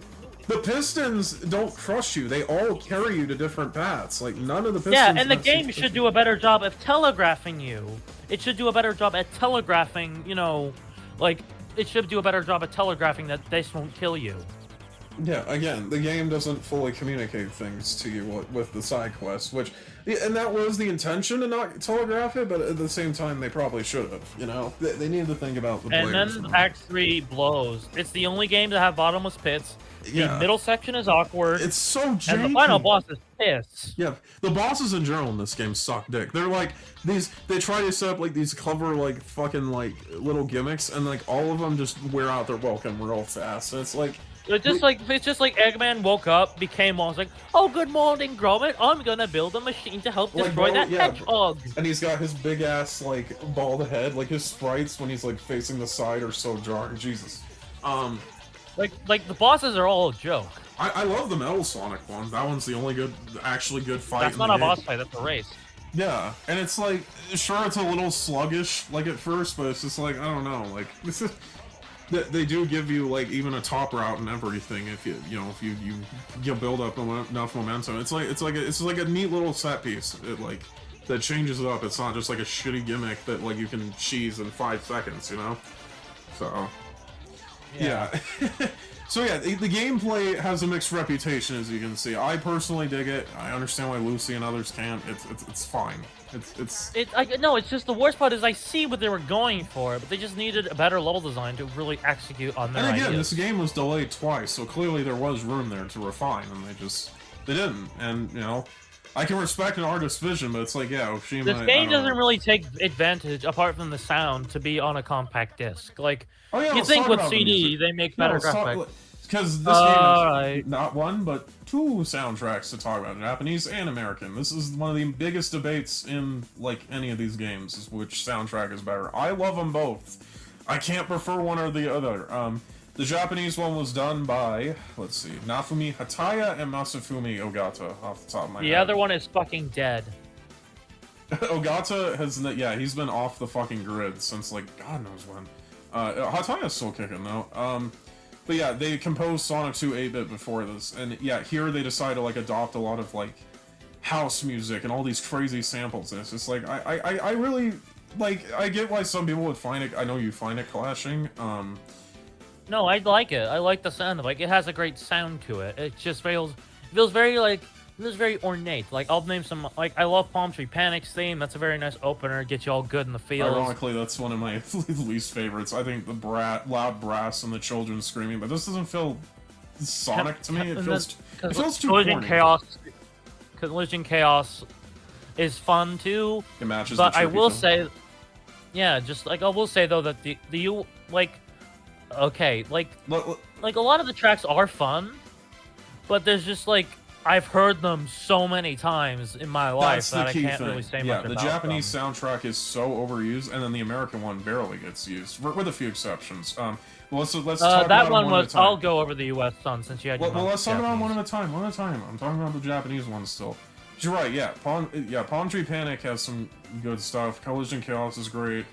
the pistons don't crush you. They all carry you to different paths. Like, none of the pistons... Yeah, and the game should do a better job of telegraphing you. It should do a better job at telegraphing, you know, like, it should do a better job at telegraphing that this won't kill you. Yeah, again, the game doesn't fully communicate things to you with the side quests, which, and that was the intention to not telegraph it, but at the same time, they probably should have, you know? They need to think about the players. And then Act 3 blows. It's the only game to have bottomless pits. Yeah. The middle section is awkward. It's so janky. And the final boss is piss. Yeah, the bosses in general in this game suck dick. They're like, they try to set up like these clever, like, fucking, like, little gimmicks, and like, all of them just wear out their welcome real fast, and it's like... It's just like Eggman woke up, became one, was like, oh, good morning, Gromit. I'm gonna build a machine to help destroy that hedgehog. And he's got his big ass like bald head, like his sprites when he's like facing the side are so jarring. Jesus. Like the bosses are all a joke. I love the Metal Sonic one. That one's the only actually good fight. That's not a boss fight. That's a race. Yeah, and it's like, sure, it's a little sluggish like at first, but it's just like, I don't know, like this is. They do give you like even a top route and everything if you build up enough momentum. It's like a neat little set piece. It like that changes it up. It's not just like a shitty gimmick that like you can cheese in 5 seconds, you know. So yeah. So yeah, the gameplay has a mixed reputation, as you can see. I personally dig it. I understand why Lucy and others can't. It's fine. It's just the worst part is I see what they were going for, but they just needed a better level design to really execute on their ideas. And again, this game was delayed twice, so clearly there was room there to refine, and they didn't. And, you know, I can respect an artist's vision, but it's like, yeah, Oshima... This game doesn't really take advantage, apart from the sound, to be on a compact disc. Like, you think with CD, they make better graphics. Because this game is not one, but 2 soundtracks to talk about, Japanese and American. This is one of the biggest debates in, like, any of these games, is which soundtrack is better. I love them both. I can't prefer one or the other. The Japanese one was done by, let's see, Nafumi Hataya and Masafumi Ogata, off the top of my head. The other one is fucking dead. Ogata has, yeah, he's been off the fucking grid since, like, God knows when. Hataya's still kicking, though. But yeah, they composed Sonic 2 8-bit before this, and yeah, here they decide to like adopt a lot of like house music and all these crazy samples, and it's just like, I really, like, I get why some people would find it, I know you find it clashing, No, I like it. I like the sound of it. Like, it has a great sound to it. It just feels very like, it was very ornate. Like, I'll name some, like, I love Palm Tree Panic's theme. That's a very nice opener. Get you all good in the field. Ironically, that's one of my least favorites. I think the loud brass and the children screaming, but this doesn't feel Sonic to me. It feels too corny. Collision Chaos is fun too. It matches. But the I will thing. say, yeah, just like I will say though that the you like, okay, like a lot of the tracks are fun, but there's just like I've heard them so many times in my life that I can't really say much about the Japanese them. soundtrack is so overused, and then the American one barely gets used, with a few exceptions. Well, let's talk that about one one at a was. time. I'll go over the U.S. one since you had. Well, let's talk about Japanese. one at a time. One at a time. I'm talking about the Japanese one still. You're right. Yeah, Palm Tree Panic has some good stuff. Collision Chaos is great.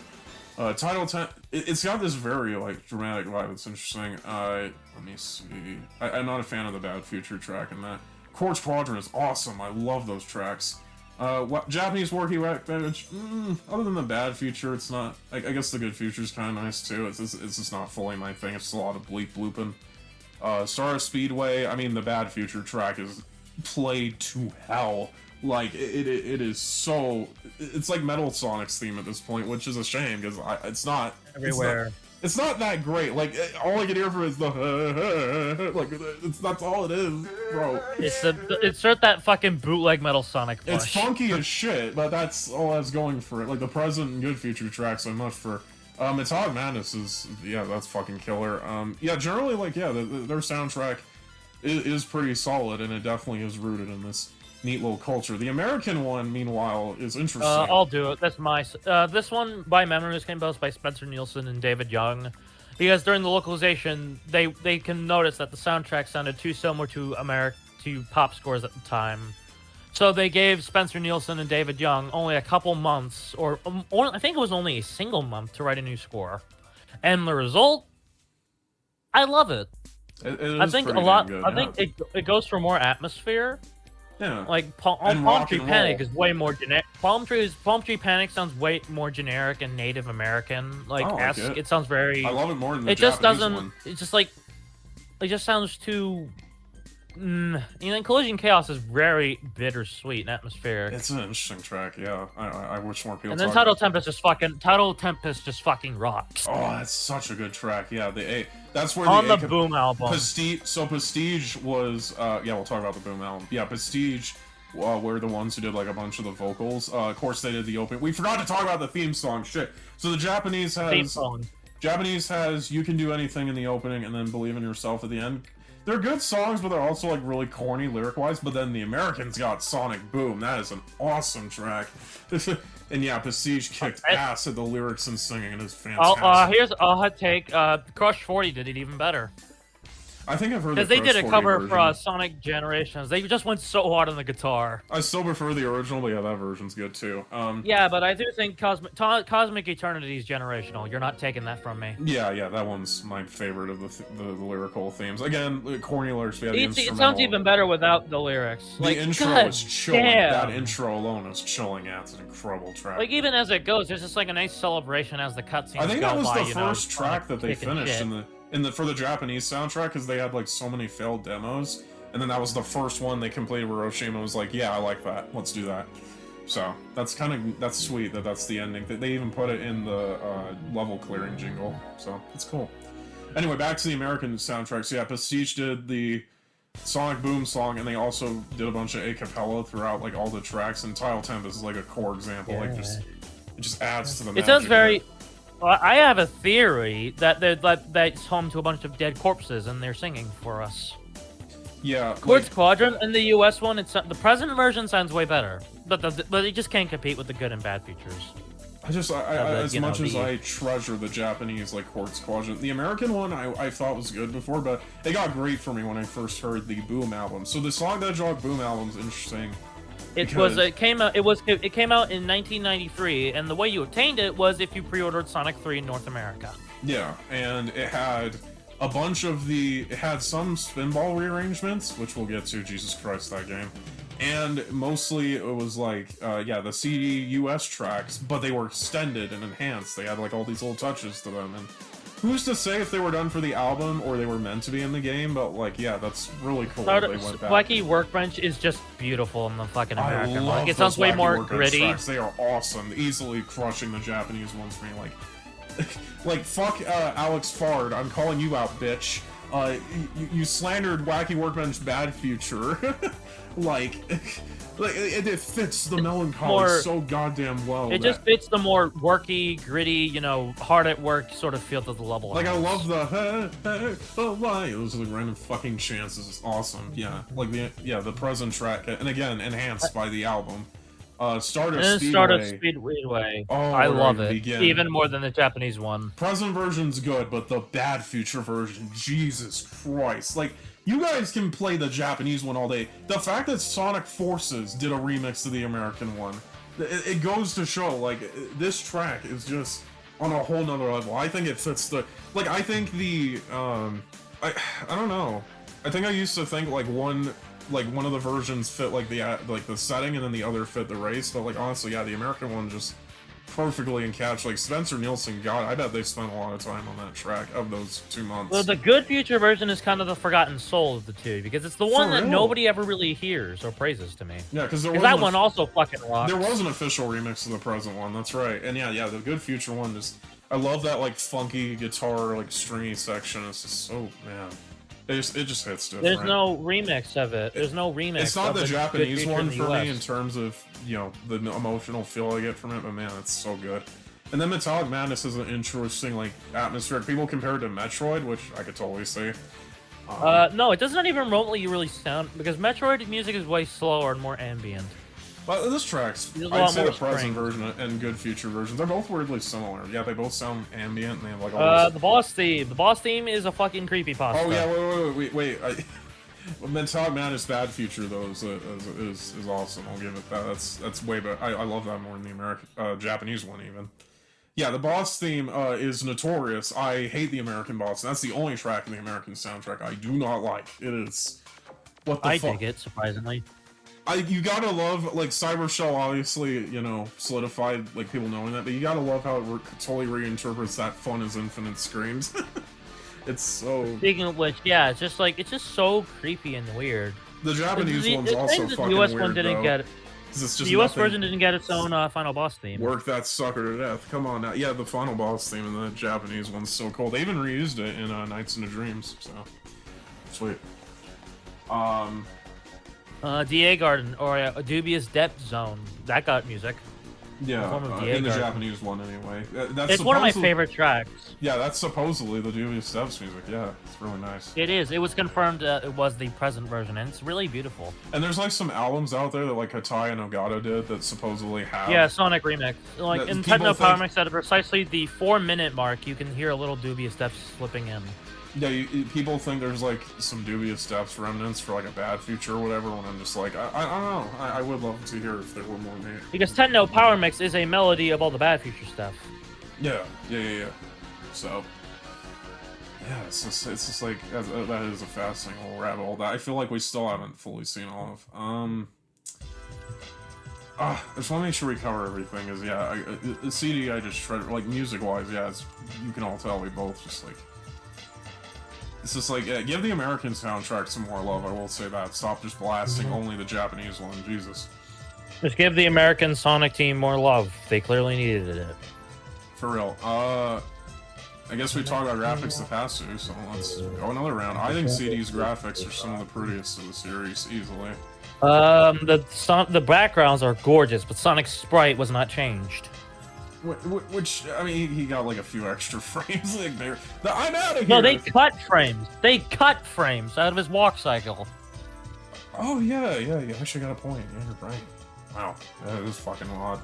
Title 10, it's got this very, like, dramatic vibe. It's interesting. Let me see. I'm not a fan of the Bad Future track in that. Quartz Quadrant is awesome. I love those tracks. Japanese Worky Whack Damage, other than the Bad Future, it's not... I guess the Good Future is kind of nice, too. It's just not fully my thing. It's just a lot of bleep blooping. Star Speedway, I mean, the Bad Future track is played to hell. Like, it is so... It's like Metal Sonic's theme at this point, which is a shame, because it's not... Everywhere. It's not that great. Like, all I can hear from is the... like, that's all it is, bro. Insert that fucking bootleg Metal Sonic push. It's funky as shit, but that's all that's going for it. Like, the Present and Good Future tracks so much for... Metallic Madness is... Yeah, that's fucking killer. Yeah, generally, like, yeah, their soundtrack is pretty solid, and it definitely is rooted in this neat little culture. The American one, meanwhile, is interesting. I'll do it. That's my... this one, by memory, was composed by Spencer Nielsen and David Young. Because during the localization, they can notice that the soundtrack sounded too similar to pop scores at the time. So they gave Spencer Nielsen and David Young only a couple months, or I think it was only a single month to write a new score. And the result? I love it. It I is think pretty a lot... damn good, I think it goes for more atmosphere. Yeah. Like And Palm rock Tree and Panic roll. is way more generic. Palm Tree Panic sounds way more generic and Native American. Like, I like it. it sounds very. I love it more than the It just Japanese doesn't. one. It's just like. It just sounds too. You know, Collision Chaos is very bittersweet and atmospheric. It's an interesting track, yeah. I wish more people. And then talked Tidal about Tempest just fucking rocks. Oh, that's such a good track. Yeah, that's where On the A Boom album. Prestige was yeah, we'll talk about the Boom album. Yeah, Prestige were the ones who did like a bunch of the vocals. Of course they did the opening. We forgot to talk about the theme song. Shit. So the Japanese Theme song. has You Can Do Anything in the opening and then Believe in Yourself at the end. They're good songs, but they're also like really corny lyric-wise. But then the Americans got Sonic Boom. That is an awesome track. And yeah, Prestige kicked ass at the lyrics and singing. It is fantastic. Here's a hot take. Crush 40 did it even better. I think I've heard the Because they did a Crush 40 cover version. for Sonic Generations. They just went so hard on the guitar. I still prefer the original, but yeah, that version's good too. Yeah, but I do think Cosmic Eternity is generational. You're not taking that from me. Yeah, that one's my favorite of the lyrical themes. Again, the corny lyrics. Yeah, It sounds even better without the lyrics. The Like, intro God is chilling. damn. That intro alone is chilling. Yeah, it's an incredible track. Like, even as it goes, there's just like a nice celebration as the cutscenes I think go that was by, the first track that they finished shit. in the for the Japanese soundtrack because they had like so many failed demos, and then that was the first one they completed where Oshima was like, "Yeah, I like that. Let's do that." So that's sweet that's the ending. They even put it in the level clearing jingle, so it's cool. Anyway, back to the American soundtracks. So yeah, Prestige did the Sonic Boom song, and they also did a bunch of a cappella throughout like all the tracks. And Tidal Tempest is like a core example. Like it just adds to the. It sounds magic very. Well, I have a theory that's home to a bunch of dead corpses, and they're singing for us. Yeah. Quartz Quadrant in the US one, the present version sounds way better, but it just can't compete with the good and bad features. As much as I treasure the Japanese like Quartz Quadrant, the American one I thought was good before, but it got great for me when I first heard the Boom album. So the Sonic the Hedgehog Boom album is interesting. It came out in 1993, and the way you obtained it was if you pre-ordered Sonic 3 in North America. Yeah, and it had a bunch of it had some Spinball rearrangements, which we'll get to. Jesus Christ, that game. And mostly it was like, the CD US tracks, but they were extended and enhanced. They had like all these little touches to them, and who's to say if they were done for the album or they were meant to be in the game, but like, yeah, that's really cool that they went back. Wacky Workbench is just beautiful in the fucking American I one. love Like, it sounds way those more Wacky Workbench gritty. tracks. They are awesome, easily crushing the Japanese ones for me. Like fuck Alex Fard, I'm calling you out, bitch. You slandered Wacky Workbench Bad Future. like it fits the melancholy so goddamn well. It just fits the more worky, gritty, you know, hard at work sort of feel to the level. Like, I love the why those are the random fucking chances. It's awesome. Yeah, like the present track, and again enhanced by the album. Stardust Speedway. Oh, I love it. begin. Even more than the Japanese one. Present version's good, but the Bad Future version, Jesus Christ. Like, you guys can play the Japanese one all day. The fact that Sonic Forces did a remix to the American one, it goes to show, like, this track is just on a whole nother level. I think it fits the... Like, I think the... I don't know. I think I used to think, like, one of the versions fit like the setting, and then the other fit the race. But like honestly, yeah, the American one just perfectly encapsulates. Like Spencer Nielsen, God, I bet they spent a lot of time on that track of those 2 months. Well, the Good Future version is kind of the forgotten soul of the two, because it's the one that nobody ever really hears or praises to me. Yeah, because that one also fucking rocks. There was an official remix of the present one. That's right. And yeah, the Good Future one just, I love that like funky guitar like stringy section. It's just so man. It just hits different. There's no remix of it. There's no remix. It's not the Japanese one for me in US. terms of, you know, the emotional feel I get from it, but man, it's so good. And then Metallic Madness is an interesting, like, atmospheric. People compare it to Metroid, which I could totally see. No, it doesn't even remotely really sound, because Metroid music is way slower and more ambient. Well, this track's, I'd say the present version and Good Future versions, they're both weirdly similar. Yeah, they both sound ambient, and they have like all this... The boss theme is a fucking creepypasta. Oh yeah, wait. Metallic Madness Bad Future though is awesome. I'll give it that. That's way better. I love that more than the American Japanese one even. Yeah, the boss theme is notorious. I hate the American boss. That's the only track in the American soundtrack I do not like. It is what the fuck. I dig it, surprisingly. You gotta love, like, Cyber Shell obviously, you know, solidified, like, people knowing that, but you gotta love how it totally reinterprets that fun as infinite screams. It's so... Speaking of which, yeah, it's just so creepy and weird. The Japanese one's also fucking the US weird, one didn't though. get it. The US version didn't get its own final boss theme. Work that sucker to death. Come on now. Yeah, the final boss theme in the Japanese one's so cool. They even reused it in Nights into Dreams, so... Sweet. DA Garden, or a Dubious Depth Zone. That got music. Yeah, in the Japanese one anyway. It's one of my favorite tracks. Yeah, that's supposedly the Dubious Depths music. Yeah, it's really nice. It is. It was confirmed it was the present version, and it's really beautiful. And there's like some albums out there that like Hatai and Ogata did that supposedly have... Yeah, Sonic Remix. Like in Techno Power Mix at precisely the 4-minute mark, you can hear a little Dubious Depths slipping in. Yeah, people think there's like some Dubious Depths remnants for like a Bad Future or whatever, when I'm just like, I don't know. I would love to hear if there were more names. Because Techno Power Mix is a melody of all the Bad Future stuff. Yeah. So, yeah, it's just like, that is a fascinating little rabbit hole that I feel like we still haven't fully seen all of. I just want to make sure we cover everything, is the CD I just shredded, like music-wise, yeah, you can all tell we both just like... It's just like, give the American soundtrack some more love, I will say that. Stop just blasting only the Japanese one, Jesus. Just give the American Sonic team more love. They clearly needed it. For real. I guess we talked about graphics the past two, so let's go another round. I think CD's graphics are some of the prettiest of the series, easily. The backgrounds are gorgeous, but Sonic's sprite was not changed. Which, I mean, he got like a few extra frames. Like I'm out of here! No, they cut frames. They cut frames out of his walk cycle. Oh, yeah, you actually got a point. Yeah, you're right. Wow, that is fucking odd.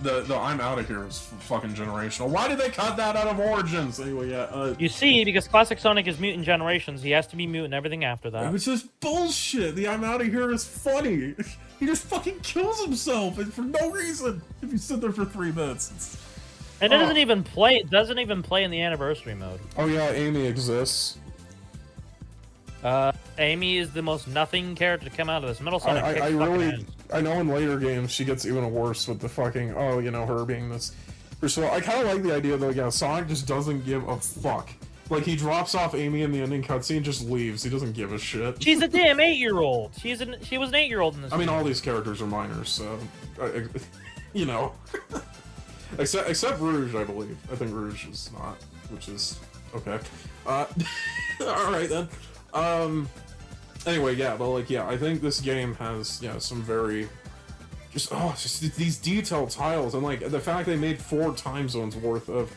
The I'm out of here is fucking generational. Why did they cut that out of Origins? Anyway, yeah. You see, because Classic Sonic is mute in Generations, he has to be mute in everything after that. It's just bullshit. The I'm out of here is funny. He just fucking kills himself and for no reason if you sit there for 3 minutes. And it doesn't even play. It doesn't even play in the anniversary mode. Oh yeah, Amy exists. Amy is the most nothing character to come out of this. Metal Sonic. I know in later games she gets even worse with the fucking her being this. So I kind of like the idea though. Yeah, Sonic just doesn't give a fuck. Like he drops off Amy in the ending cutscene, just leaves. He doesn't give a shit. She's a damn 8-year-old. She was an 8-year-old in this. I mean, all these characters are minors, so you know. except Rouge, I believe. I think Rouge is not, which is okay. All right then. Anyway, yeah, but like, yeah, I think this game has some very just these detailed tiles, and like the fact they made 4 time zones worth of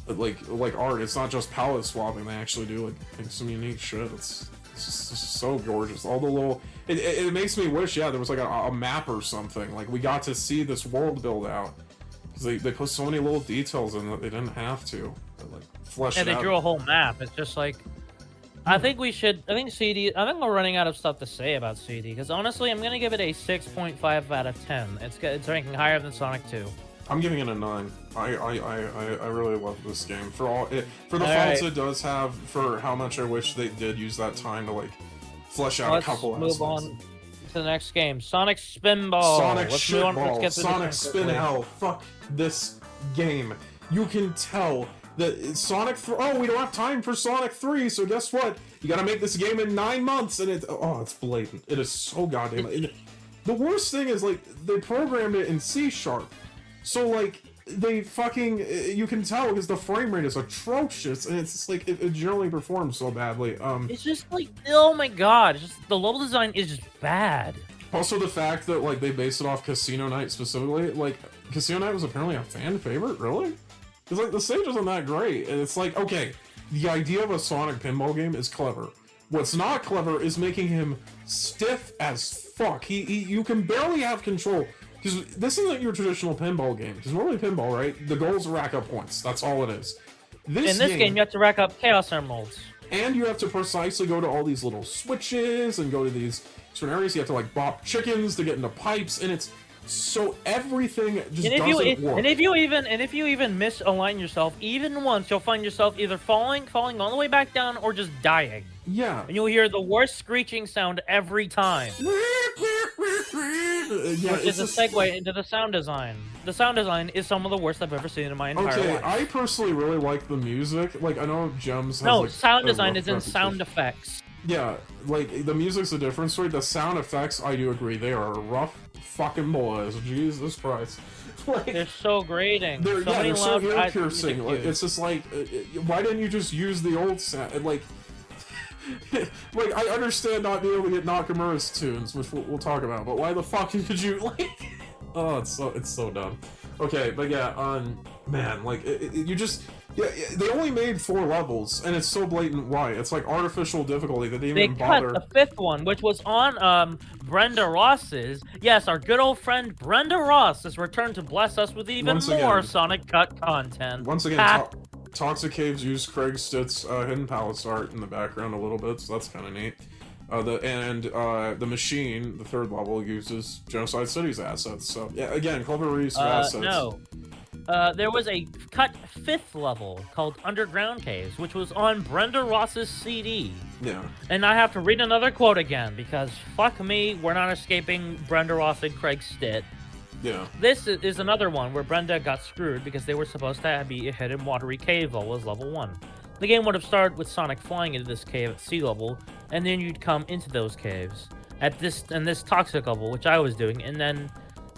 like art. It's not just palette swapping. They actually do like some unique shit. It's just so gorgeous. All the little it makes me wish there was like a map or something. Like we got to see this world build out because they put so many little details in that they didn't have to. Like flesh it out. Yeah, they drew a whole map. It's just like. I think CD. I think we're running out of stuff to say about CD because honestly, I'm gonna give it a 6.5 out of 10. It's ranking higher than Sonic 2. I'm giving it a 9. I really love this game for the faults it does have, for how much I wish they did use that time to like flesh out a couple aspects. Move on to the next game, Sonic Spinball. Sonic Shitball. Sonic Spin Hell. Fuck this game. You can tell. Sonic 3. Oh, we don't have time for Sonic 3, so guess what? You gotta make this game in 9 months, and it's blatant. It is so goddamn. The worst thing is, like, they programmed it in C#, so like they fucking you can tell because the frame rate is atrocious, and it's just, like it generally performs so badly. It's just like, oh my god, it's just the level design is just bad. Also, the fact that like they based it off Casino Night specifically, like Casino Night was apparently a fan favorite, really. Because, like, the stage isn't that great, and it's like, okay, the idea of a Sonic pinball game is clever. What's not clever is making him stiff as fuck. You can barely have control, because this isn't your traditional pinball game. Because normally pinball, right, the goal is to rack up points. That's all it is. In this game, you have to rack up Chaos Emeralds. And you have to precisely go to all these little switches, and go to these certain areas. You have to, like, bop chickens to get into pipes, and it's... So everything just doesn't work. And if you even misalign yourself even once, you'll find yourself either falling all the way back down, or just dying. Yeah. And you'll hear the worst screeching sound every time. Which is a segue into the sound design. The sound design is some of the worst I've ever seen in my entire life. Okay, I personally really like the music. Like, I know Gems has, no, like, sound design is in sound effects. Yeah, like, the music's a different story. The sound effects, I do agree, they are rough fucking boys. Jesus Christ. Like, they're so grating. They're so ear-piercing. Like, it's just like, why didn't you just use the old sound? Like, like, I understand not being able to get Nakamura's tunes, which we'll talk about, but why the fuck did you, like... Oh, it's so dumb. Okay, but yeah, man, like, you just... Yeah, they only made 4 levels, and it's so blatant why. It's like artificial difficulty that they didn't even bother. They cut the 5th one, which was on Brenda Ross's. Yes, our good old friend Brenda Ross has returned to bless us with even more Sonic Cut content. Once again, Toxic Caves used Craig Stitt's Hidden Palace art in the background a little bit, so that's kind of neat. The machine, the 3rd level, uses Genocide City's assets. So yeah, again, clever reuse of assets. No. There was a cut 5th level called Underground Caves, which was on Brenda Ross's CD. Yeah. And I have to read another quote again, because fuck me, we're not escaping Brenda Ross and Craig Stitt. Yeah. This is another one where Brenda got screwed because they were supposed to be a hidden watery cave level as level 1. The game would have started with Sonic flying into this cave at sea level, and then you'd come into those caves at this toxic level, which I was doing, and then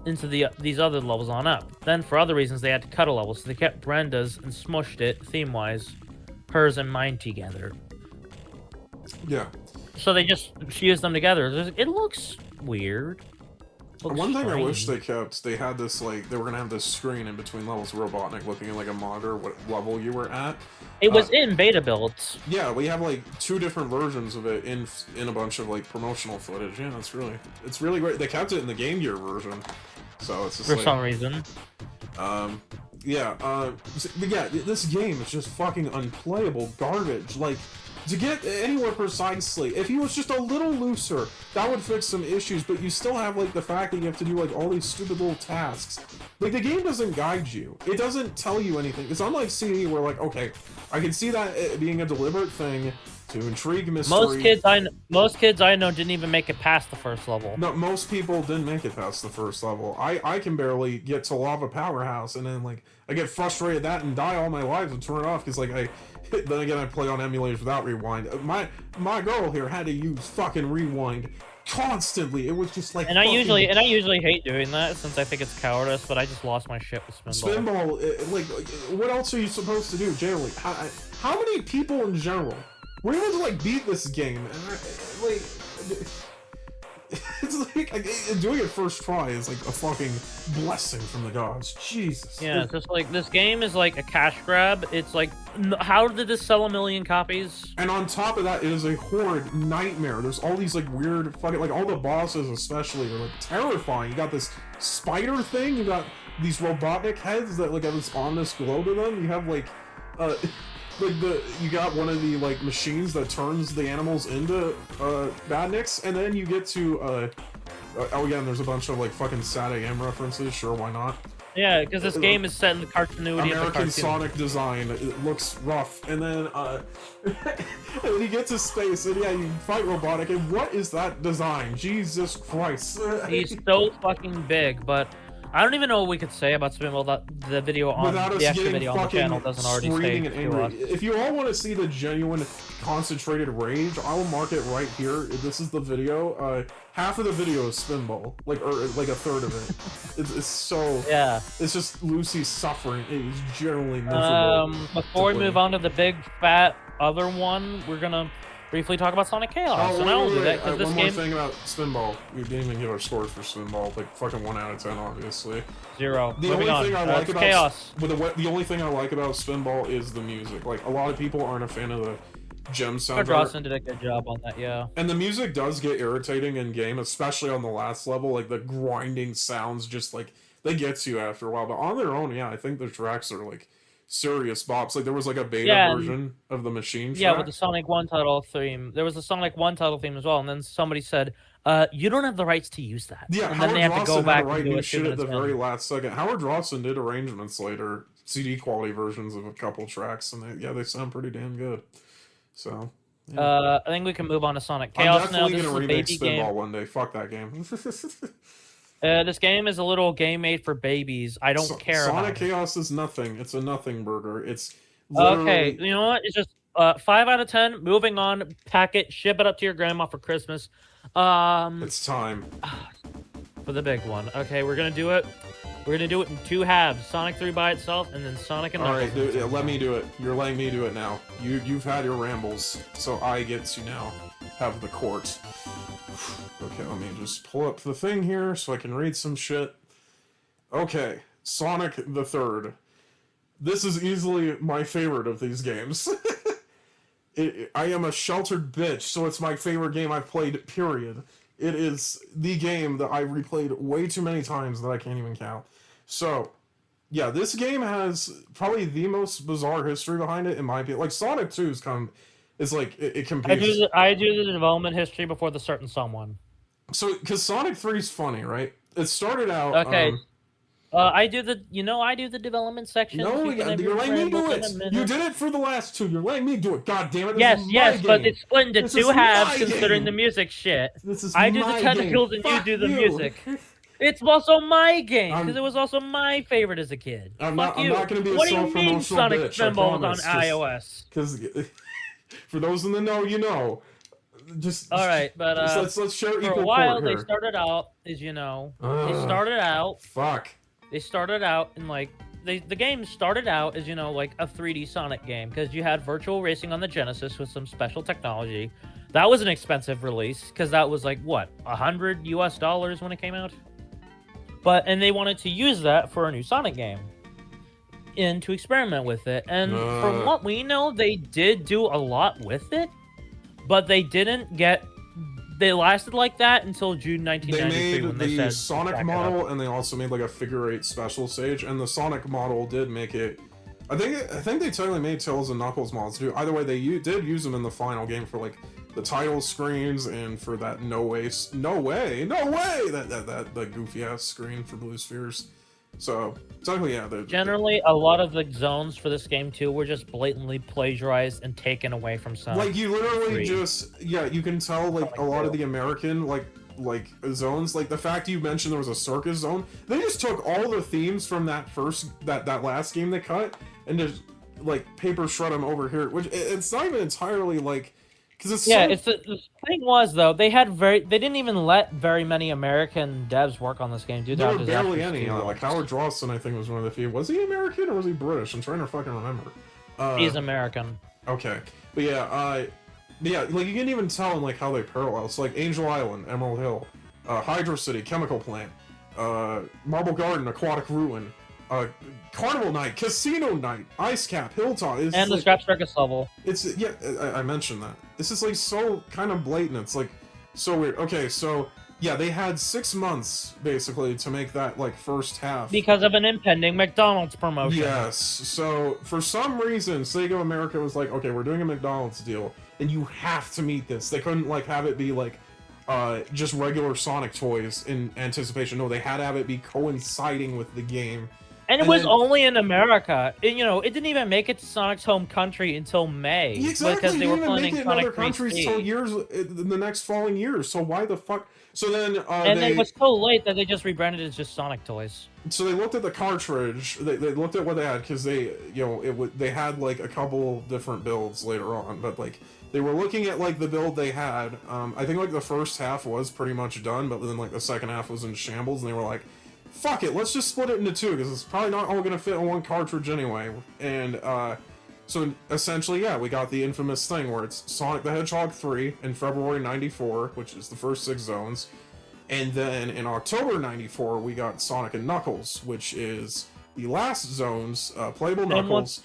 into these other levels on up. Then, for other reasons, they had to cut a level, so they kept Brenda's and smushed it, theme-wise, hers and mine together. Yeah. So they just fused them together. It looks weird. One thing I wish they kept, they had this, like, they were gonna have this screen in between levels, Robotnik looking at, like, a monitor, what level you were at. It was in beta builds. Yeah, we have, like, 2 different versions of it in a bunch of, like, promotional footage. Yeah, it's really great. They kept it in the Game Gear version, so it's just for some reason. Yeah, this game is just fucking unplayable garbage. Like, to get anywhere precisely, if he was just a little looser, that would fix some issues, but you still have, like, the fact that you have to do, like, all these stupid little tasks. Like, the game doesn't guide you. It doesn't tell you anything. It's unlike CD, where, like, okay, I can see that being a deliberate thing to intrigue mystery. Most kids I know didn't even make it past the 1st level. No, most people didn't make it past the 1st level. I can barely get to Lava Powerhouse, and then, like, I get frustrated at that and die all my lives and turn it off, because, like, then again, I play on emulators without rewind. My girl here had to use fucking rewind constantly. It was just like. And I usually hate doing that since I think it's cowardice. But I just lost my shit with Spinball. Spinball, like, what else are you supposed to do generally? How many people in general we're able to like beat this game, and like it's like doing it first try is like a fucking blessing from the gods. Jesus. Yeah, it's just like this game is like a cash grab. It's like, how did this sell 1 million copies? And on top of that, it is a horrid nightmare. There's all these like weird fucking like all the bosses especially are like terrifying. You got this spider thing. You got these robotic heads that like have this ominous glow to them. You have like you got one of the like machines that turns the animals into badniks, and then you get to oh yeah, and there's a bunch of like fucking Sad AM references. Sure, why not? Yeah, because this game is set in the cartoonity American of the cartoon. Sonic design. It looks rough, and then and then you get to space, and yeah, you fight Robotic, and what is that design? Jesus Christ! He's so fucking big, but I don't even know what we could say about Spinball. The video on Without the us extra getting video on the fucking channel doesn't already say screaming and to angry. us. If you all want to see the genuine concentrated rage, I will mark it right here. This is the video. Half of the video is Spinball, like a third of it. It's so Yeah. It's just Lucy suffering. It is generally miserable. Before we move on to the big fat other one, we're gonna briefly talk about Sonic Chaos, and I will do that because this one game. more thing about Spinball. We didn't even give our scores for Spinball. Like fucking 1 out of 10, obviously. 0. The Moving only on. thing I like about Chaos. the only thing I like about Spinball is the music. Like a lot of people aren't a fan of the gem soundtrack. Dawson did a good job on that, yeah. And the music does get irritating in game, especially on the last level. Like the grinding sounds, just like they get to you after a while. But on their own, yeah, I think the tracks are like serious bops. Like there was like a beta version of the machine track. Yeah, with the Sonic 1 title theme. There was a Sonic 1 title theme as well, and then somebody said, you don't have the rights to use that. Yeah, and Howard then they have to Rawson go back had to write and do new it shit at the 2 minutes very in. last second. Howard Rawson did arrangements later, CD quality versions of a couple tracks, and they sound pretty damn good. So yeah. I think we can move on to Sonic Chaos now. I'm This definitely is a gonna remake baby Spinball game. one day. Fuck that game. This game is a little game made for babies. I don't care Sonic about Chaos is nothing. It's a nothing burger. It's literally... Okay, you know what? It's just 5 out of 10. Moving on. Pack it. Ship it up to your grandma for Christmas. It's time. For the big one. Okay, we're gonna do it. We're gonna do it in 2 halves. Sonic 3 by itself, and then Sonic and Knuckles. Alright, dude, yeah, let me do it. You're letting me do it now. You've had your rambles, so I get to now have the court. Okay, let me just pull up the thing here so I can read some shit. Okay, Sonic the Third. This is easily my favorite of these games. I am a sheltered bitch, so it's my favorite game I've played, period. It is the game that I've replayed way too many times that I can't even count. So, yeah, this game has probably the most bizarre history behind it, in my opinion. Like, Sonic 2 is like, it competes. I do the development history before the certain someone. So, because Sonic 3 is funny, right? It started out... Okay. I do the development section. No, you're letting me do it. You did it for the last 2. You're letting me do it. God damn it! Yes, but it's split into 2 halves considering game. the music shit. This is I do my the tentacles game. and Fuck you do the you. music. It's also my game because it was also my favorite as a kid. I'm Fuck not you. going to be a What do you mean self-promotional Sonic bitch, I Spinball is on promise. iOS? Because for those in the know, you know. Just all right, but let's share equal for a while court they here. started out, as you know, They started out in like the game started out as, you know, like a 3D Sonic game because you had virtual racing on the Genesis with some special technology. That was an expensive release because that was like what, $100 when it came out. And they wanted to use that for a new Sonic game and to experiment with it. And from what we know, they did do a lot with it, but they didn't get. They lasted like that until June 1993 when they made said the Sonic model, and they also made like a figure 8 special stage. And the Sonic model did make it. I think they totally made Tails and Knuckles models too. Either way, they did use them in the final game for like the title screens and for that no way that goofy ass screen for Blue Spheres. So technically, yeah. Generally, a lot of the zones for this game too were just blatantly plagiarized and taken away from Sonic. Like you literally 3. you can tell like a lot of the American like zones, like the fact you mentioned there was a circus zone. They just took all the themes from that last game they cut and just like paper shred them over here, which it's not even entirely like. It's the thing was though they didn't even let very many American devs work on this game. Dude, there were barely any. Like Howard Dawson, I think was one of the few. Was he American or was he British? I'm trying to fucking remember. He's American. Okay, but yeah, Yeah, like you can even tell in like how they parallel. It's like Angel Island, Emerald Hill, Hydro City, Chemical Plant, Marble Garden, Aquatic Ruin, Carnival Night, Casino Night, Ice Cap, Hilltop. And the like, Scrap Circus level. It's yeah, I mentioned that. This is like so kind of blatant. It's like so weird. Okay, so yeah, they had 6 months basically to make that like first half Because of an impending McDonald's promotion. Yes. So for some reason, Sega America was like, okay, we're doing a McDonald's deal, and you have to meet this. They couldn't like have it be like just regular Sonic toys in anticipation. No, they had to have it be coinciding with the game. And it was only in America. It didn't even make it to Sonic's home country until May. Exactly. Because they were planning in Sonic other countries 3D. till years in the next following years. So why the fuck? So then it was so late that they just rebranded it as just Sonic toys. So they looked at the cartridge. They looked at what they had because they they had like a couple different builds later on, but like they were looking at like the build they had. I think like the first half was pretty much done, but then like the second half was in shambles, and they were like, fuck it, let's just split it into two, because it's probably not all going to fit on one cartridge anyway. And so essentially, yeah, we got the infamous thing where it's Sonic the Hedgehog 3 in February 94, which is the first 6 zones. And then in October 94, we got Sonic and Knuckles, which is the last zones, playable Knuckles.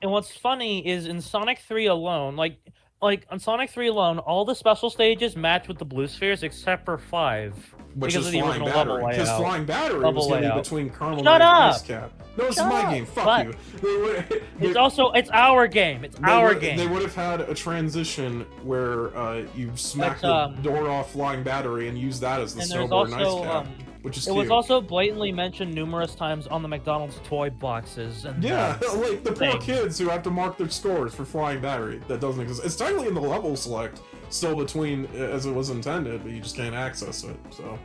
And what's funny is in Sonic 3 alone, like on Sonic 3 alone, all the special stages match with the blue spheres except for 5. Which because is of the Flying original Battery. level Because layout. Flying Battery Level was going to be layout. between Carnival Shut Night and up! Ice Cap. No, it's Shut my up! game. Fuck But you. it's our game. It's our game. They would have had a transition where you smack the door off Flying Battery and use that as the snowboard and Ice Cap. Which is it cute. was also blatantly mentioned numerous times on the McDonald's toy boxes. And yeah, like the poor kids who have to mark their scores for Flying Battery. That doesn't exist. It's technically in the level select, still between as it was intended, but you just can't access it. So,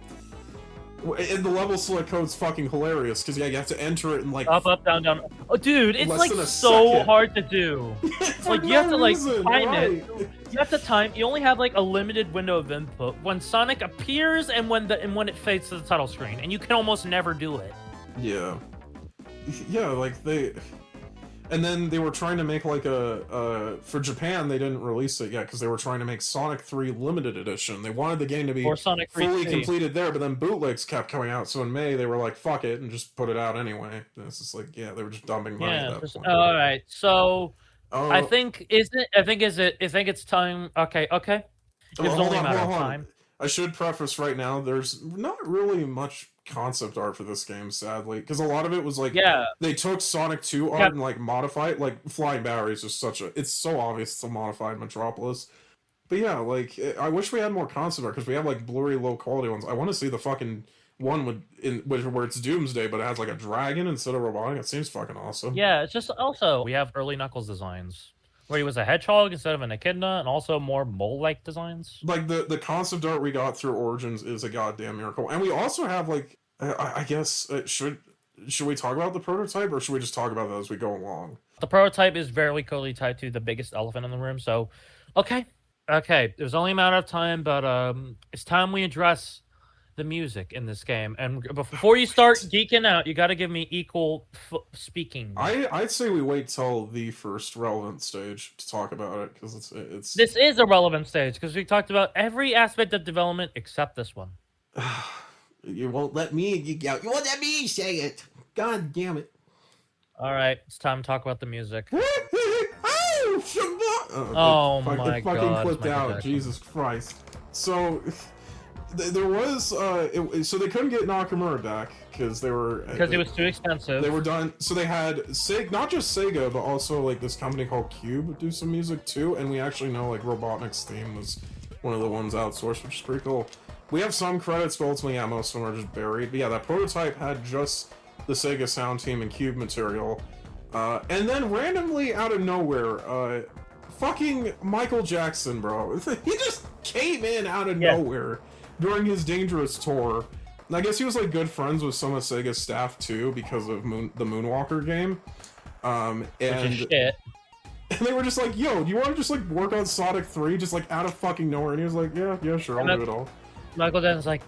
and the level select code's fucking hilarious because yeah, you have to enter it in like up, down, down. Oh, dude, it's like so second. hard to do. Like you have to like time it. You have to time. You only have like a limited window of input when Sonic appears and when it fades to the title screen, and you can almost never do it. Yeah, yeah, like they. And then they were trying to make like for Japan, they didn't release it yet because they were trying to make Sonic 3 Limited Edition. They wanted the game to be fully completed there, but then bootlegs kept coming out. So in May, they were like, fuck it, and just put it out anyway. And it's just like, yeah, they were just dumping money at that point. All right, so I think it's time. Okay. It's only a matter of time. I should preface right now, there's not really much concept art for this game, sadly, because a lot of it was like they took Sonic 2 art and like modified it. Like Flying Battery is just it's so obvious it's a modified Metropolis. But yeah, like I wish we had more concept art because we have like blurry, low quality ones. I want to see the fucking one where it's Doomsday, but it has like a dragon instead of robotic. It seems fucking awesome. Yeah, it's just also we have early Knuckles designs where he was a hedgehog instead of an echidna, and also more mole-like designs. Like the concept art we got through Origins is a goddamn miracle, and we also have like I guess should we talk about the prototype or should we just talk about that as we go along? The prototype is very clearly tied to the biggest elephant in the room. So, okay, there's only a matter of time, but it's time we address the music in this game. And before you start geeking out, you got to give me equal speaking. I'd say we wait till the first relevant stage to talk about it because it's. This is a relevant stage because we talked about every aspect of development except this one. You won't let me geek out. You won't let me say it. God damn it! All right, it's time to talk about the music. Oh my god! Fucking clipped out. Jesus Christ! So. There was so they couldn't get Nakamura back because it was too expensive. They were done, so they had not just Sega but also like this company called Cube do some music too, and we actually know like Robotnik's theme was one of the ones outsourced, which is pretty cool. We have some credits, but ultimately yeah, most of them are just buried. But yeah, that prototype had just the Sega sound team and Cube material, and then randomly out of nowhere, fucking Michael Jackson, bro, he just came in out of nowhere. During his Dangerous tour, and I guess he was like good friends with some of Sega's staff too because of the Moonwalker game. And they were just like, "Yo, do you want to just like work on Sonic 3 just like out of fucking nowhere?" And he was like, "Yeah, sure, I'll do it all." Michael Jackson's like,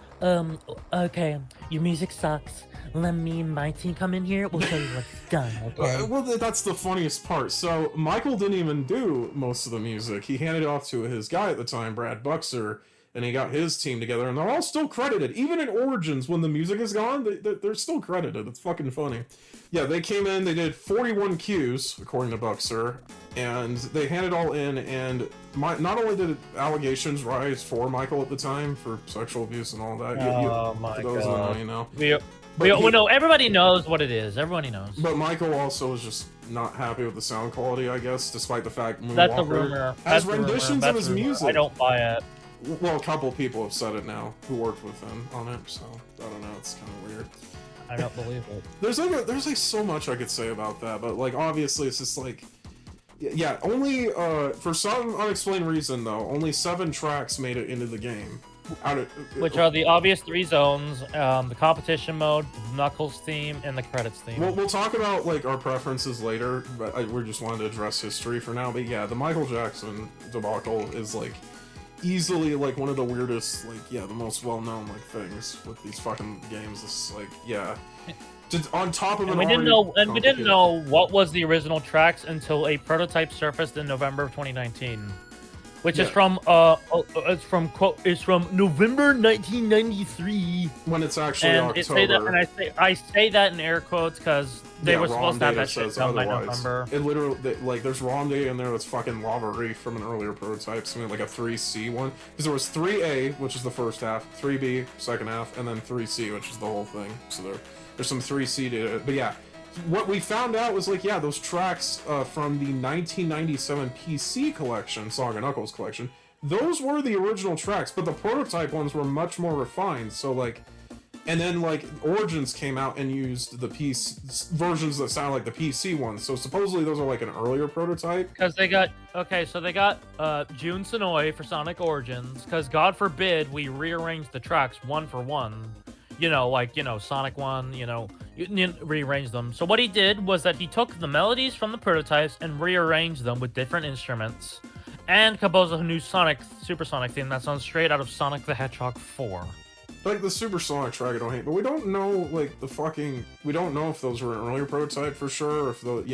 okay, your music sucks. let me and my team come in here. We'll show you what's done. Okay? Well, that's the funniest part. So Michael didn't even do most of the music. He handed it off to his guy at the time, Brad Buxer, and he got his team together, and they're all still credited. Even in Origins, when the music is gone, they're still credited. It's fucking funny. Yeah, they came in, they did 41 cues, according to Buxer, and they handed all in, and not only did allegations rise for Michael at the time for sexual abuse and all that. My those God. Know, you know. We know, everybody knows what it is. Everybody knows. But Michael also was just not happy with the sound quality, I guess, despite the fact Moonwalker That's a rumor. has renditions of his music. I don't buy it. Well, a couple people have said it now who worked with him on it, so I don't know. It's kind of weird. I don't believe it. There's like so much I could say about that, but like obviously it's just like, yeah, only for some unexplained reason though, only 7 tracks made it into the game. Which are the obvious 3 zones, the competition mode, the Knuckles theme, and the credits theme. We'll talk about like our preferences later, but we just wanted to address history for now. But yeah, the Michael Jackson debacle is like easily like one of the weirdest, like the most well-known like things with these fucking games. It's like on top of it, we didn't know what was the original tracks until a prototype surfaced in November of 2019. Which is from it's from November 1993. When it's actually October. I say that in air quotes because they were supposed to have that shit done by otherwise. November. It literally, like, there's ROM data in there that's fucking Lava Reef from an earlier prototype, something like a 3C one. Because there was 3A, which is the first half, 3B, second half, and then 3C, which is the whole thing. So there's some 3C data. But yeah, what we found out was, like, those tracks from the 1997 PC collection, Sonic & Knuckles collection, those were the original tracks, but the prototype ones were much more refined, so, like... And then, like, Origins came out and used the PC versions that sound like the PC ones, so supposedly those are, like, an earlier prototype. Because they got... Okay, so they got Jun Sonoy for Sonic Origins, because God forbid we rearrange the tracks one for one. Sonic 1, you rearrange them. So what he did was that he took the melodies from the prototypes and rearranged them with different instruments and composed a new Supersonic theme that sounds straight out of Sonic the Hedgehog 4. Like, the Supersonic track I don't hate, but we don't know, like, we don't know if those were an earlier prototype for sure, or if those,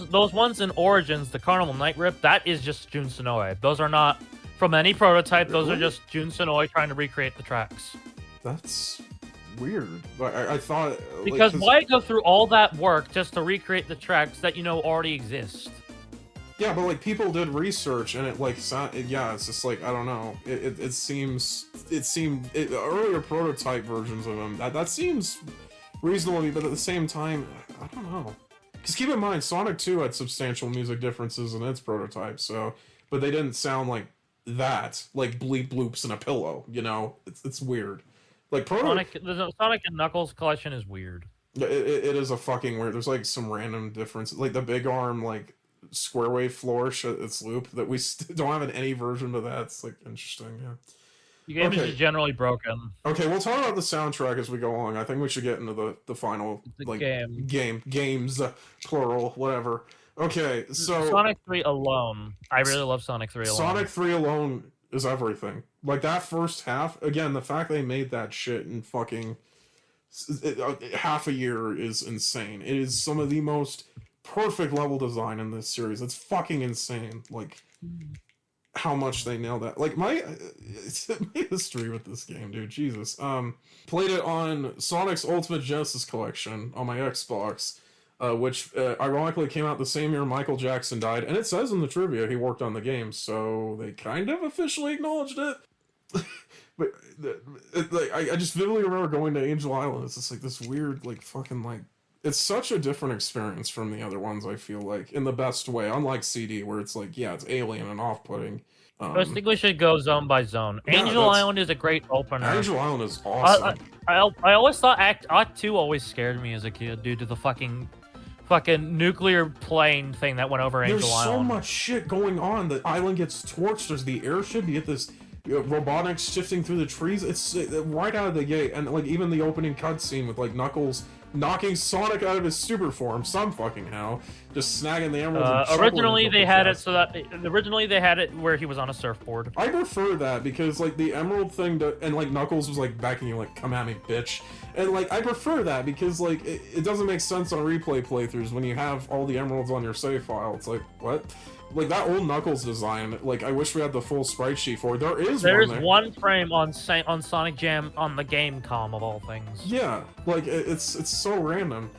those ones in Origins, the Carnival Night Rip, that is just Jun Sonoy. Those are not from any prototype, those are just Jun Sonoy trying to recreate the tracks. That's weird. I thought... Because why go through all that work just to recreate the tracks that already exist? Yeah, but, like, people did research, and it, like, it's just, like, I don't know. It seemed earlier prototype versions of them, that seems reasonable to me, but at the same time, I don't know. Because keep in mind, Sonic 2 had substantial music differences in its prototype, so... But they didn't sound like that, like bleep bloops and a pillow, It's weird. Like, the Sonic and Knuckles collection is weird. It is a fucking weird... There's, like, some random differences. Like, the big arm, like... square wave flourish at its loop that we don't have in any version of that. It's like interesting. The game is just generally broken. Okay, we'll talk about the soundtrack as we go along. I think we should get into the final games, plural, whatever. Okay, so Sonic 3 alone. I really love Sonic 3 alone. Sonic 3 alone is everything. Like, that first half, again, the fact they made that shit in fucking half a year is insane. It is some of the most perfect level design in this series. It's fucking insane. Like, how much they nailed that. Like, my history with this game, dude. Jesus. Played it on Sonic's Ultimate Genesis Collection on my Xbox, which ironically came out the same year Michael Jackson died. And it says in the trivia he worked on the game, so they kind of officially acknowledged it. But I just vividly remember going to Angel Island. It's just like this weird, like, fucking, like, it's such a different experience from the other ones, I feel like, in the best way. Unlike CD, where it's like, it's alien and off-putting. I think we should go zone by zone. Angel Island is a great opener. Angel Island is awesome. I always thought Act 2 always scared me as a kid due to the fucking nuclear plane thing that went over Angel Island. There's so much shit going on. The island gets torched. There's the airship. You get this robotics shifting through the trees. It's right out of the gate. And, like, even the opening cutscene with, like, Knuckles knocking Sonic out of his super form some fucking how, just snagging the emeralds. And originally they had it so that originally they had it where he was on a surfboard. I prefer that because like the emerald thing and like Knuckles was like backing you like, come at me, bitch. And like I prefer that because like it doesn't make sense on replay playthroughs when you have all the emeralds on your save file. It's like, what? Like that old Knuckles design, like I wish we had the full sprite sheet for it. There's one frame on Sonic Jam on the game com of all things. Yeah, like it's so random.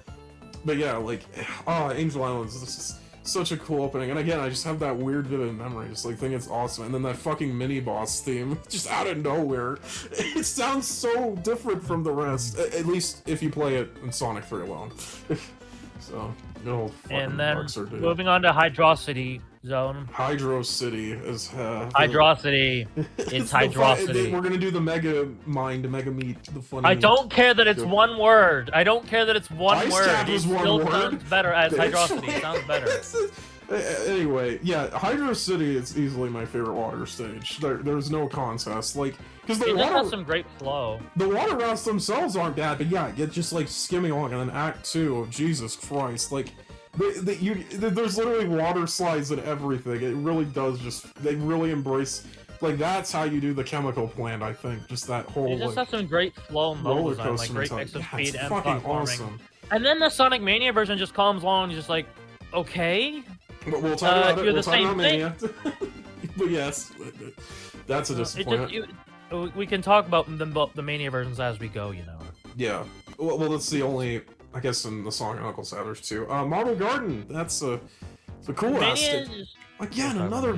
But yeah, like Angel Islands, this is such a cool opening. And again, I just have that weird vivid memory, just like think it's awesome. And then that fucking mini boss theme, just out of nowhere. It sounds so different from the rest. At least if you play it in Sonic 3 alone. So, no fucking and then Boxer, dude. Moving on to Hydrocity Zone. Hydro City is Hydrocity. It's Hydrocity. We're gonna do the Mega Mind, Mega Meat, the funny. I don't care that it's one word. I don't care that it's one Ice word. Cap is it one still word. sounds better as Hydrocity. It sounds better. Anyway, yeah, Hydro City is easily my favorite water stage. There's no contest. Like, because the water has some great flow. The water routes themselves aren't bad, but yeah, get just like skimming along. And then Act 2 of Jesus Christ, like. There's literally water slides and everything. It really does they really embrace, like that's how you do the chemical plant, I think. Just that whole It just has some great flow and level design, like great mix of speed and platforming. Awesome. And then the Sonic Mania version just comes along and just like, okay. But we'll talk about it. You're we'll the talk same about Mania. But yes, that's a disappointment. We can talk about the Mania versions as we go, you know. Yeah. Well, that's the only. I guess in the Sonic and Knuckles there's two. Marble Garden, that's a cool ass stick. Again, another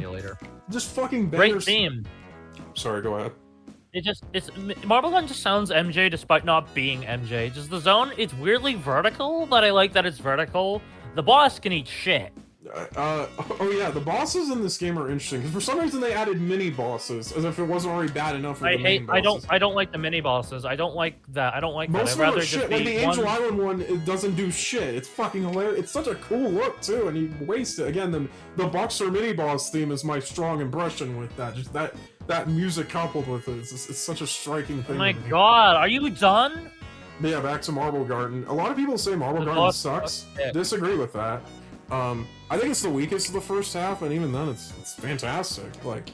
just fucking bangers. Great theme. Sorry, go ahead. It's Marble Garden just sounds MJ despite not being MJ. Just the zone, it's weirdly vertical, but I like that it's vertical. The boss can eat shit. Oh yeah, the bosses in this game are interesting because for some reason they added mini bosses as if it wasn't already bad enough. For the main bosses. I don't like the mini bosses. I don't like that. I don't like most that. I'd rather just shit. Like the Angel Island one, it doesn't do shit. It's fucking hilarious. It's such a cool look too, and you waste it again. The Boxer mini boss theme is my strong impression with that. Just that music coupled with it. It's such a striking thing. Oh my god, are you done? But yeah, back to Marble Garden. A lot of people say Marble Garden sucks. Disagree with that. I think it's the weakest of the first half, and even then, it's fantastic. Like,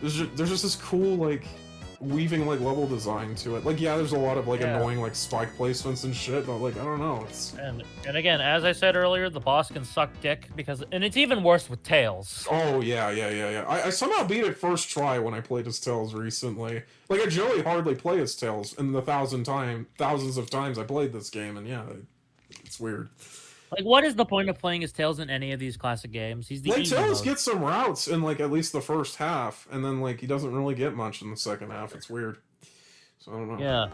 there's just this cool like weaving like level design to it. Like, yeah, there's a lot of like annoying like spike placements and shit, but like I don't know. And again, as I said earlier, the boss can suck dick and it's even worse with Tails. Oh yeah. I somehow beat it first try when I played as Tails recently. Like I generally hardly play as Tails in the thousands of times I played this game, and yeah, it's weird. Like, what is the point of playing as Tails in any of these classic games? He's the like easy Tails mode. gets some routes in like at least the first half, and then like he doesn't really get much in the second half. It's weird. So I don't know. Yeah.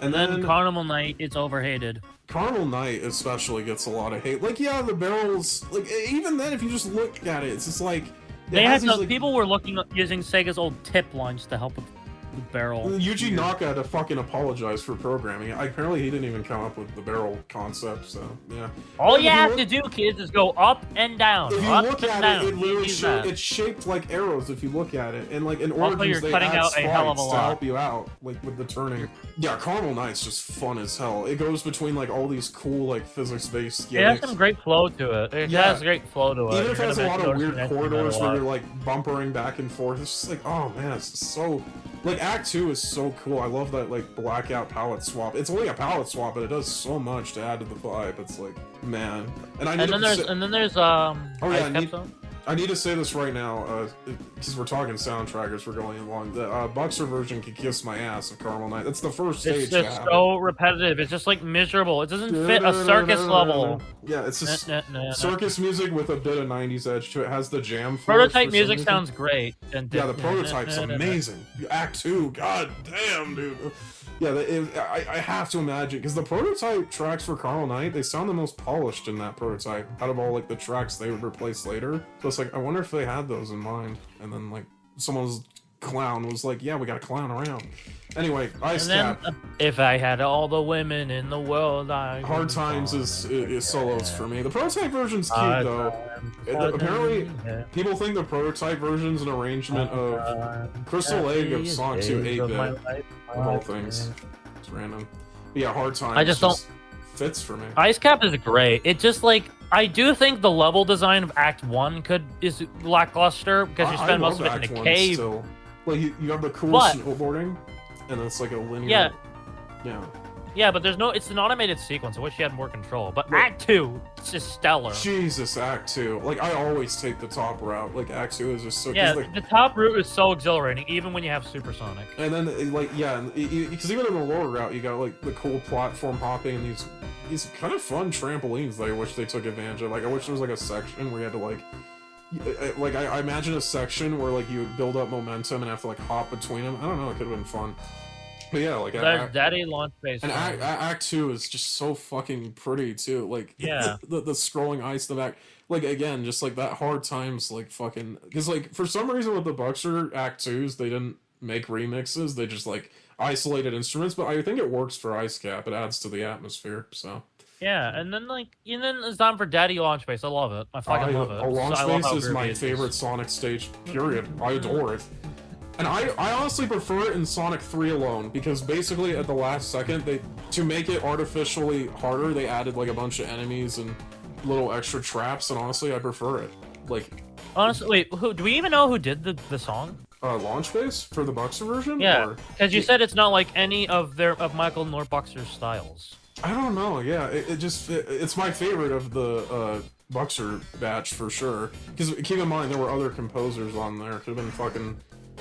And then Carnival Night, it's overhated. Carnival Night especially gets a lot of hate. Like, yeah, the barrels. Like even then, if you just look at it, it's just like people were using Sega's old tip lines to help with the barrel. Yuji Naka had to fucking apologize for programming. Apparently, he didn't even come up with the barrel concept. So yeah. All you have to do, kids, is go up and down. If you look at it, it's shaped like arrows. If you look at it, and like in Origins, they add sprites to help you out, like with the turning. Yeah, Carnival Night's just fun as hell. It goes between like all these cool like physics-based gimmicks. It has some great flow to it. It has great flow to it. Even if it has a lot of weird corridors where you're like bumpering back and forth, it's just like, oh man, it's just so. Like, Act 2 is so cool. I love that, like, blackout palette swap. It's only a palette swap, but it does so much to add to the vibe. It's like, man. And then there's I need to say this right now, because we're talking soundtrackers, we're going along. The Boxer version can kiss my ass of Carnival Night. That's the first stage. It's just so repetitive. It's just like miserable. It doesn't fit a circus level. Yeah, it's just circus music with a bit of 90s edge to it. It has the jam. Prototype music sounds great. Yeah, the prototype's amazing. Act 2, god damn, dude. Yeah, I have to imagine, because the prototype tracks for Carnival Night, they sound the most polished in that prototype, out of all, like, the tracks they would replace later. So it's like, I wonder if they had those in mind, and then, like, someone's clown was like, yeah, we gotta clown around. Anyway, Ice Cap. If I had all the women in the world, Hard Times is solos for me. The prototype version's cute, though. Apparently, people think the prototype version's an arrangement of Crystal Egg of Sonic 2 8-bit, of all things. It's random. But yeah, Hard Times. fits for me. Ice Cap is great. It just like I do think the level design of Act 1 is lackluster because you spend most of it in a cave. Still. Like you have the cool snowboarding, and it's like a linear. Yeah. Yeah, but it's an automated sequence. I wish you had more control. But Act 2, it's just stellar. Jesus, Act 2. Like, I always take the top route. Like, Act 2 is just so... Yeah, like, the top route is so exhilarating, even when you have Supersonic. And then, like, yeah, because even in the lower route, you got, like, the cool platform hopping and these kind of fun trampolines that I wish they took advantage of. Like, I wish there was, like, a section where you had to, like... I imagine a section where, like, you build up momentum and have to, like, hop between them. I don't know, it could have been fun. But yeah, like Daddy launch base. And Act 2 is just so fucking pretty too. Like the scrolling ice, the back, like again, just like that hard times, like fucking because like for some reason with the Buxer Act 2s, they didn't make remixes. They just like isolated instruments. But I think it works for Ice Cap. It adds to the atmosphere. So. Yeah, and then it's time for Daddy Launch Base. I love it. I fucking love it. Launch Base is my favorite Sonic stage. Period. I adore it. And I honestly prefer it in Sonic 3 alone, because basically at the last second, to make it artificially harder, they added like a bunch of enemies and little extra traps, and honestly, I prefer it. Like, honestly, wait, do we even know who did the song? Launch Base for the Buxer version? Yeah, because you said it's not like any of Michael nor Buxer's styles. I don't know. Yeah, it's my favorite of the Buxer batch for sure. Because keep in mind there were other composers on there. Could have been fucking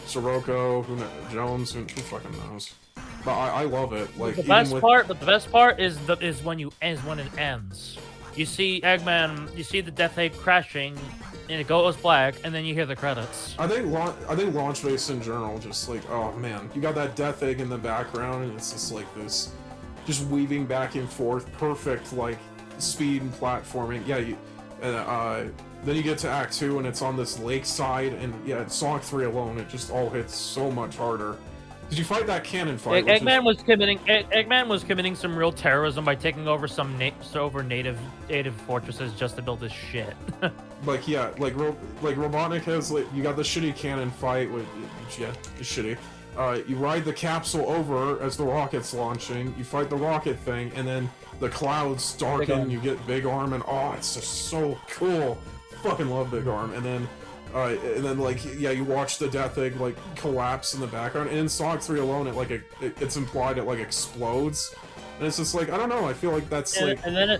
Sirocco, Jones, who fucking knows? But I love it. Like the best part is when it ends. You see Eggman, you see the Death Egg crashing, and it goes black, and then you hear the credits. I think Launch Base in general, just like, oh man, you got that Death Egg in the background, and it's just like this, just weaving back and forth, perfect like speed and platforming. Yeah, then you get to Act 2 and it's on this lakeside, and yeah, Sonic 3 alone, it just all hits so much harder. Did you fight that cannon fight? Eggman was committing some real terrorism by taking over some native fortresses just to build this shit. Like yeah, like Robotnik has you got the shitty cannon fight with it's shitty. You ride the capsule over as the rocket's launching. You fight the rocket thing, and then the clouds darken. You get Big Arm, and oh, it's just so cool. Fucking love Big Arm. And then like yeah, you watch the Death Egg like collapse in the background. And in Sonic 3 alone, it's implied it like explodes, and it's just like I don't know. I feel like that's like. And then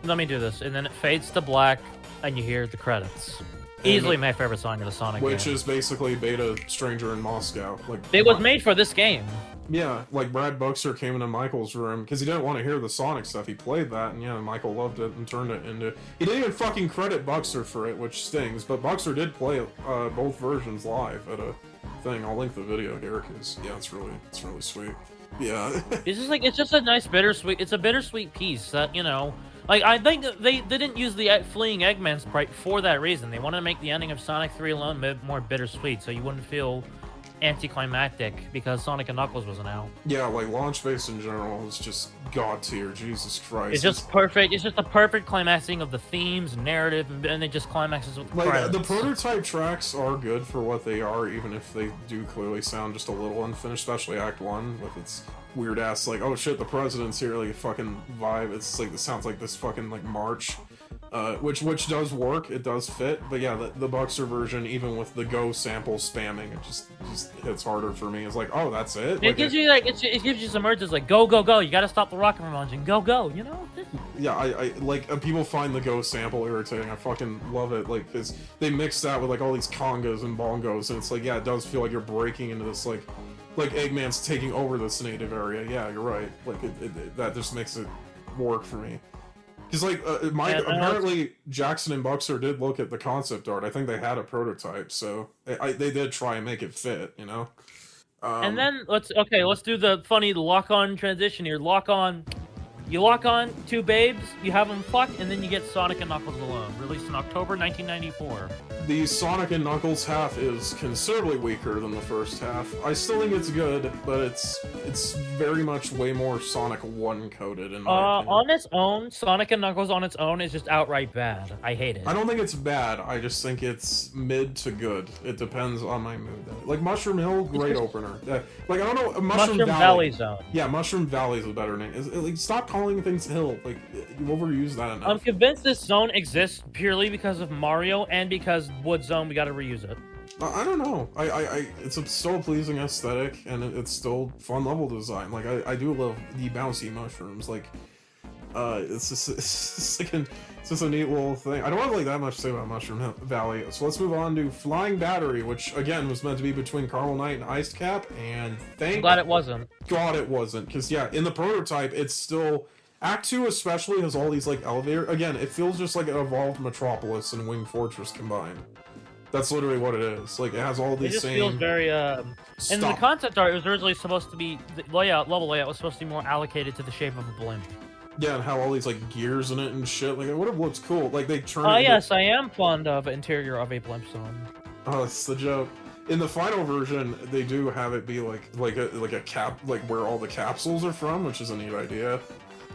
let me do this. And then it fades to black, and you hear the credits. Easily my favorite song of the Sonic which game. Is basically Beta Stranger in Moscow. Like it was made for this game. Yeah, like Brad Buxer came into Michael's room because he didn't want to hear the Sonic stuff. He played that, and yeah, Michael loved it and turned it into. He didn't even fucking credit Buxer for it, which stings. But Buxer did play both versions live at a thing. I'll link the video here because yeah, it's really sweet. Yeah, it's just a nice bittersweet. It's a bittersweet piece that Like, I think they didn't use the fleeing Eggman sprite for that reason. They wanted to make the ending of Sonic 3 alone more bittersweet, so you wouldn't feel anticlimactic because Sonic and Knuckles wasn't out. Yeah, like, Launch Base in general is just god tier, Jesus Christ. It's just perfect. It's just a perfect climaxing of the themes and narrative, and it just climaxes with the credits. The prototype tracks are good for what they are, even if they do clearly sound just a little unfinished, especially Act 1 with its weird ass like, oh shit, the president's here, like fucking vibe. It's like, it sounds like this fucking like march, which does work, it does fit. But yeah, the Buxer version, even with the Go sample spamming, it just hits harder for me. It's like, oh, that's it. It gives you it gives you some urges like go, you gotta stop the rocket from launching, go, Yeah, I like people find the Go sample irritating. I fucking love it, like, because they mix that with like all these congas and bongos, and it's like, yeah, it does feel like you're breaking into this like Eggman's taking over this native area. Yeah, you're right. Like that just makes it work for me. Because like apparently Jackson and Buxer did look at the concept art. I think they had a prototype, so they did try and make it fit. And then let's do the funny lock-on transition here. You lock on two babes, you have them fuck, and then you get Sonic and Knuckles alone. Released in October 1994. The Sonic and Knuckles half is considerably weaker than the first half. I still think it's good, but it's very much way more Sonic 1 coded in my opinion. On its own, Sonic and Knuckles on its own is just outright bad. I hate it. I don't think it's bad. I just think it's mid to good. It depends on my mood. Like Mushroom Hill, great opener. Like I don't know, Mushroom Valley Zone. Yeah, Mushroom Valley is a better name. Like, stop calling calling things hill. Like, you overuse that enough. I'm convinced this zone exists purely because of Mario and because Wood Zone. We got to reuse it. I don't know. It's still a pleasing aesthetic, and it's still fun level design. Like, I do love the bouncy mushrooms. Like, it's just a neat little thing. I don't have like that much to say about Mushroom Valley. So let's move on to Flying Battery, which again was meant to be between Caramel Knight and Iced Cap, and I'm glad it wasn't. God, it wasn't. Because yeah, in the prototype, it's still Act 2 especially has all these like elevator. Again, it feels just like an evolved Metropolis and Wing Fortress combined. That's literally what it is. Like, it has all these same... It just feels very, and the concept art, it was originally supposed to be... The level layout was supposed to be more allocated to the shape of a blimp. Yeah, and how all these, like, gears in it and shit. Like, it would have looked cool. Like, they turned it yes, I am fond of interior of a blimp zone. Oh, it's the joke. In the final version, they do have it be, like a cap... Like, where all the capsules are from, which is a neat idea.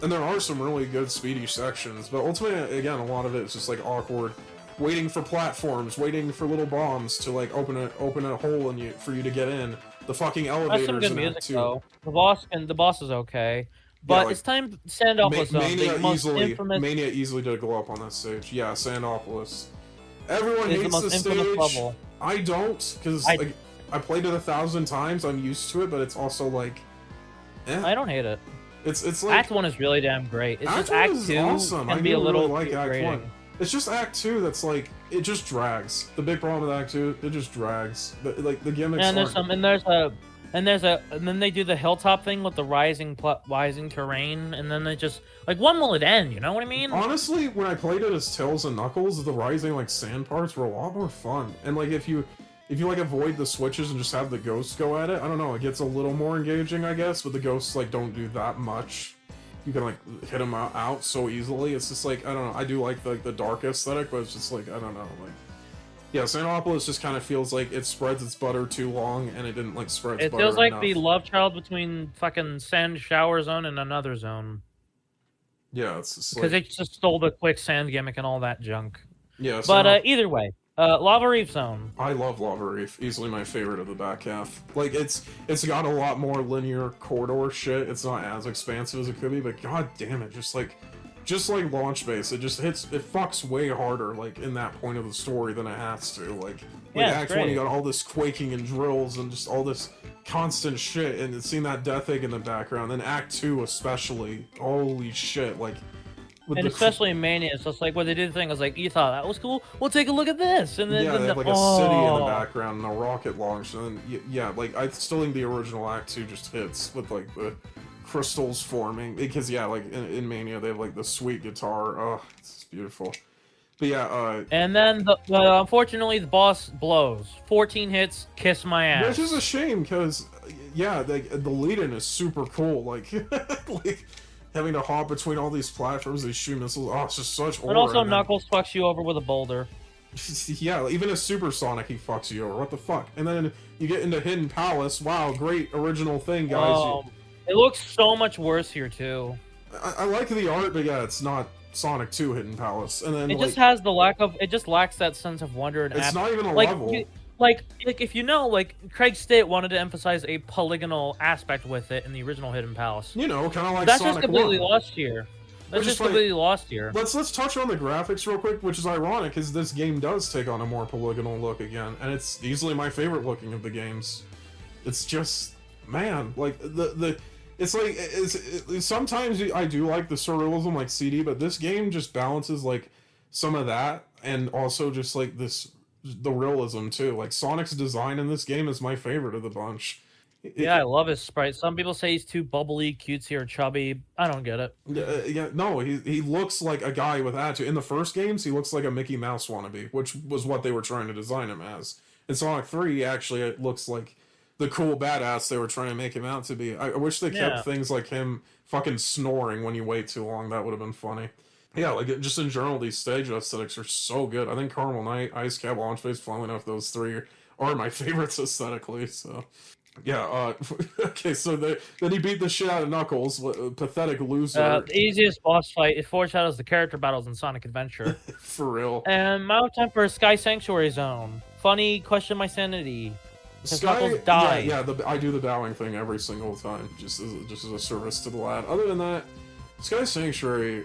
And there are some really good speedy sections, but ultimately, again, a lot of it is just, like, awkward... Waiting for platforms, waiting for little bombs to like open a hole in you for you to get in. The fucking elevators. That's some good in music Act 2. though. The boss is okay, but yeah, like, it's time to Sandopolis. Mania easily did go up on that stage. Yeah, Sandopolis. Everyone hates the stage. Level. I don't, because I played it 1,000 times. I'm used to it, but it's also like, I don't hate it. It's like Act 1 is really damn great. It's just Act 2 awesome. can be a little like Act 1. It's just Act 2 that's like, it just drags. The big problem with Act 2, it just drags. Like the gimmicks. And then they do the hilltop thing with the rising terrain, and then they just like, when will it end? You know what I mean? Honestly, when I played it as Tails and Knuckles, the rising like sand parts were a lot more fun. And like if you like avoid the switches and just have the ghosts go at it, I don't know, it gets a little more engaging, I guess. But the ghosts like don't do that much. You can like hit them out so easily. It's just like, I don't know. I do like the dark aesthetic, but it's just like, I don't know. Like, yeah, Sandopolis just kind of feels like it spreads its butter too long, and it didn't like spread its butter feels like enough. The love child between fucking Sand Shower Zone and another zone. Yeah, it's just because it just stole the quick sand gimmick and all that junk. Yeah, but either way. Lava Reef Zone. I love Lava Reef. Easily my favorite of the back half. Like, it's got a lot more linear corridor shit. It's not as expansive as it could be, but god damn it, just like Launch Base, it fucks way harder, like, in that point of the story than it has to. Like Act 1, you got all this quaking and drills and just all this constant shit, and seeing that death egg in the background. Then Act 2 especially, holy shit, like... And especially in Mania, it's just like when they did the thing, I was like, you thought that was cool? Well, take a look at this! And then, they have like a city in the background and a rocket launch, and then, yeah, like, I still think the original Act 2 just hits with, like, the crystals forming, because, yeah, like, in Mania, they have, like, the sweet guitar, oh, it's beautiful. But yeah, and then, unfortunately, the boss blows. 14 hits, kiss my ass. Which is a shame, because, yeah, the lead-in is super cool, like, like... Having to hop between all these platforms, these shoot missiles, oh, it's just such aura. And also, Knuckles fucks you over with a boulder. Yeah, even a Super Sonic, he fucks you over. What the fuck? And then you get into Hidden Palace. Wow, great original thing, guys. It looks so much worse here, too. I like the art, but yeah, it's not Sonic 2 Hidden Palace. And then it just has the lack of... It just lacks that sense of wonder and... It's not even a level. Like if you know, like Craig State wanted to emphasize a polygonal aspect with it in the original Hidden Palace. You know, kind of like that's Sonic just completely 1. lost here. That's just completely lost here. Let's touch on the graphics real quick, which is ironic, because this game does take on a more polygonal look again, and it's easily my favorite looking of the games. It's just, man, like it's like sometimes I do like the surrealism like CD, but this game just balances like some of that and also just like the realism too. Like Sonic's design in this game is my favorite of the bunch. Yeah, I love his sprite. Some people say he's too bubbly, cutesy, or chubby. I don't get it. Yeah, no, he looks like a guy with attitude. In the first games, he looks like a Mickey Mouse wannabe, which was what they were trying to design him as. In Sonic 3, actually, it looks like the cool badass they were trying to make him out to be. I wish they kept things like him fucking snoring when you wait too long. That would have been funny. Yeah, like, just in general, these stage aesthetics are so good. I think Caramel Knight, Ice Cap, Launch Base, funnily enough, those three are my favorites aesthetically, so... Yeah, okay, so then he beat the shit out of Knuckles, pathetic loser. The easiest boss fight, it foreshadows the character battles in Sonic Adventure. For real. And Mao Temper Sky Sanctuary Zone. Funny, question my sanity. Because Knuckles died. Yeah, I do the bowing thing every single time, just as a service to the lad. Other than that, Sky Sanctuary,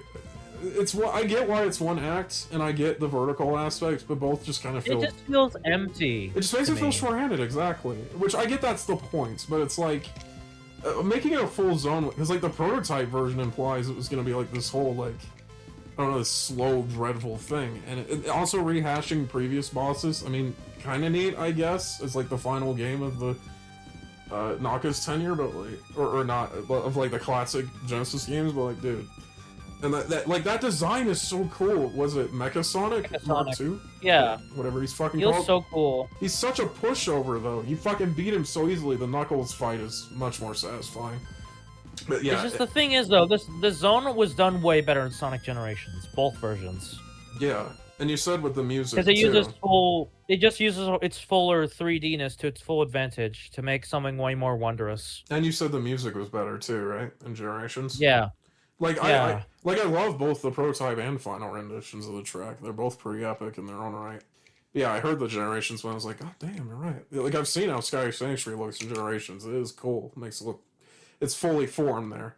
I get why it's one act, and I get the vertical aspects, but both just kind of feel... It just feels empty. It just makes it feel short-handed, exactly. Which, I get that's the point, but it's like... making it a full zone, because like the prototype version implies it was going to be like this whole, like... I don't know, this slow, dreadful thing. And it also rehashing previous bosses, I mean, kind of neat, I guess. It's like the final game of the... Naka's tenure, but like... Or not, of like the classic Genesis games, but like, dude... And that design is so cool. Was it Mecha Sonic Mark 2? Yeah. Whatever he's fucking He called. was so cool. He's such a pushover, though. You fucking beat him so easily. The Knuckles fight is much more satisfying. But yeah. It's just the thing is, though, this zone was done way better in Sonic Generations, both versions. Yeah, and you said with the music because it just uses its fuller 3D-ness to its full advantage to make something way more wondrous. And you said the music was better too, right? In Generations. Yeah. I love both the prototype and final renditions of the track. They're both pretty epic in their own right. Yeah, I heard the Generations one. I was like, oh damn, you're right. Like I've seen how Sky Sanctuary looks in Generations. It is cool. It makes it look, it's fully formed there.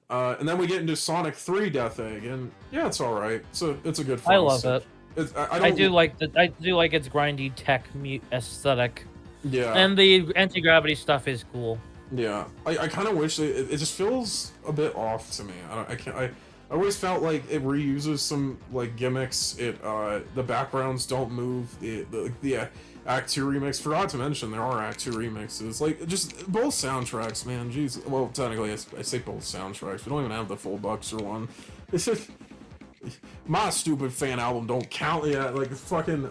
And then we get into Sonic 3 Death Egg, and yeah, it's all right. It's a good. I love it. I do like its grindy tech aesthetic. Yeah. And the anti-gravity stuff is cool. Yeah, I kind of wish it just feels a bit off to me. I always felt like it reuses some like gimmicks. The backgrounds don't move. The Act 2 remix. Forgot to mention there are Act 2 remixes. Like just both soundtracks, man. Jeez. Well, technically I say both soundtracks. We don't even have the full Buxer one. It's just my stupid fan album don't count. Yeah, like fucking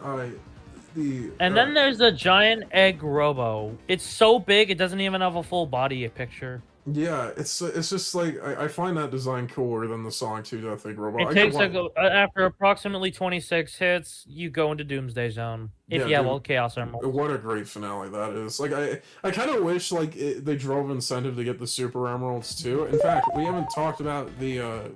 then there's the giant egg robo. It's so big it doesn't even have a full body picture. Yeah, it's just like I find that design cooler than the Sonic 2 Death Egg Robo. It takes after approximately 26 hits, you go into Doomsday Zone if you have all Chaos Emeralds. What a great finale that is! Like I kind of wish like they drove incentive to get the Super Emeralds too. In fact, we haven't talked about the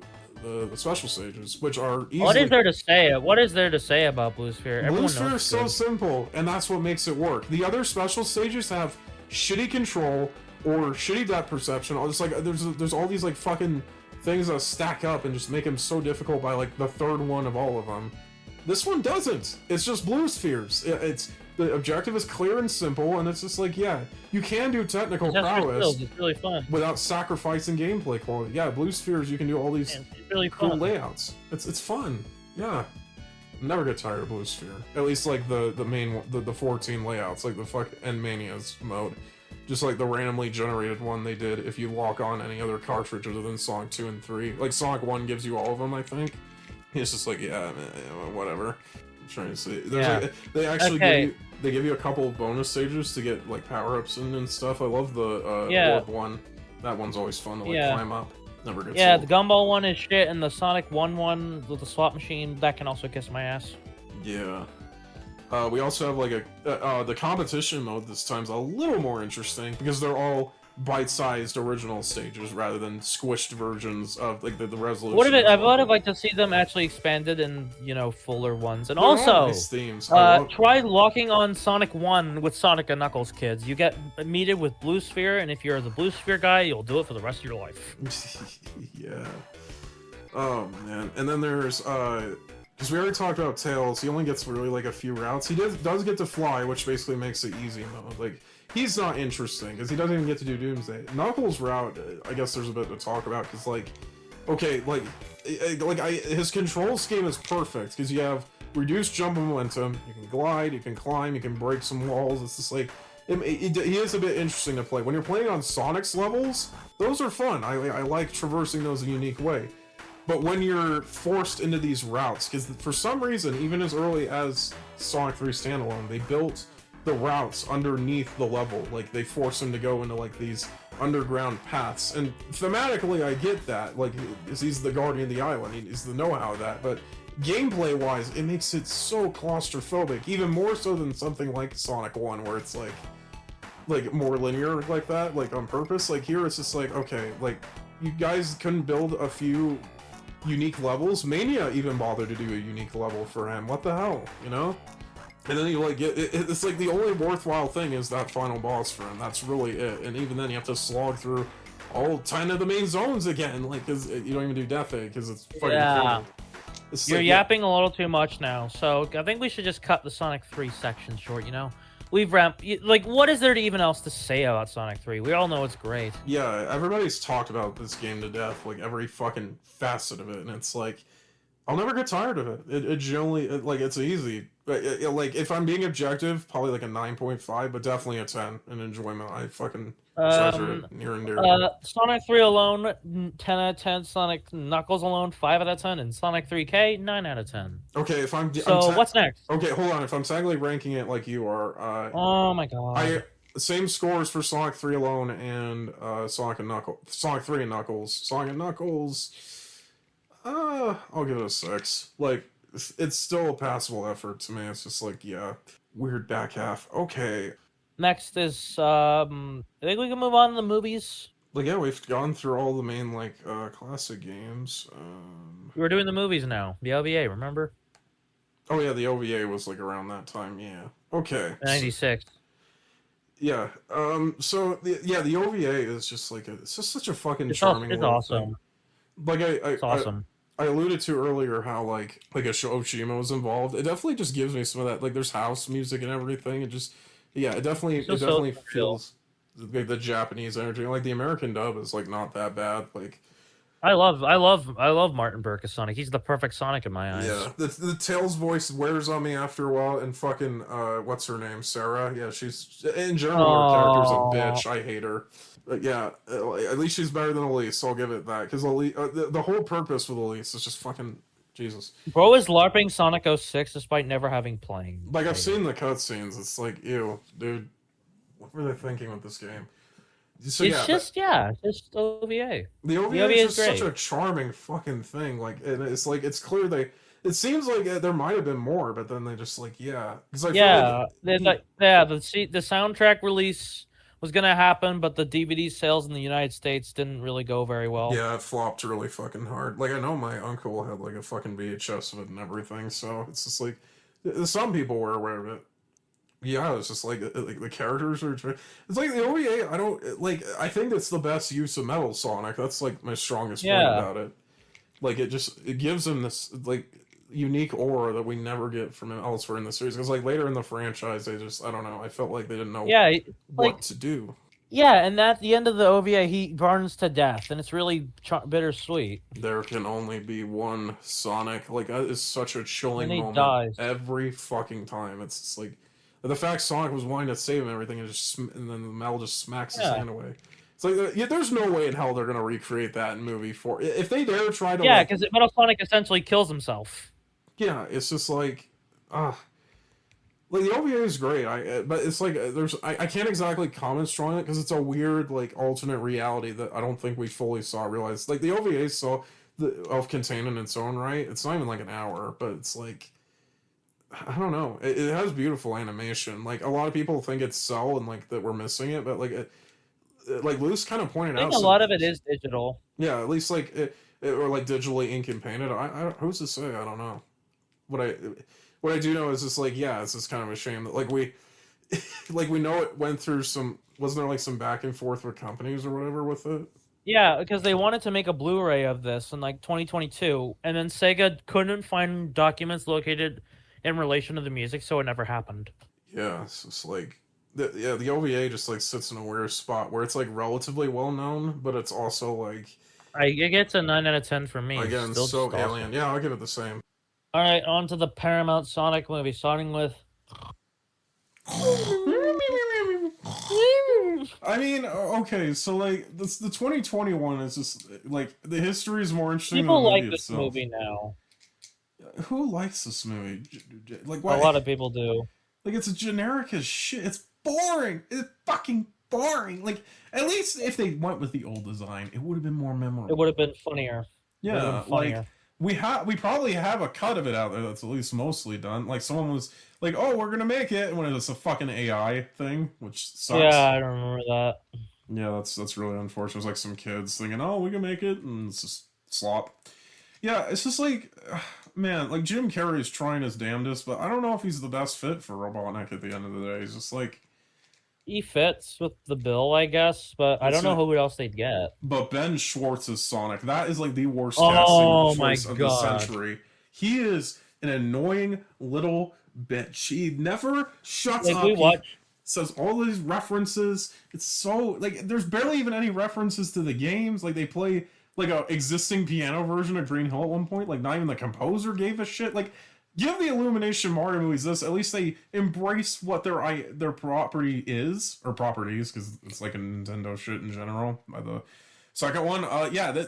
special stages, which are easily... What is there to say? What is there to say about Blue Sphere? Blue Sphere is so simple, and that's what makes it work. The other special stages have shitty control or shitty depth perception. It's like there's all these like fucking things that stack up and just make them so difficult by like the third one of all of them. This one doesn't. It's just Blue Spheres. The objective is clear and simple, and it's just like, yeah, you can do technical prowess it's really fun without sacrificing gameplay quality. Yeah, Blue Spheres, you can do all these really cool fun layouts. It's fun. Yeah. Never get tired of Blue Sphere. At least like the main one, the 14 layouts, like the and Mania's mode. Just like the randomly generated one they did if you lock on any other cartridge other than Sonic 2 and 3. Like Sonic 1 gives you all of them, I think. It's just like, yeah, whatever. I'm trying to see. They actually give you a couple of bonus stages to get like power-ups and stuff. I love the orb one. That one's always fun to like climb up. Never gets old. The Gumball one is shit, and the Sonic 1 with the slot machine, that can also kiss my ass. Yeah. We also have like the competition mode this time's a little more interesting because they're all bite-sized original stages rather than squished versions of like the resolution. I would have liked to see them actually expanded in fuller ones. And also, nice themes. try locking on Sonic 1 with Sonic and Knuckles, kids. You get meted with Blue Sphere, and if you're the Blue Sphere guy, you'll do it for the rest of your life. Yeah. Oh man. And then there's because we already talked about Tails, he only gets really like a few routes. He does get to fly, which basically makes it easy mode. Like, he's not interesting, because he doesn't even get to do Doomsday. Knuckles' route, I guess there's a bit to talk about, because like, okay, his control scheme is perfect, because you have reduced jump momentum, you can glide, you can climb, you can break some walls. It's just like, he is a bit interesting to play. When you're playing on Sonic's levels, those are fun. I like traversing those in a unique way. But when you're forced into these routes, because for some reason, even as early as Sonic 3 Standalone, they built the routes underneath the level. Like, they force him to go into, like, these underground paths. And thematically, I get that. Like, he's the guardian of the island. He's the know-how of that. But gameplay-wise, it makes it so claustrophobic. Even more so than something like Sonic 1, where it's, like more linear like that, like, on purpose. Like, here, it's just like, okay, like, you guys couldn't build a few unique levels. Mania even bothered to do a unique level for him. What the hell, you know? And then you like it's like the only worthwhile thing is that final boss for him. That's really it. And even then you have to slog through all 10 of the main zones again. Like, cause you don't even do Death Egg because it's fucking Yeah. cool. It's You're like, yapping a little too much now, so I think we should just cut the Sonic 3 section short, you know? We've ramped... Like, what is there to even else to say about Sonic 3? We all know it's great. Yeah, everybody's talked about this game to death, like every fucking facet of it, and it's like, I'll never get tired of it. It generally, like, it's easy. Like, if I'm being objective, probably like a 9.5, but definitely a 10 in enjoyment. I fucking treasure it near and dear. Sonic 3 alone, 10 out of 10. Sonic Knuckles alone, 5 out of 10. And Sonic 3K, 9 out of 10. Okay, if I'm... what's next? Okay, hold on. If I'm technically ranking it like you are... oh my god. Same scores for Sonic 3 alone and Sonic 3 and Knuckles. Sonic and Knuckles... I'll give it a 6. Like, it's still a passable effort to me. It's just like, yeah, weird back half. Okay. Next is, I think we can move on to the movies. Like, yeah, we've gone through all the main, like, classic games. We're doing the movies now. The OVA, remember? Oh, yeah, the OVA was, like, around that time, yeah. Okay. 96. Yeah, the OVA is just, like, it's just such a fucking charming It's awesome. thing. Like, It's awesome. I alluded to earlier how, like a Oshima was involved. It definitely just gives me some of that, like, there's house music and everything. It just, yeah, it definitely feels like the Japanese energy. Like, the American dub is, like, not that bad. Like, I love Martin Burke as Sonic. He's the perfect Sonic in my eyes. yeah, the Tails voice wears on me after a while, and fucking, what's her name? Sarah? Yeah, she's, in general, her character's a bitch. I hate her. But yeah, at least she's better than Elise, so I'll give it that. Because the whole purpose with Elise is just fucking Jesus. Bro is LARPing Sonic 06 despite never having played. Like, I've seen the cutscenes. It's like, ew, dude. What were they thinking with this game? So, it's just OVA. The OVA is just such a charming fucking thing. Like, and it's like, it's clear it seems like there might have been more, but then they just like, yeah. Cause I feel like the soundtrack release was gonna happen, but the DVD sales in the United States didn't really go very well. Yeah, it flopped really fucking hard. Like, I know my uncle had like a fucking VHS of it and everything, so it's just like, some people were aware of it. Yeah, it's just like the characters are. It's like the OVA. I don't like. I think it's the best use of Metal Sonic. That's like my strongest point about it. Like, it gives him this like unique aura that we never get from him elsewhere in the series. Because like later in the franchise, I don't know. I felt like they didn't know what to do. Yeah, and at the end of the OVA, he burns to death, and it's really bittersweet. There can only be one Sonic. Like, that is such a chilling moment. Dies Every fucking time. It's just like. The fact Sonic was wanting to save him and everything, and then the metal just smacks his hand away. It's like, there's no way in hell they're going to recreate that in movie 4. If they dare try to... Yeah, because Metal Sonic essentially kills himself. Yeah, it's just like... like, the OVA is great, but it's like, I can't exactly comment strongly on it, because it's a weird, like, alternate reality that I don't think we fully realized. Like, the OVA is self-contained in its own right. It's not even like an hour, but it's like... I don't know. It has beautiful animation. Like, a lot of people think it's Cell and like that we're missing it, but like like Luce kind of pointed out. I think a lot of it is digital. Yeah, at least like or like digitally ink and painted. I who's to say? I don't know. What I do know is just like, yeah, it's just kind of a shame that like we know it went through some. Wasn't there like some back and forth with companies or whatever with it? Yeah, because they wanted to make a Blu-ray of this in like 2022, and then Sega couldn't find documents located in relation to the music, so it never happened. Yeah, it's just like the OVA just like sits in a weird spot where it's like relatively well known, but it's also like it gets a 9 out of 10 for me. Again, so alien. Awesome. Yeah, I'll give it the same. All right, on to the Paramount Sonic movie, starting with. I mean, okay, so like the 2021 is just like the history is more interesting. People than the like movie this itself. movie now. Who likes this movie? Like, why? A lot of people do. Like, it's generic as shit. It's boring. It's fucking boring. Like, at least if they went with the old design, it would have been more memorable. It would have been funnier. Yeah, like we probably have a cut of it out there that's at least mostly done. Like, someone was like, "Oh, we're gonna make it," and when it's a fucking AI thing, which sucks. Yeah, I remember that. Yeah, that's really unfortunate. It's like some kids thinking, "Oh, we can make it," and it's just slop. Yeah, it's just like. Man, like, Jim Carrey's trying his damnedest, but I don't know if he's the best fit for Robotnik at the end of the day. He's just like, he fits with the bill, I guess, but I don't know who else they'd get. But Ben Schwartz is Sonic. That is like the worst casting Oh my choice of the god. century. He is an annoying little bitch. He never shuts Like, up. we watch. Says all these references. It's so like there's barely even any references to the games. Like they play like a existing piano version of Green Hill at one point. Like not even the composer gave a shit. Like give the Illumination Mario movies this. At least they embrace what their property is or properties because it's like a Nintendo shit in general. By the second one,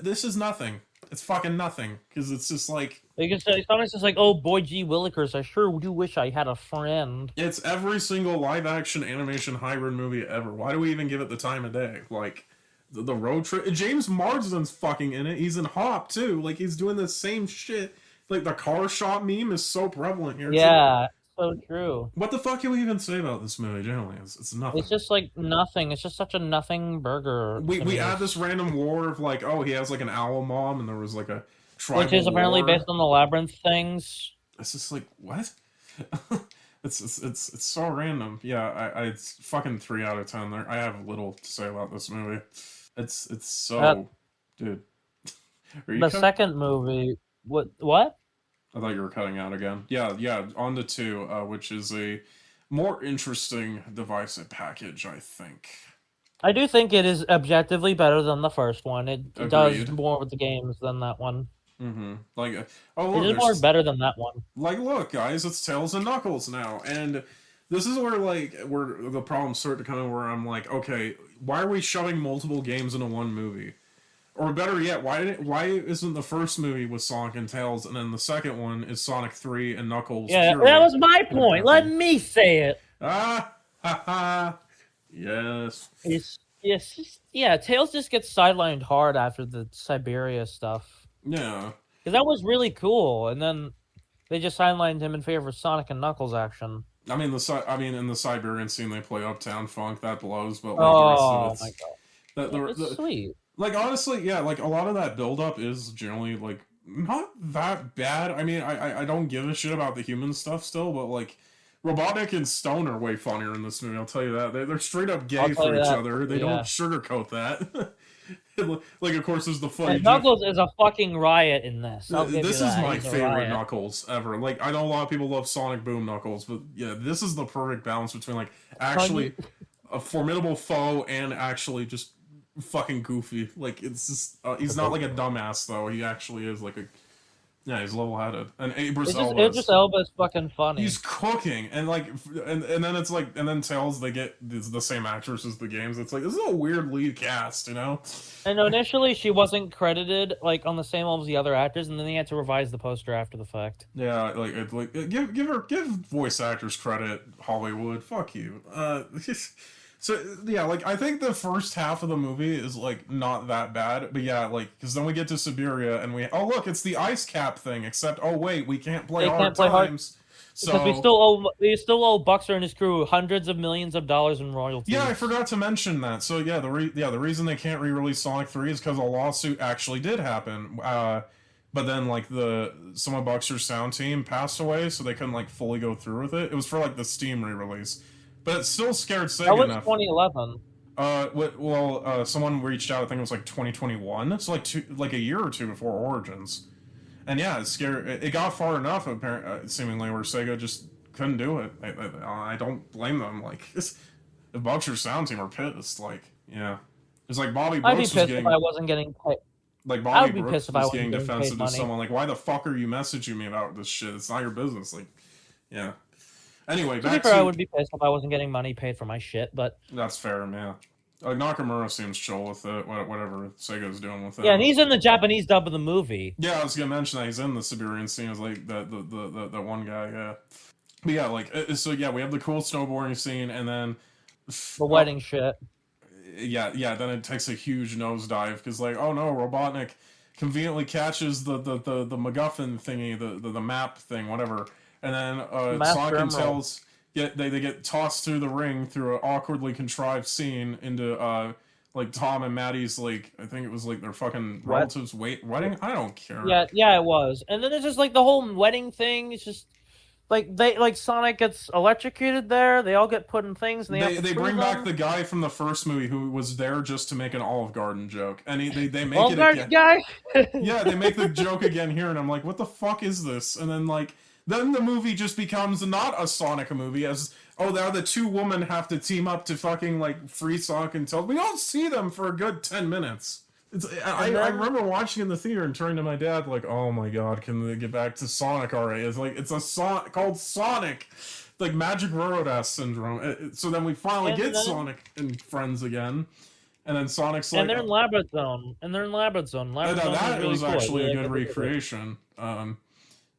this is nothing. It's fucking nothing because it's just like. Sonic's just like, oh boy, gee willikers, I sure do wish I had a friend. It's every single live action animation hybrid movie ever. Why do we even give it the time of day? Like the road trip. James Marsden's fucking in it. He's in Hop too. Like he's doing the same shit. Like the car shop meme is so prevalent here. Yeah, so true. What the fuck can we even say about this movie? Generally, it's nothing. It's just like nothing. It's just such a nothing burger. We add this random lore of like, oh, he has like an owl mom, and there was like a tribal which is apparently war. based on the labyrinth things. It's just like what? it's so random. Yeah, it's fucking 3 out of 10. There, I have little to say about this movie. It's so, dude. The second movie, what? I thought you were cutting out again. Yeah. On to 2, which is a more interesting device and package, I think. I do think it is objectively better than the first one. It does more with the games than that one. Mm-hmm. Like, oh, look, it is more better than that one. Like, look, guys, it's Tails and Knuckles now, and this is where the problems start to come in. Where I'm like, okay, why are we shoving multiple games into one movie? Or better yet, why isn't the first movie with Sonic and Tails, and then the second one is Sonic 3 and Knuckles? Yeah, that was my point. Let me say it. Yes. Yeah, Tails just gets sidelined hard after the Siberia stuff. Yeah. Because that was really cool, and then they just sidelined him in favor of Sonic and Knuckles action. I mean, in the Siberian scene, they play Uptown Funk. That blows, but like, the rest of it's it's sweet. Like, honestly, yeah, like, a lot of that build-up is generally, like, not that bad. I mean, I don't give a shit about the human stuff still, but, like, Robotnik and Stone are way funnier in this movie, I'll tell you that. They're straight up gay for each other. They don't sugarcoat that. Like, of course, there's the funny... Knuckles is a fucking riot in this. This is my favorite Knuckles ever. Like, I know a lot of people love Sonic Boom Knuckles, but, yeah, this is the perfect balance between, like, actually a formidable foe and actually just fucking goofy. Like, it's just he's not like a dumbass though. He actually is like he's level-headed. And Idris Elba is fucking funny. He's cooking, and like and then it's like, and then Tails, they get the same actress as the games. It's like, this is a weird lead cast, you know. And initially she wasn't credited like on the same level as the other actors, and then they had to revise the poster after the fact. Yeah, give voice actors credit, Hollywood. Fuck you. So, yeah, like, I think the first half of the movie is, like, not that bad. But, yeah, like, because then we get to Siberia, and oh, look, it's the ice cap thing, except, oh, wait, we can't play hard times. Because we still owe Buxer and his crew hundreds of millions of dollars in royalties. Yeah, I forgot to mention that. So, yeah, the reason they can't re-release Sonic 3 is because a lawsuit actually did happen. But then, like, some of Buxer's sound team passed away, so they couldn't, like, fully go through with it. It was for, like, the Steam re-release. But it still scared Sega enough. That was 2011. Someone reached out. I think it was like 2021. So like a year or two before Origins. And yeah, it scared. It got far enough, apparently, seemingly, where Sega just couldn't do it. I don't blame them. Like, if Buxer's sound team are pissed, like, yeah, it's like Bobby Brooks was getting. If I wasn't getting paid. Like Bobby Brooks was getting defensive to someone. Like, why the fuck are you messaging me about this shit? It's not your business. Like, yeah. Anyway, I would be pissed if I wasn't getting money paid for my shit, but... That's fair, yeah. Like, Nakamura seems chill with it, whatever Sega's doing with it. Yeah, and he's in the Japanese dub of the movie. Yeah, I was gonna mention that he's in the Siberian scene as, like, that one guy, yeah. But yeah, like, so yeah, we have the cool snowboarding scene, and then... The wedding shit. Yeah, then it takes a huge nosedive, because, like, oh no, Robotnik conveniently catches the MacGuffin thingy, the map thing, whatever. And then Sonic and Tails they get tossed through the ring through an awkwardly contrived scene into like Tom and Maddie's, like, I think it was like their fucking relatives' wedding. I don't care. Yeah, it was. And then it's just like the whole wedding thing. It's just like Sonic gets electrocuted there. They all get put in things, and they have to They free bring back them. the guy from the first movie who was there just to make an Olive Garden joke, and they make Olive it Garden again. guy. Yeah, they make the joke again here, and I'm like, what the fuck is this? And then then the movie just becomes not a Sonic movie, as now the two women have to team up to fucking free Sonic until we don't see them for a good 10 minutes. I remember watching in the theater and turning to my dad like, oh my god, can they get back to Sonic already? It's a song called Sonic, like Magic Railroad syndrome. So then we finally get Sonic and friends again. And then Sonic's like, and they're in Labyrinth Zone. Labyrinth Zone that really was cool. actually a good recreation.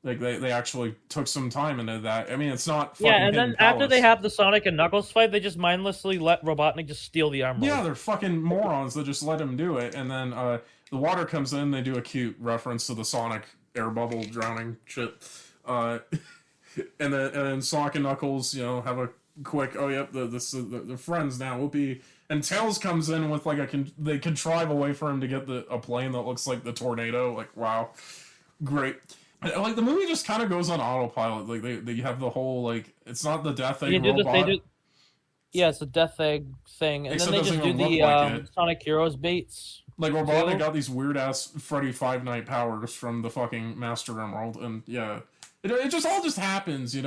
They actually took some time into that. I mean, it's not fucking and then after they have the Sonic and Knuckles fight, they just mindlessly let Robotnik just steal the emerald. Yeah, they're fucking morons that just let him do it. And then the water comes in. They do a cute reference to the Sonic air bubble drowning shit. And then Sonic and Knuckles, have a quick, the friends now. Whoopee. And Tails comes in with they contrive a way for him to get a plane that looks like the tornado. Like, wow, great. The movie just kind of goes on autopilot. Like they have the whole it's not the Death Egg robot. Yeah, it's a Death Egg thing, and Except then they just do the Sonic Heroes baits. Like Robotnik got these weird ass Freddy Five Night powers from the fucking Master Emerald, and yeah, it just all just happens,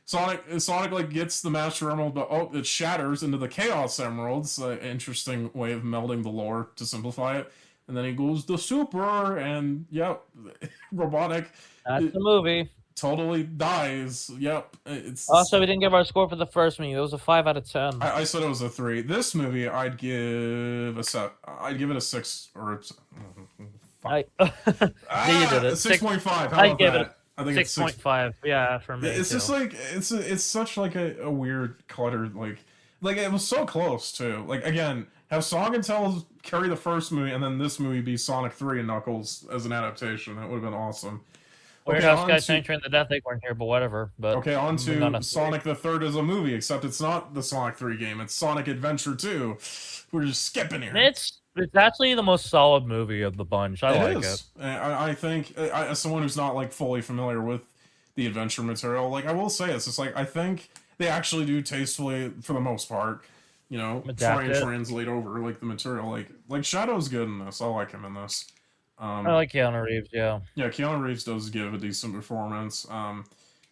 Sonic gets the Master Emerald, but it shatters into the Chaos Emeralds. Interesting way of melding the lore to simplify it. And then he goes to Super, and yep, Robotnik. That's the movie. Totally dies. Yep. Also, we didn't give our score for the first movie. It was a 5 out of 10. I said it was a 3. This movie, I'd give it a 6 or a 5. You did it. 6.5. How about that? I think 6.5. Yeah, for me. It's just it's such a weird clutter. It was so close too. Again, have Sonic and Tails carry the first movie, and then this movie be Sonic 3 and Knuckles as an adaptation. That would have been awesome. Weird House Guy Sanctuary and the Death Egg weren't here, but whatever. But on to Sonic the Third as a movie, except it's not the Sonic 3 game. It's Sonic Adventure 2. We're just skipping here. It's actually the most solid movie of the bunch. I like it. I think, as someone who's not fully familiar with the adventure material, I will say it's just I think they actually do tastefully, for the most part, try and translate over the material. Like Shadow's good in this. I like him in this. I like Keanu Reeves. Yeah, Keanu Reeves does give a decent performance.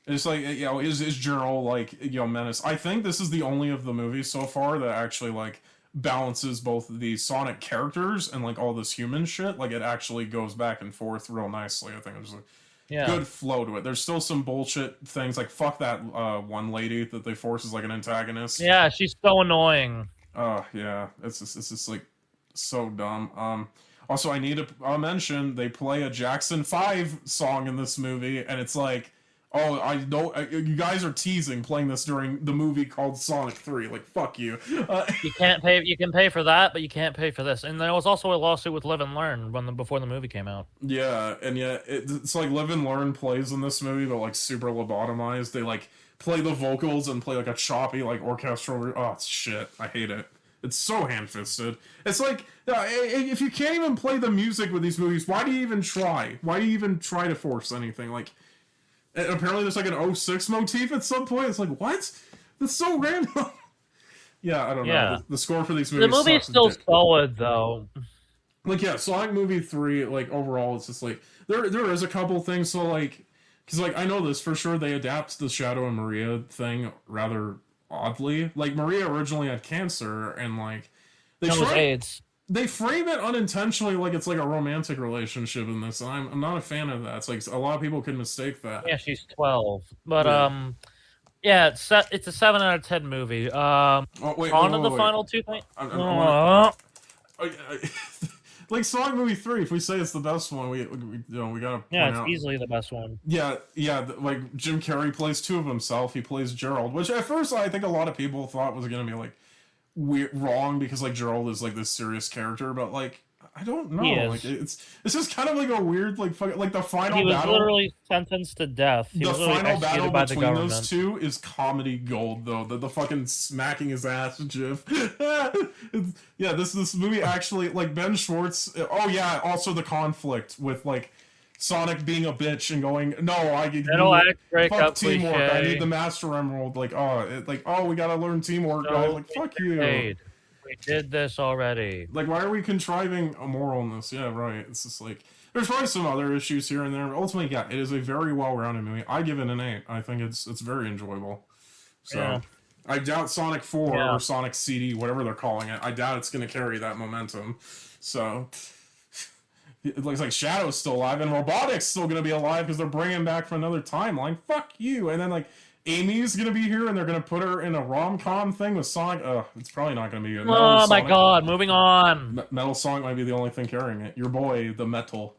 It's is Gerald menace? I think this is the only of the movies so far that actually balances both the Sonic characters and all this human shit. It actually goes back and forth real nicely. I think there's a good flow to it. There's still some bullshit things fuck that one lady that they force as an antagonist. Yeah, she's so annoying. Yeah, it's just so dumb. Also, I need to mention they play a Jackson 5 song in this movie, and it's I know you guys are teasing playing this during the movie called Sonic 3. Fuck you. You can't pay. You can pay for that, but you can't pay for this. And there was also a lawsuit with Live and Learn before the movie came out. Yeah, and it's Live and Learn plays in this movie, but super lobotomized. They play the vocals and play a choppy orchestral. Oh shit, I hate it. It's so ham-fisted. It's if you can't even play the music with these movies, why do you even try? Why do you even try to force anything? Apparently there's an 06 motif at some point. It's what? That's so random. Yeah, I don't know. The score for these movies. The movie's still solid though. Sonic movie 3, overall, it's just there is a couple things. So because I know this for sure. They adapt the Shadow and Maria thing rather oddly. Maria originally had cancer, and they AIDS. They frame it unintentionally it's a romantic relationship in this, and I'm not a fan of that. It's a lot of people can mistake that. Yeah, she's 12, but it's a 7 out of 10 movie. Wait, the final 2 things. Sonic movie 3. If we say it's the best one, we gotta. Yeah, it's easily the best one. Yeah. Jim Carrey plays 2 of himself. He plays Gerald, which at first I think a lot of people thought was gonna be weird, wrong, because Gerald is this serious character, but I don't know. It's just kind of a weird the final battle. He was literally sentenced to death. The final battle between those two is comedy gold, though. The fucking smacking his ass gif. This movie actually Ben Schwartz. Oh yeah, also the conflict with Sonic being a bitch and going, no, I need breakup teamwork. cliche. I need the Master Emerald. Like, we gotta learn teamwork, guys. Like, fuck you. We did this already. Like, why are we contriving a moral in this? Yeah, right. It's just like, there's probably some other issues here and there. But ultimately, yeah, it is a very well-rounded movie. I give it an 8. I think it's very enjoyable. So, yeah. I doubt Sonic 4 or Sonic CD, whatever they're calling it, I doubt it's going to carry that momentum. So, it looks like Shadow's still alive, and Robotnik's still going to be alive because they're bringing him back from another timeline. Fuck you. And then, like, Amy's going to be here, and they're going to put her in a rom-com thing with Sonic. It's probably not going to be good. Oh my god, moving on. Metal Sonic might be the only thing carrying it. Your boy, the Metal.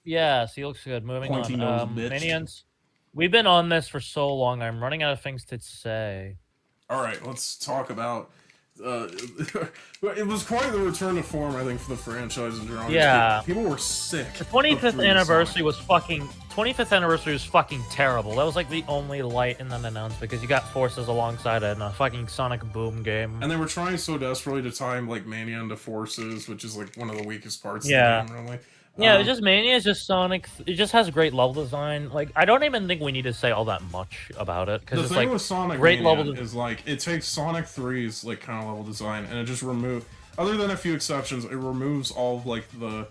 Yes, he looks good. Moving Pointy on. nose bitch. Minions. We've been on this for so long, I'm running out of things to say. Alright, let's talk about... it was quite the return to form, I think, for the franchise in general. Yeah. People were sick. The 25th anniversary was fucking... 25th anniversary was fucking terrible. That was like the only light in that announcement because you got Forces alongside it in a fucking Sonic Boom game. And they were trying so desperately to time like Mania into Forces, which is like one of the weakest parts of the game, really. Yeah, it's just Mania is just Sonic. It just has great level design. Like, I don't even think we need to say all that much about it because it's the thing like with Sonic great Mania level is like it takes Sonic 3's like kind of level design and it just other than a few exceptions, it removes all of like the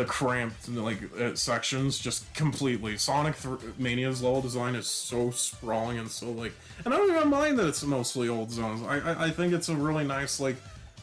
cramped like sections just completely. Sonic Mania's level design is so sprawling and so like, and I don't even mind that it's mostly old zones. I think it's a really nice like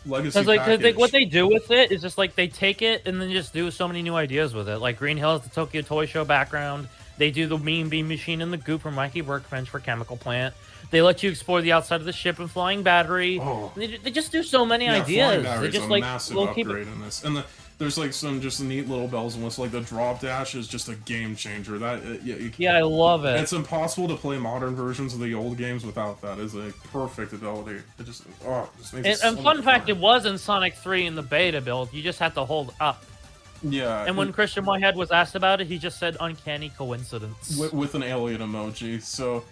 legacy package. What they do with it is just like they take it and then just do so many new ideas with it. Like Green Hill has the Tokyo Toy Show background. They do the Mean Beam Machine and the Goop from Mikey Workbench for Chemical Plant. They let you explore the outside of the ship and Flying Battery. Oh. They just do so many ideas. They just a like massive upgrade in this, and there's like some just neat little bells and whistles. Like the drop dash is just a game changer. I love it. It's impossible to play modern versions of the old games without that. It's a perfect ability. It just makes it so and fun much fact, fun. it was in Sonic 3 in the beta build. You just had to hold up. Yeah. And when Christian Whitehead was asked about it, he just said uncanny coincidence. With an alien emoji. So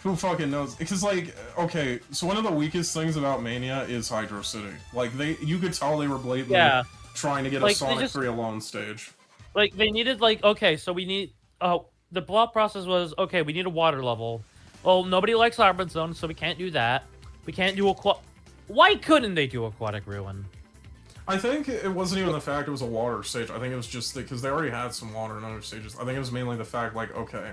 who fucking knows? Because like, okay, so one of the weakest things about Mania is Hydro City. Like you could tell they were blatantly trying to get a Sonic 3 alone stage. Like they needed okay, so we need the plot process was we need a water level. Well, nobody likes Arbor Zone, so we can't do that. We can't do Why couldn't they do Aquatic Ruin? I think it wasn't even the fact it was a water stage. I think it was just because they already had some water in other stages. I think it was mainly the fact like, okay,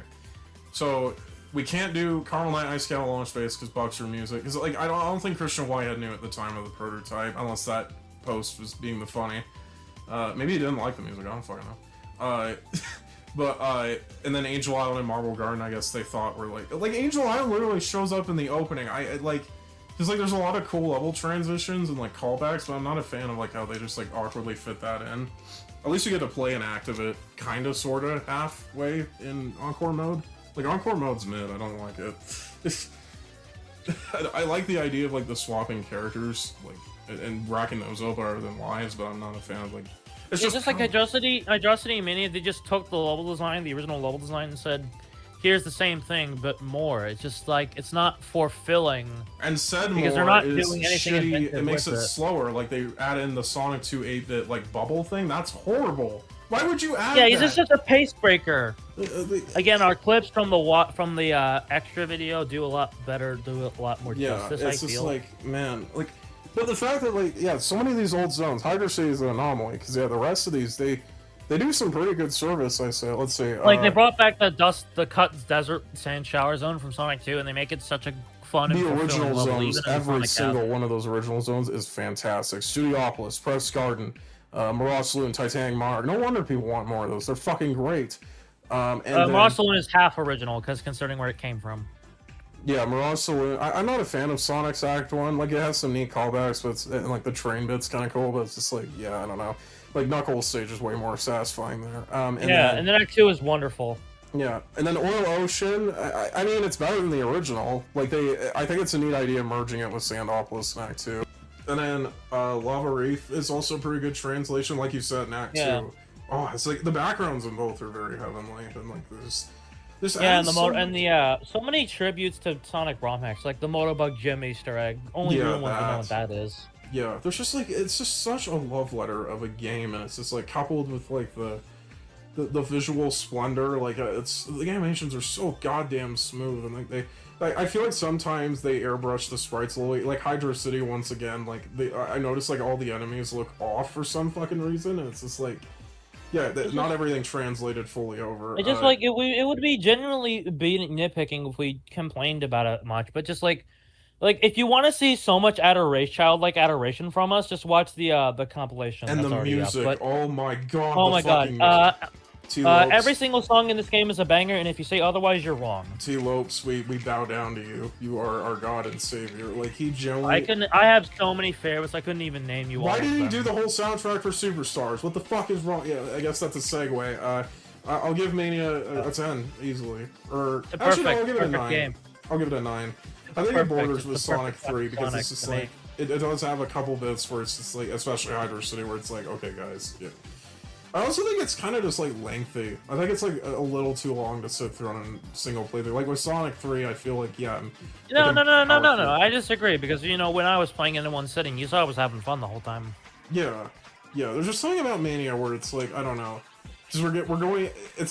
so we can't do Carmel Knight Ice Cattle Launch Base because Bucks are music. Because like I don't think Christian Whitehead knew at the time of the prototype, unless that post was being the funny. Maybe he didn't like the music. I don't fucking know. And then Angel Island and Marble Garden, I guess they thought were like Angel Island literally shows up in the opening. Because like there's a lot of cool level transitions and like callbacks, but I'm not a fan of like how they just like awkwardly fit that in. At least you get to play an act of it, kinda, sorta, halfway in Encore mode. Like Encore mode's mid. I don't like it. I like the idea of like the swapping characters, like and racking those up rather than lives, but I'm not a fan of like. It's just like Hydrocity and Mania. They just took the level design, the original level design, and said, "Here's the same thing, but more." It's just like it's not fulfilling. And said because more they're not is doing anything shitty. It makes it with slower. Like they add in the Sonic 2 8-bit like bubble thing. That's horrible. Why would you add? Yeah, that? he's just a pace breaker. Again, our clips from the extra video do a lot better, do a lot more justice. It's just like, man, like. But the fact that, like, so many of these old zones, Hydro City is an anomaly, because, the rest of these, they do some pretty good service, I say. Let's say, like, they brought back the cut desert sand shower zone from Sonic 2, and they make it such a fun and original level, zones, every single one of those original zones is fantastic. Studiopolis, Press Garden, Mirage Saloon, Titanic Monarch. No wonder people want more of those. They're fucking great. Mirage Saloon is half original, because considering where it came from. Yeah, Mirage Saloon. I'm not a fan of Sonic's Act 1. Like, it has some neat callbacks, but and, like, the train bit's kind of cool, but it's just like, I don't know. Like, Knuckles' stage is way more satisfying there. And then Act 2 is wonderful. Yeah, and then Oil Ocean, I mean, it's better than the original. Like, I think it's a neat idea merging it with Sandopolis in Act 2. And then Lava Reef is also a pretty good translation, like you said, in Act 2. Oh, it's like, the backgrounds in both are very heavenly, and like, there's so many tributes to Sonic ROM hacks, like the Motobug Gym Easter egg. Only real ones know what that is. Yeah, there's just like, it's just such a love letter of a game, and it's just like coupled with like the visual splendor. Like it's the animations are so goddamn smooth, and like I feel like sometimes they airbrush the sprites a little. Like Hydro City once again, like I noticed like all the enemies look off for some fucking reason, and it's just like. Yeah, not everything translated fully over. It's just like it would be genuinely being nitpicking if we complained about it much, but just like if you want to see so much childlike adoration from us, just watch the compilation. And that's the music, up. But, oh my god! Oh my god! Every single song in this game is a banger, and if you say otherwise, you're wrong. T-Lopes, we bow down to you. You are our god and savior. Like he genuinely. I have so many favorites. I couldn't even name you all. Why didn't you do the whole soundtrack for Superstars? What the fuck is wrong? Yeah, I guess that's a segue. I'll give Mania a 10 easily. Or actually, no, I'll give it a 9. Game. I'll give it a 9. I think it borders with Sonic 3 because it's just like it does have a couple bits where it's just like, especially Hydro City, where it's like, okay, guys, yeah. I also think it's kind of just like lengthy. I think it's like a little too long to sit through on a single playthrough. Like with Sonic 3, I feel like No. I disagree because when I was playing it in one sitting, you saw I was having fun the whole time. Yeah. There's just something about Mania where it's like I don't know, because we're going.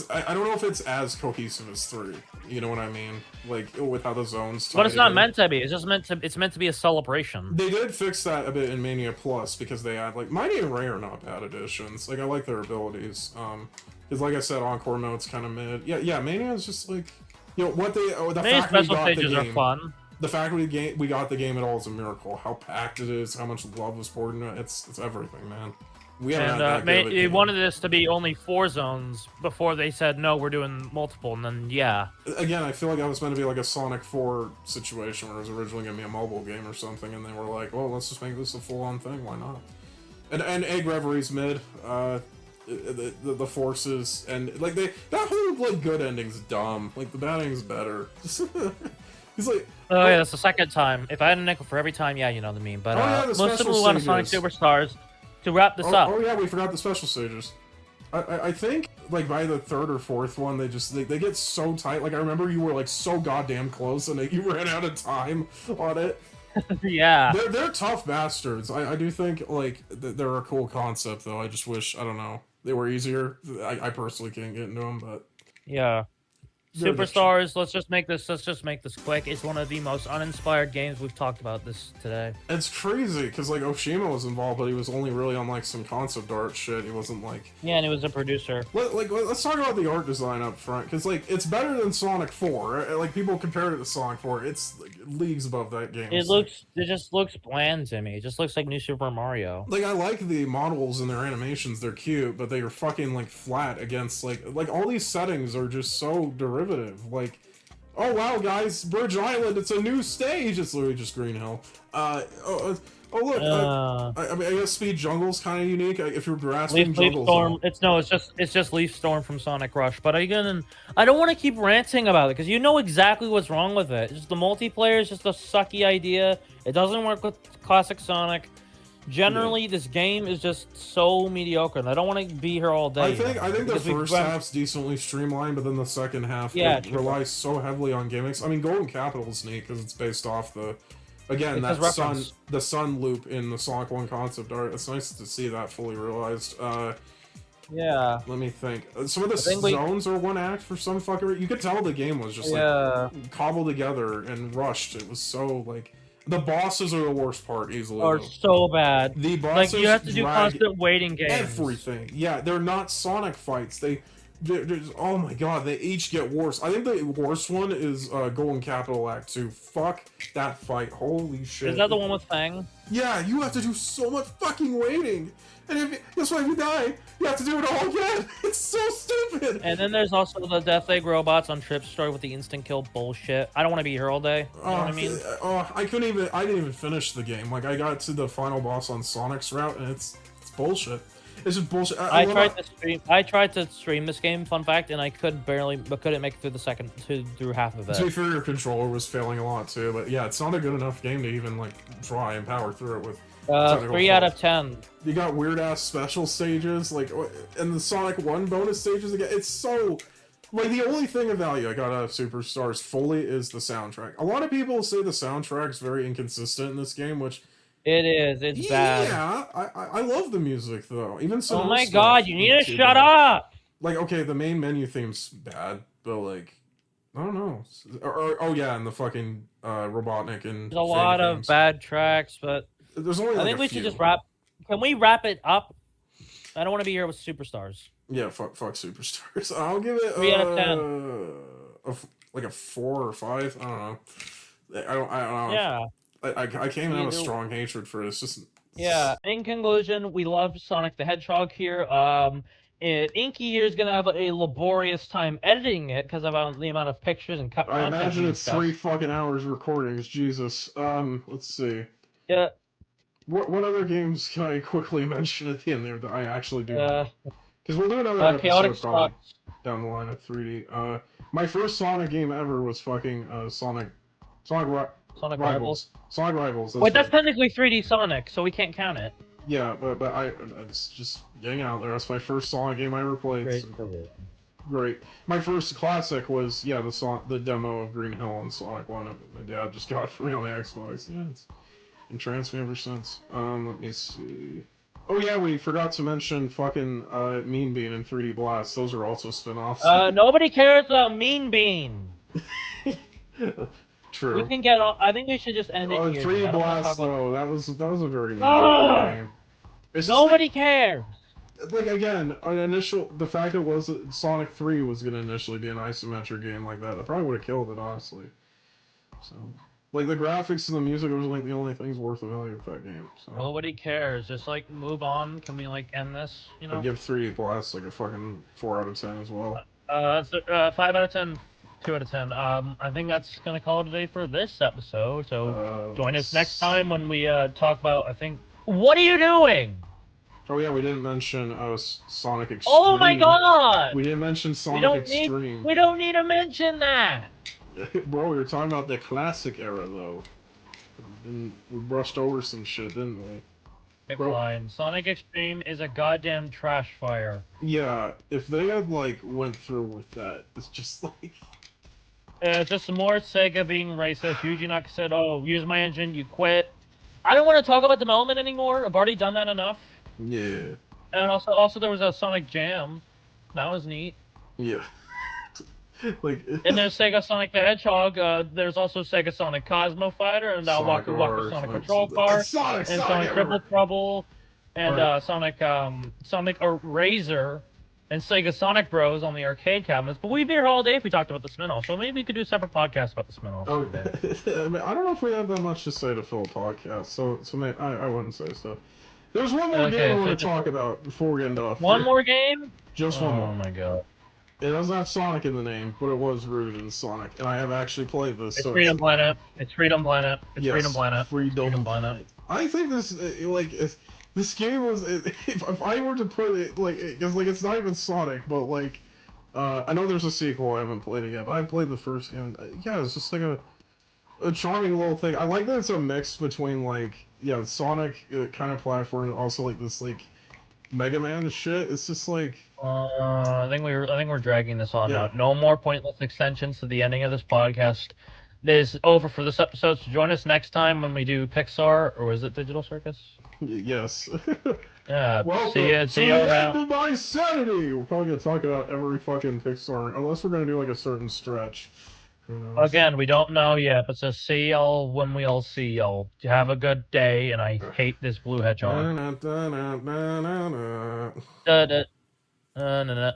I don't know if it's as cohesive as 3. You know what I mean? Like with how the zones. But it's not meant to be. It's just meant to be a celebration. They did fix that a bit in Mania Plus because they had like Mighty and Ray are not bad additions. Like I like their abilities. Because like I said, Encore mode's kind of mid. Yeah. Mania is just like what they. The fact we got the game. Are fun. The fact we got the game at all is a miracle. How packed it is, how much love was poured into it. It's everything, man. We wanted this to be only 4 zones before they said no, we're doing multiple, and then Again, I feel like that was meant to be like a Sonic 4 situation where it was originally gonna be a mobile game or something, and they were like, well, let's just make this a full-on thing. Why not? And Egg Reverie's mid. The forces and like that whole like good ending's dumb. Like the bad ending's better. He's like, oh yeah, that's the second time. If I had a nickel for every time, you know the meme. But let's move on to Sonic Superstars. To wrap this up. Oh yeah, we forgot the special stages. I think like by the 3rd or 4th one, they get so tight. Like I remember you were like so goddamn close, and you ran out of time on it. Yeah, they're tough bastards. I do think like they're a cool concept though. I just wish I don't know they were easier. I personally can't get into them, but yeah. Superstars, let's just make this quick. It's one of the most uninspired games we've talked about this today. It's crazy because like Oshima was involved, but he was only really on like some concept art shit. He wasn't like and he was a producer. Let's talk about the art design up front because like it's better than Sonic 4. Like people compare it to Sonic 4. It's like, leagues above that game. It just looks bland to me. It just looks like New Super Mario. Like I like the models and their animations. They're cute, but they are fucking like flat against like all these settings are just so derivative. Like, oh wow, guys, Bridge Island, it's a new stage. It's literally just Green Hill. Look, I mean, I guess Speed Jungle's kind of unique. If you're grasping Leaf Storm, it's just Leaf Storm from Sonic Rush. But again, I don't want to keep ranting about it because you know exactly what's wrong with it. Just the multiplayer is just a sucky idea. It doesn't work with classic Sonic. Generally, this game is just so mediocre, and I don't want to be here all day. I think the first half's decently streamlined, but then the second half relies so heavily on gimmicks. I mean, Golden Capital is neat because it's based off the sun loop in the Sonic 1 concept art. It's nice to see that fully realized. Yeah. Let me think. Some of the zones are one act for some fucker. You could tell the game was just like cobbled together and rushed. It was so like. The bosses are the worst part, easily. Are so bad. The bosses like you have to do constant waiting games. Everything. Yeah, they're not Sonic fights. Oh my god, they each get worse. I think the worst one is Golden Capital Act 2. Fuck that fight. Holy shit. Is that the one with Fang? Yeah, you have to do so much fucking waiting. And that's why if you die, you have to do it all again. It's so stupid. And then there's also the Death Egg robots on Trip Story with the instant kill bullshit. I don't want to be here all day. You know what I mean? I didn't even finish the game. Like I got to the final boss on Sonic's route, and it's bullshit. It's just bullshit. I tried to stream this game. Fun fact, and I couldn't make it through half of it. To be fair, your controller was failing a lot too. But yeah, it's not a good enough game to even like try and power through it with. 3 out of 10. You got weird ass special stages, like, and the Sonic 1 bonus stages again. It's so, like, the only thing of value I got out of Superstars fully is the soundtrack. A lot of people say the soundtrack's very inconsistent in this game, which it is. It's bad. Yeah, I love the music though. Even so. Oh my god, you need to shut up. like, okay, the main menu theme's bad, but like, I don't know. Oh yeah, and the fucking Robotnik and There's a Fang lot of themes. bad tracks, but There's only I like think a we few. should just wrap. Can we wrap it up? I don't want to be here with superstars. Yeah, fuck Superstars. I'll give it 3 out of 10. like a 4 or 5. I don't know. I don't know. Yeah. I came in with Either- strong hatred for it. It's just Yeah. In conclusion, we love Sonic the Hedgehog here. Inky here is gonna have a laborious time editing it because of the amount of pictures and cut. I imagine we it's discussed. 3 fucking hours recordings. Jesus. Let's see. Yeah. What other games can I quickly mention at the end there that I actually do? Because we'll do another Chaotic episode probably Spots. down the line of 3D. My first Sonic game ever was fucking Sonic Rivals. Sonic Rivals. Wait, that's technically 3D Sonic, so we can't count it. Yeah, but it's just getting out there. That's my first Sonic game I ever played. Great. So. Great. My first classic was the demo of Green Hill on Sonic 1. My dad just got for me on the Xbox. Yeah, it's entranced me ever since. Let me see. Oh yeah, we forgot to mention fucking Mean Bean and 3D Blast. Those are also spin-offs. Nobody cares about Mean Bean. True. We can get on. I think we should just end it here. 3D Blast though, that was a very good game. Nobody cares. Like again, the fact it was Sonic 3 was gonna initially be an isometric game like that. I probably would have killed it honestly. So, like the graphics and the music was like the only things worth the value of that game. So. Nobody cares. Just like move on. Can we like end this? You know. I'd give 3D Blast like a fucking 4 out of 10 as well. 5 out of 10. 2 out of 10. I think that's gonna call it a day for this episode. So join us next time when we talk about. I think. What are you doing? Oh yeah, we didn't mention Sonic Extreme. Oh my God! We didn't mention Sonic Extreme. We don't need to mention that. Bro, we were talking about the classic era though. And we brushed over some shit, didn't we? Fine. Sonic Extreme is a goddamn trash fire. Yeah, if they had like went through with that, it's just like. Just some more Sega being racist. Yuji Naka said, "Oh, use my engine, you quit." I don't want to talk about development anymore. I've already done that enough. Yeah. And also there was a Sonic Jam. That was neat. Yeah. Like. And there's Sega Sonic the Hedgehog. There's also Sega Sonic Cosmo Fighter, and Sonic Waku Waku Sonic Control Car, Sonic Triple Trouble, and Sonic Razor, and Sega Sonic Bros on the arcade cabinets. But we'd be here all day if we talked about the spin-off. So maybe we could do a separate podcast about the spin-off. Oh, I mean, I don't know if we have that much to say to fill a podcast, so I wouldn't say so. There's one more game I want to talk about before we end off. One more game? Just one more. Oh my God. It doesn't have Sonic in the name, but it was rooted in Sonic, and I have actually played this. It's Freedom Planet. It's Freedom Planet. It's yes, Freedom Planet. Freedom Planet. I think this, this game was, if I were to put it, because it's not even Sonic, but I know there's a sequel I haven't played it yet, but I played the first game. Yeah, it's just like a charming little thing. I like that it's a mix between Sonic kind of platform and also this Mega Man shit. It's just like. I think we're dragging this on now. No more pointless extensions to the ending of this podcast. This is over for this episode. So join us next time when we do Pixar, or is it Digital Circus? Yes. Yeah. Welcome See you around. To my sanity. We're probably gonna talk about every fucking Pixar, unless we're gonna do a certain stretch. Again, we don't know yet, but just see y'all when we all see y'all. Have a good day, and I hate this blue hedgehog. Da, da.